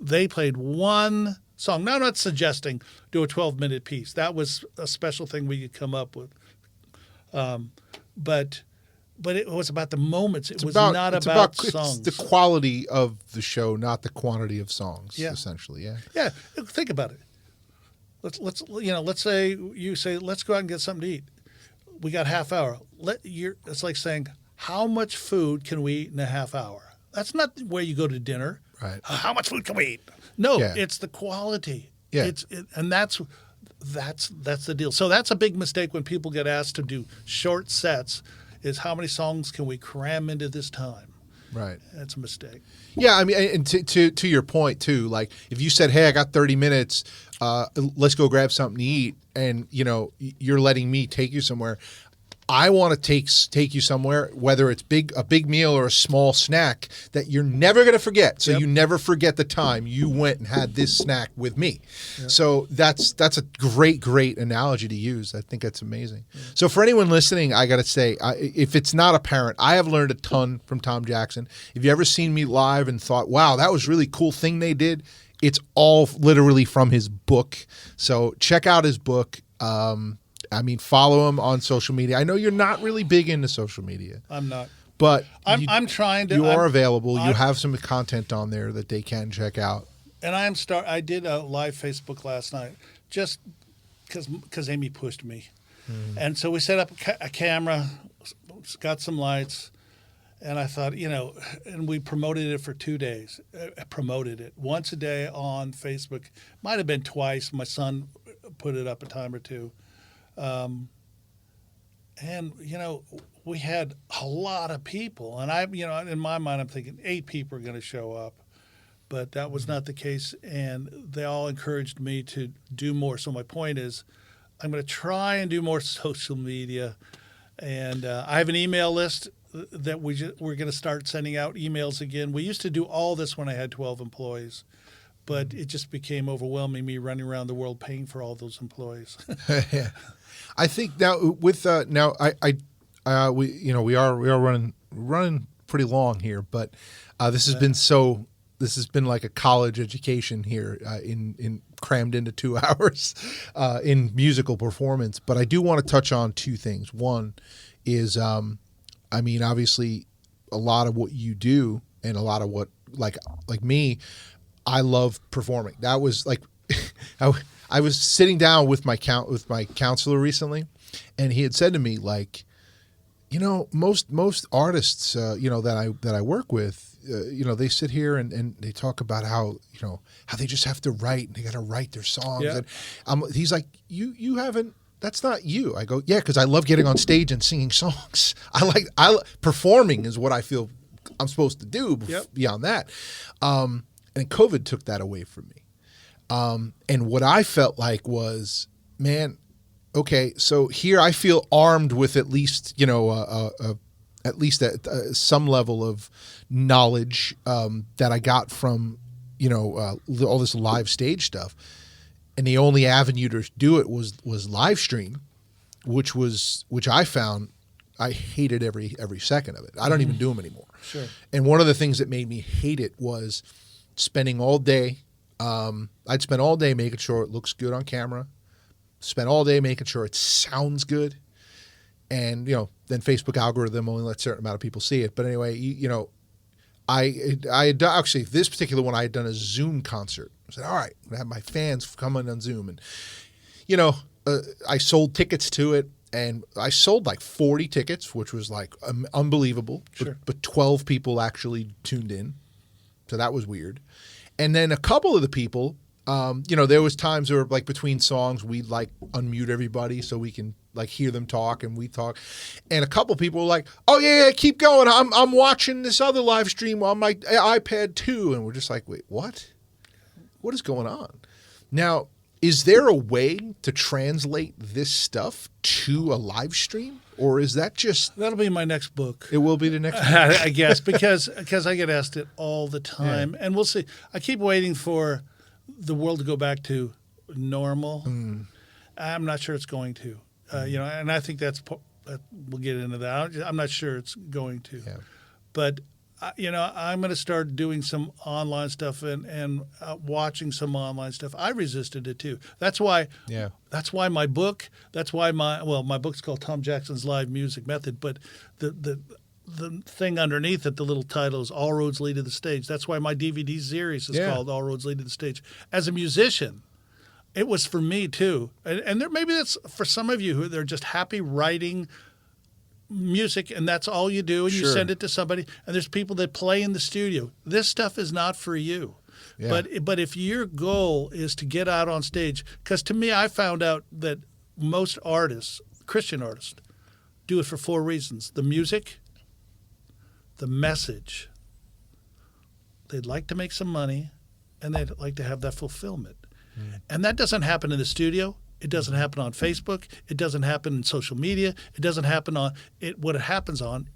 B: they played one song. Now, I'm not suggesting do a 12-minute piece. That was a special thing we could come up with. But it was about the moments. It was not about songs.
A: It's the quality of the show, not the quantity of songs.
B: Yeah.
A: Essentially. Yeah.
B: Yeah. Think about it. Let's say you say, let's go out and get something to eat. We got half hour. It's like saying, how much food can we eat in a half hour? That's not where you go to dinner.
A: Right.
B: How much food can we eat? No, It's the quality.
A: Yeah.
B: And that's the deal. So that's a big mistake when people get asked to do short sets, is how many songs can we cram into this time?
A: Right.
B: That's a mistake.
A: Yeah, I mean, and to your point too, like if you said, "Hey, I got 30 minutes, let's go grab something to eat," and you're letting me take you somewhere. I want to take you somewhere, whether it's a big meal or a small snack that you're never going to forget. So you never forget the time you went and had this snack with me. Yep. So that's a great analogy to use. I think that's amazing. Yeah. So for anyone listening, I got to say, if it's not apparent, I have learned a ton from Tom Jackson. If you ever seen me live and thought, wow, that was really cool thing they did, it's all literally from his book. So check out his book. Follow him on social media. I know you're not really big into social media.
B: I'm not.
A: But
B: I'm trying to.
A: You are available. You have some content on there that they can check out. And
B: I did a live Facebook last night just because Amy pushed me. Mm. And so we set up a camera, got some lights, and I thought, and we promoted it for 2 days. Promoted it once a day on Facebook. Might have been twice. My son put it up a time or two. And we had a lot of people, and in my mind, I'm thinking 8 people are going to show up, but that was not the case, and they all encouraged me to do more. So my point is, I'm going to try and do more social media, and I have an email list that we're going to start sending out emails again. We used to do all this when I had 12 employees, but it just became overwhelming, me running around the world paying for all those employees.
A: Yeah. I think now with we are running pretty long here, but this has been like a college education here in crammed into 2 hours in musical performance. But I do want to touch on 2 things. One is, obviously, a lot of what you do and a lot of what like me, I love performing. That was like, I was sitting down with my counselor recently, and he had said to me, like, most artists, that I work with, they sit here and they talk about how they just have to write and they got to write their songs.
B: Yeah.
A: And he's like, you haven't. That's not you. I go, yeah, because I love getting on stage and singing songs. Performing is what I feel I'm supposed to do.
B: Yep.
A: Beyond that, and COVID took that away from me. And what I felt like was, man, okay, so here I feel armed with at least, some level of knowledge that I got from, all this live stage stuff. And the only avenue to do it was live stream, which I found I hated every second of it. I don't even do them anymore.
B: Sure.
A: And one of the things that made me hate it was spending all day. I'd spend all day making sure it looks good on camera, spend all day making sure it sounds good. And, then Facebook algorithm only lets a certain amount of people see it. But anyway, I had done, actually, this particular one, I had done a Zoom concert. I said, all right, I'm going to have my fans come in on Zoom. And, I sold tickets to it, and I sold like 40 tickets, which was like unbelievable.
B: Sure.
A: But 12 people actually tuned in. So that was weird. And then a couple of the people, there was times where like between songs, we'd like unmute everybody so we can like hear them talk and we talk. And a couple people were like, oh yeah, keep going. I'm watching this other live stream on my iPad too. And we're just like, wait, what? What is going on? Now, is there a way to translate this stuff to a live stream? Or is that just...
B: That'll be my next book.
A: It will be the next book?
B: I guess, because I get asked it all the time. Yeah. And we'll see. I keep waiting for the world to go back to normal. I'm not sure it's going to. And I think we'll get into that. I'm not sure it's going to. Yeah. But, I'm going to start doing some online stuff and watching some online stuff. I resisted it too. That's why. Yeah. That's why my book. That's why my book's called Tom Jackson's Live Music Method. But the thing underneath it, the little title is All Roads Lead to the Stage. That's why my DVD series is called All Roads Lead to the Stage. As a musician, it was for me too, and maybe that's for some of you who they're just happy writing music, and that's all you do, and you send it to somebody, and there's people that play in the studio. This stuff is not for you. Yeah. But if your goal is to get out on stage, because to me, I found out that most artists, Christian artists, do it for 4 reasons: the music, the message, they'd like to make some money, and they'd like to have that fulfillment. And that doesn't happen in the studio. It doesn't happen on Facebook. It doesn't happen in social media. It doesn't happen on it. What it happens on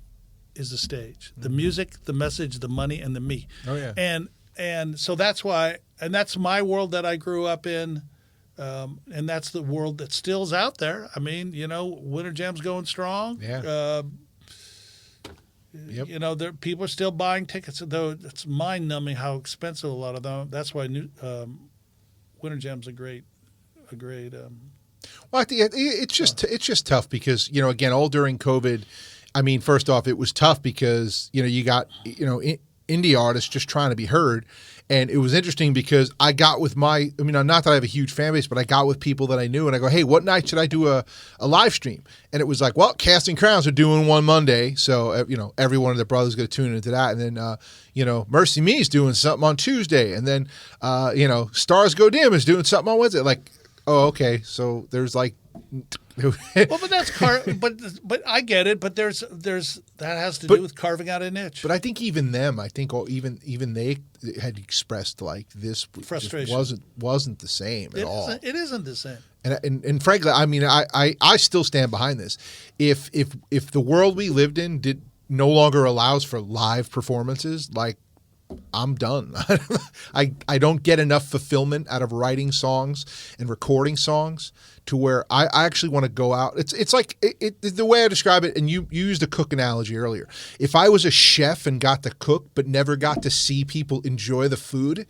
B: is the stage, the music, the message, the money, and the me.
A: Oh yeah.
B: And so that's why, and that's my world that I grew up in, and that's the world that still's out there. I mean, Winter Jam's going strong.
A: Yeah.
B: Yep. People are still buying tickets, though it's mind-numbing how expensive a lot of them. That's why Winter Jam's a great.
A: Well, I think it's just tough because again, all during COVID. I mean, first off, it was tough because you got indie artists just trying to be heard, and it was interesting because I got with not that I have a huge fan base, but I got with people that I knew, and I go, hey, what night should I do a live stream? And it was like, well, Casting Crowns are doing one Monday, so every one of their brothers going to tune into that, and then Mercy Me's doing something on Tuesday, and then Stars Go Dim is doing something on Wednesday, like. Oh, okay. So there's like
B: Well, but that's but I get it. But there's that has to do with carving out a niche.
A: But I think even them, even they had expressed like this
B: frustration
A: wasn't the same at all.
B: It isn't the same.
A: And frankly, I mean, I still stand behind this. If the world we lived in no longer allows for live performances, like, I'm done. I don't get enough fulfillment out of writing songs and recording songs to where I actually want to go out. It's like the way I describe it, and you used a cook analogy earlier. If I was a chef and got to cook but never got to see people enjoy the food,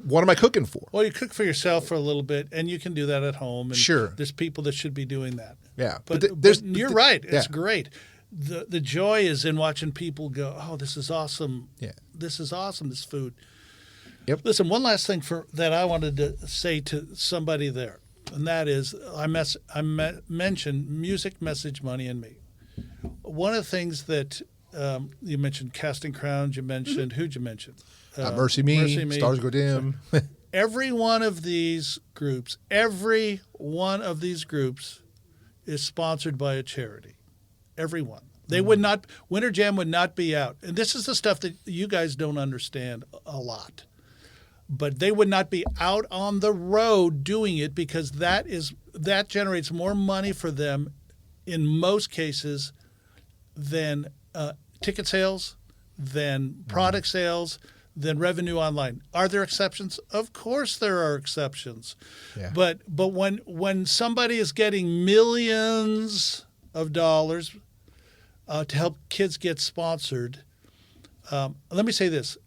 A: what am I cooking for?
B: Well, you cook for yourself for a little bit, and you can do that at home. And
A: sure.
B: There's people that should be doing that.
A: Yeah.
B: But you're right. It's great. The joy is in watching people go, oh, this is awesome.
A: Yeah.
B: This is awesome, this food.
A: Yep.
B: Listen, one last thing that I wanted to say to somebody there, and that is I mentioned music, message, money, and me. One of the things that you mentioned Casting Crowns, you mentioned, who'd you mention?
A: Mercy Me, Stars Go Dim.
B: Every one of these groups is sponsored by a charity. Everyone. They would not, Winter Jam would not be out. And this is the stuff that you guys don't understand a lot. But they would not be out on the road doing it because that generates more money for them in most cases than ticket sales, than product sales, than revenue online. Are there exceptions? Of course there are exceptions.
A: Yeah.
B: But when somebody is getting millions of dollars to help kids get sponsored. Let me say this.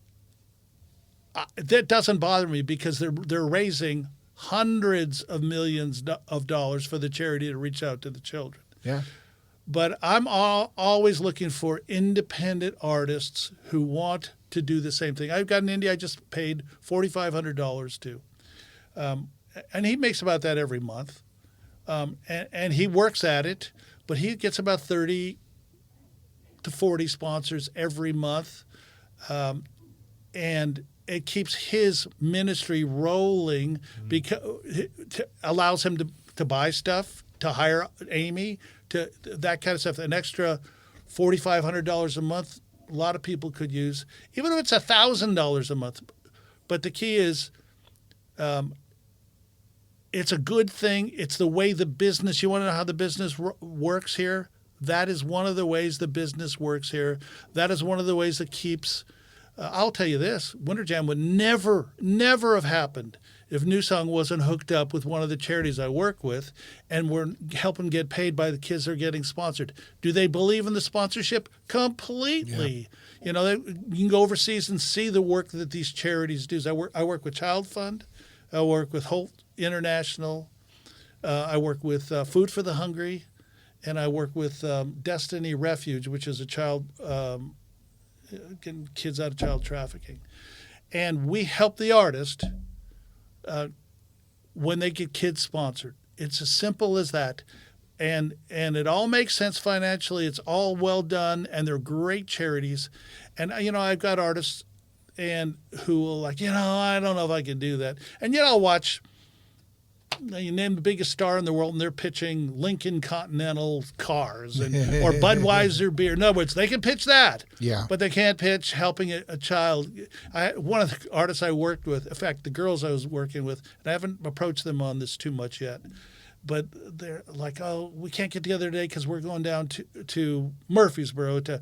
B: That doesn't bother me because they're raising hundreds of millions of dollars for the charity to reach out to the children.
A: Yeah.
B: But I'm always looking for independent artists who want to do the same thing. I've got an indie I just paid $4,500 to. And he makes about that every month. And he works at it. But he gets about 30 to 40 sponsors every month, and it keeps his ministry rolling because it allows him to buy stuff, to hire Amy, to that kind of stuff. An extra $4,500 a month, a lot of people could use, even if it's $1,000 a month. But the key is it's a good thing. It's the way the business, you want to know how the business works here? That is one of the ways the business works here. That is one of the ways that keeps, I'll tell you this, Winter Jam would never have happened if Newsong wasn't hooked up with one of the charities I work with and we're helping get paid by the kids that are getting sponsored. Do they believe in the sponsorship? Completely. Yeah. You know, you can go overseas and see the work that these charities do. I work with Child Fund. I work with Holt International. I work with Food for the Hungry. And I work with Destiny Refuge, which is a child getting kids out of child trafficking. And we help the artist when they get kids sponsored. It's as simple as that. And it all makes sense financially. It's all well done, and they're great charities. And, you know, I've got artists who will like, you know, I don't know if I can do that. And yet I'll watch, you name the biggest star in the world, and they're pitching Lincoln Continental cars or Budweiser beer. In other words, they can pitch that, but they can't pitch helping a child. One of the artists I worked with, in fact, the girls I was working with, and I haven't approached them on this too much yet, but they're like, oh, we can't get together today because we're going down to Murfreesboro to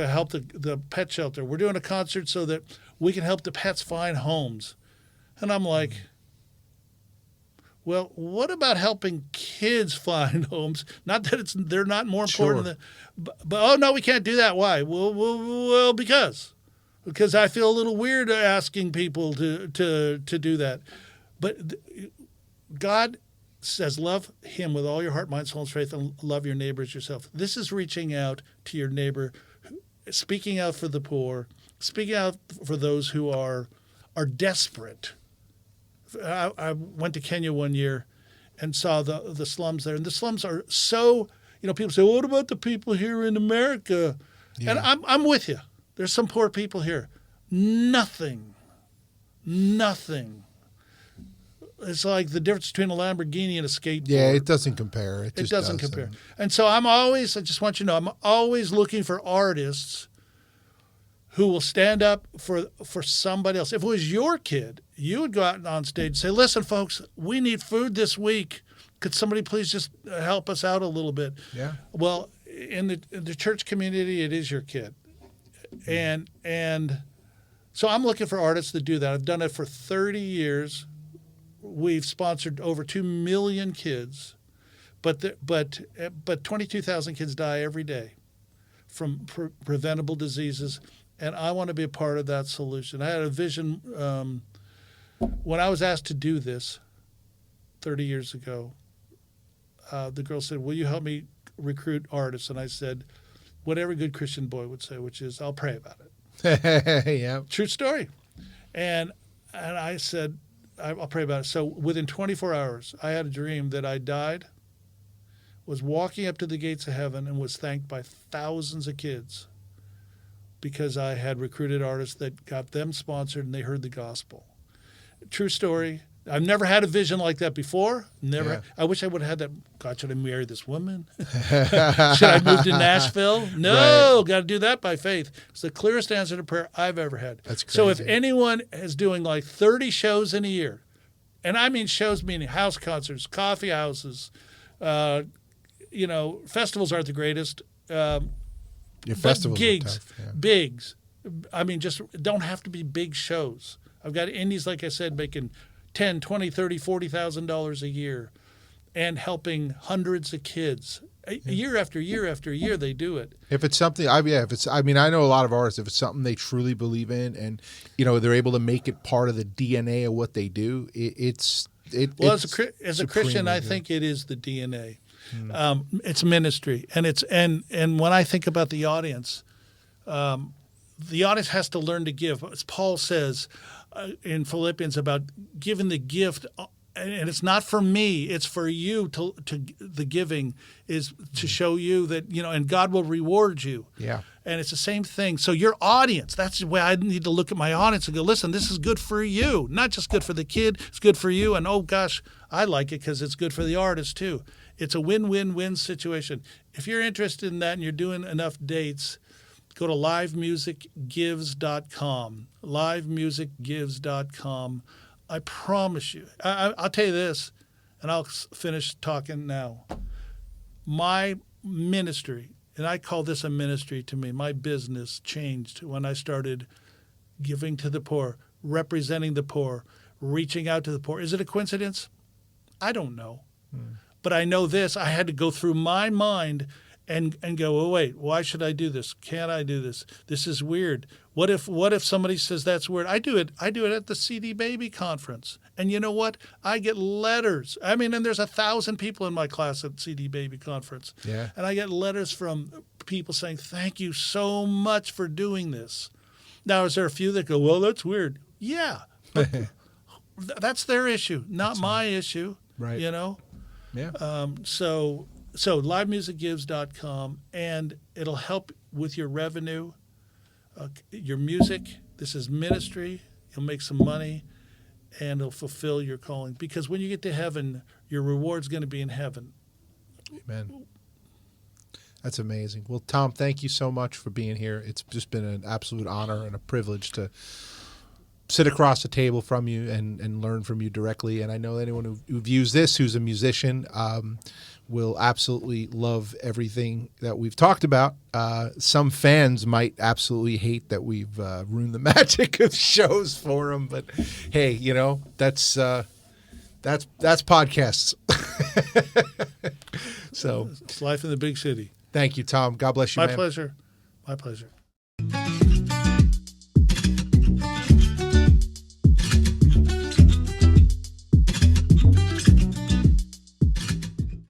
B: help the pet shelter. We're doing a concert so that we can help the pets find homes. And I'm like, well, what about helping kids find homes? Not that they're not more important than, but oh no, we can't do that. Why? Well, because I feel a little weird asking people to do that. But God says, love him with all your heart, mind, soul, and strength, and love your neighbor as yourself. This is reaching out to your neighbor, speaking out for the poor, speaking out for those who are desperate. I went to Kenya one year and saw the slums there. And the slums are so, you know, people say, what about the people here in America? Yeah. And I'm with you. There's some poor people here. Nothing it's like the difference between a Lamborghini and a skateboard.
A: Yeah, it doesn't compare. It just
B: doesn't compare. And so I just want you to know, I'm always looking for artists who will stand up for somebody else. If it was your kid, you would go out on stage and say, listen, folks, we need food this week. Could somebody please just help us out a little bit?
A: Yeah.
B: Well, in the church community, it is your kid. And so I'm looking for artists that do that. I've done it for 30 years. We've sponsored over 2 million kids, but 22,000 kids die every day from preventable diseases, and I want to be a part of that solution. I had a vision when I was asked to do this 30 years ago. The girl said, will you help me recruit artists? And I said, what every good Christian boy would say, which is, I'll pray about it.
A: Yeah.
B: True story. And I said, I'll pray about it. So within 24 hours, I had a dream that I died, was walking up to the gates of heaven, and was thanked by thousands of kids because I had recruited artists that got them sponsored and they heard the gospel. True story. I've never had a vision like that before. Never. Yeah. I wish I would have had that. God, should I marry this woman? Should I move to Nashville? No, got to do that by faith. It's the clearest answer to prayer I've ever had.
A: That's crazy.
B: So if anyone is doing like 30 shows in a year, and I mean shows meaning house concerts, coffee houses, festivals aren't the greatest.
A: Your festivals
B: gigs,
A: are tough, yeah.
B: bigs. I mean, just don't have to be big shows. I've got indies, like I said, making $10,000, $20,000, $30,000, $40,000 a year, and helping hundreds of kids. Year after year after year, they do it.
A: If it's something, I know a lot of artists. If it's something they truly believe in, and they're able to make it part of the DNA of what they do, as
B: a Christian, I think it is the DNA. It's ministry, and when I think about the audience has to learn to give. As Paul says in Philippians about giving the gift, and it's not for me, it's for you. To the giving is to show you that and God will reward you.
A: Yeah,
B: and it's the same thing. So your audience, that's the way I need to look at my audience and go, listen, this is good for you, not just good for the kid. It's good for you, and oh gosh, I like it because it's good for the artist too. It's a win-win-win situation. If you're interested in that and you're doing enough dates, go to livemusicgives.com. Livemusicgives.com. I promise you. I'll tell you this, and I'll finish talking now. My ministry, and I call this a ministry to me, my business changed when I started giving to the poor, representing the poor, reaching out to the poor. Is it a coincidence? I don't know. But I know this. I had to go through my mind and go, oh, wait, why should I do this? Can't I do this? This is weird. What if somebody says that's weird? I do it at the CD Baby conference. And you know what? I get letters. I mean, and there's 1,000 people in my class at CD Baby conference.
A: Yeah.
B: And I get letters from people saying, thank you so much for doing this. Now, is there a few that go, well, that's weird? Yeah. But that's their issue, not my issue.
A: Right.
B: Yeah. So livemusicgives.com, and it'll help with your revenue, your music. This is ministry. You'll make some money, and it'll fulfill your calling. Because when you get to heaven, your reward's going to be in heaven.
A: Amen. That's amazing. Well, Tom, thank you so much for being here. It's just been an absolute honor and a privilege to sit across the table from you and learn from you directly. And I know anyone who views this, who's a musician, will absolutely love everything that we've talked about. Some fans might absolutely hate that we've ruined the magic of shows for them, but hey, that's podcasts. So
B: it's life in the big city.
A: Thank you, Tom. God bless you, man.
B: My pleasure. My pleasure.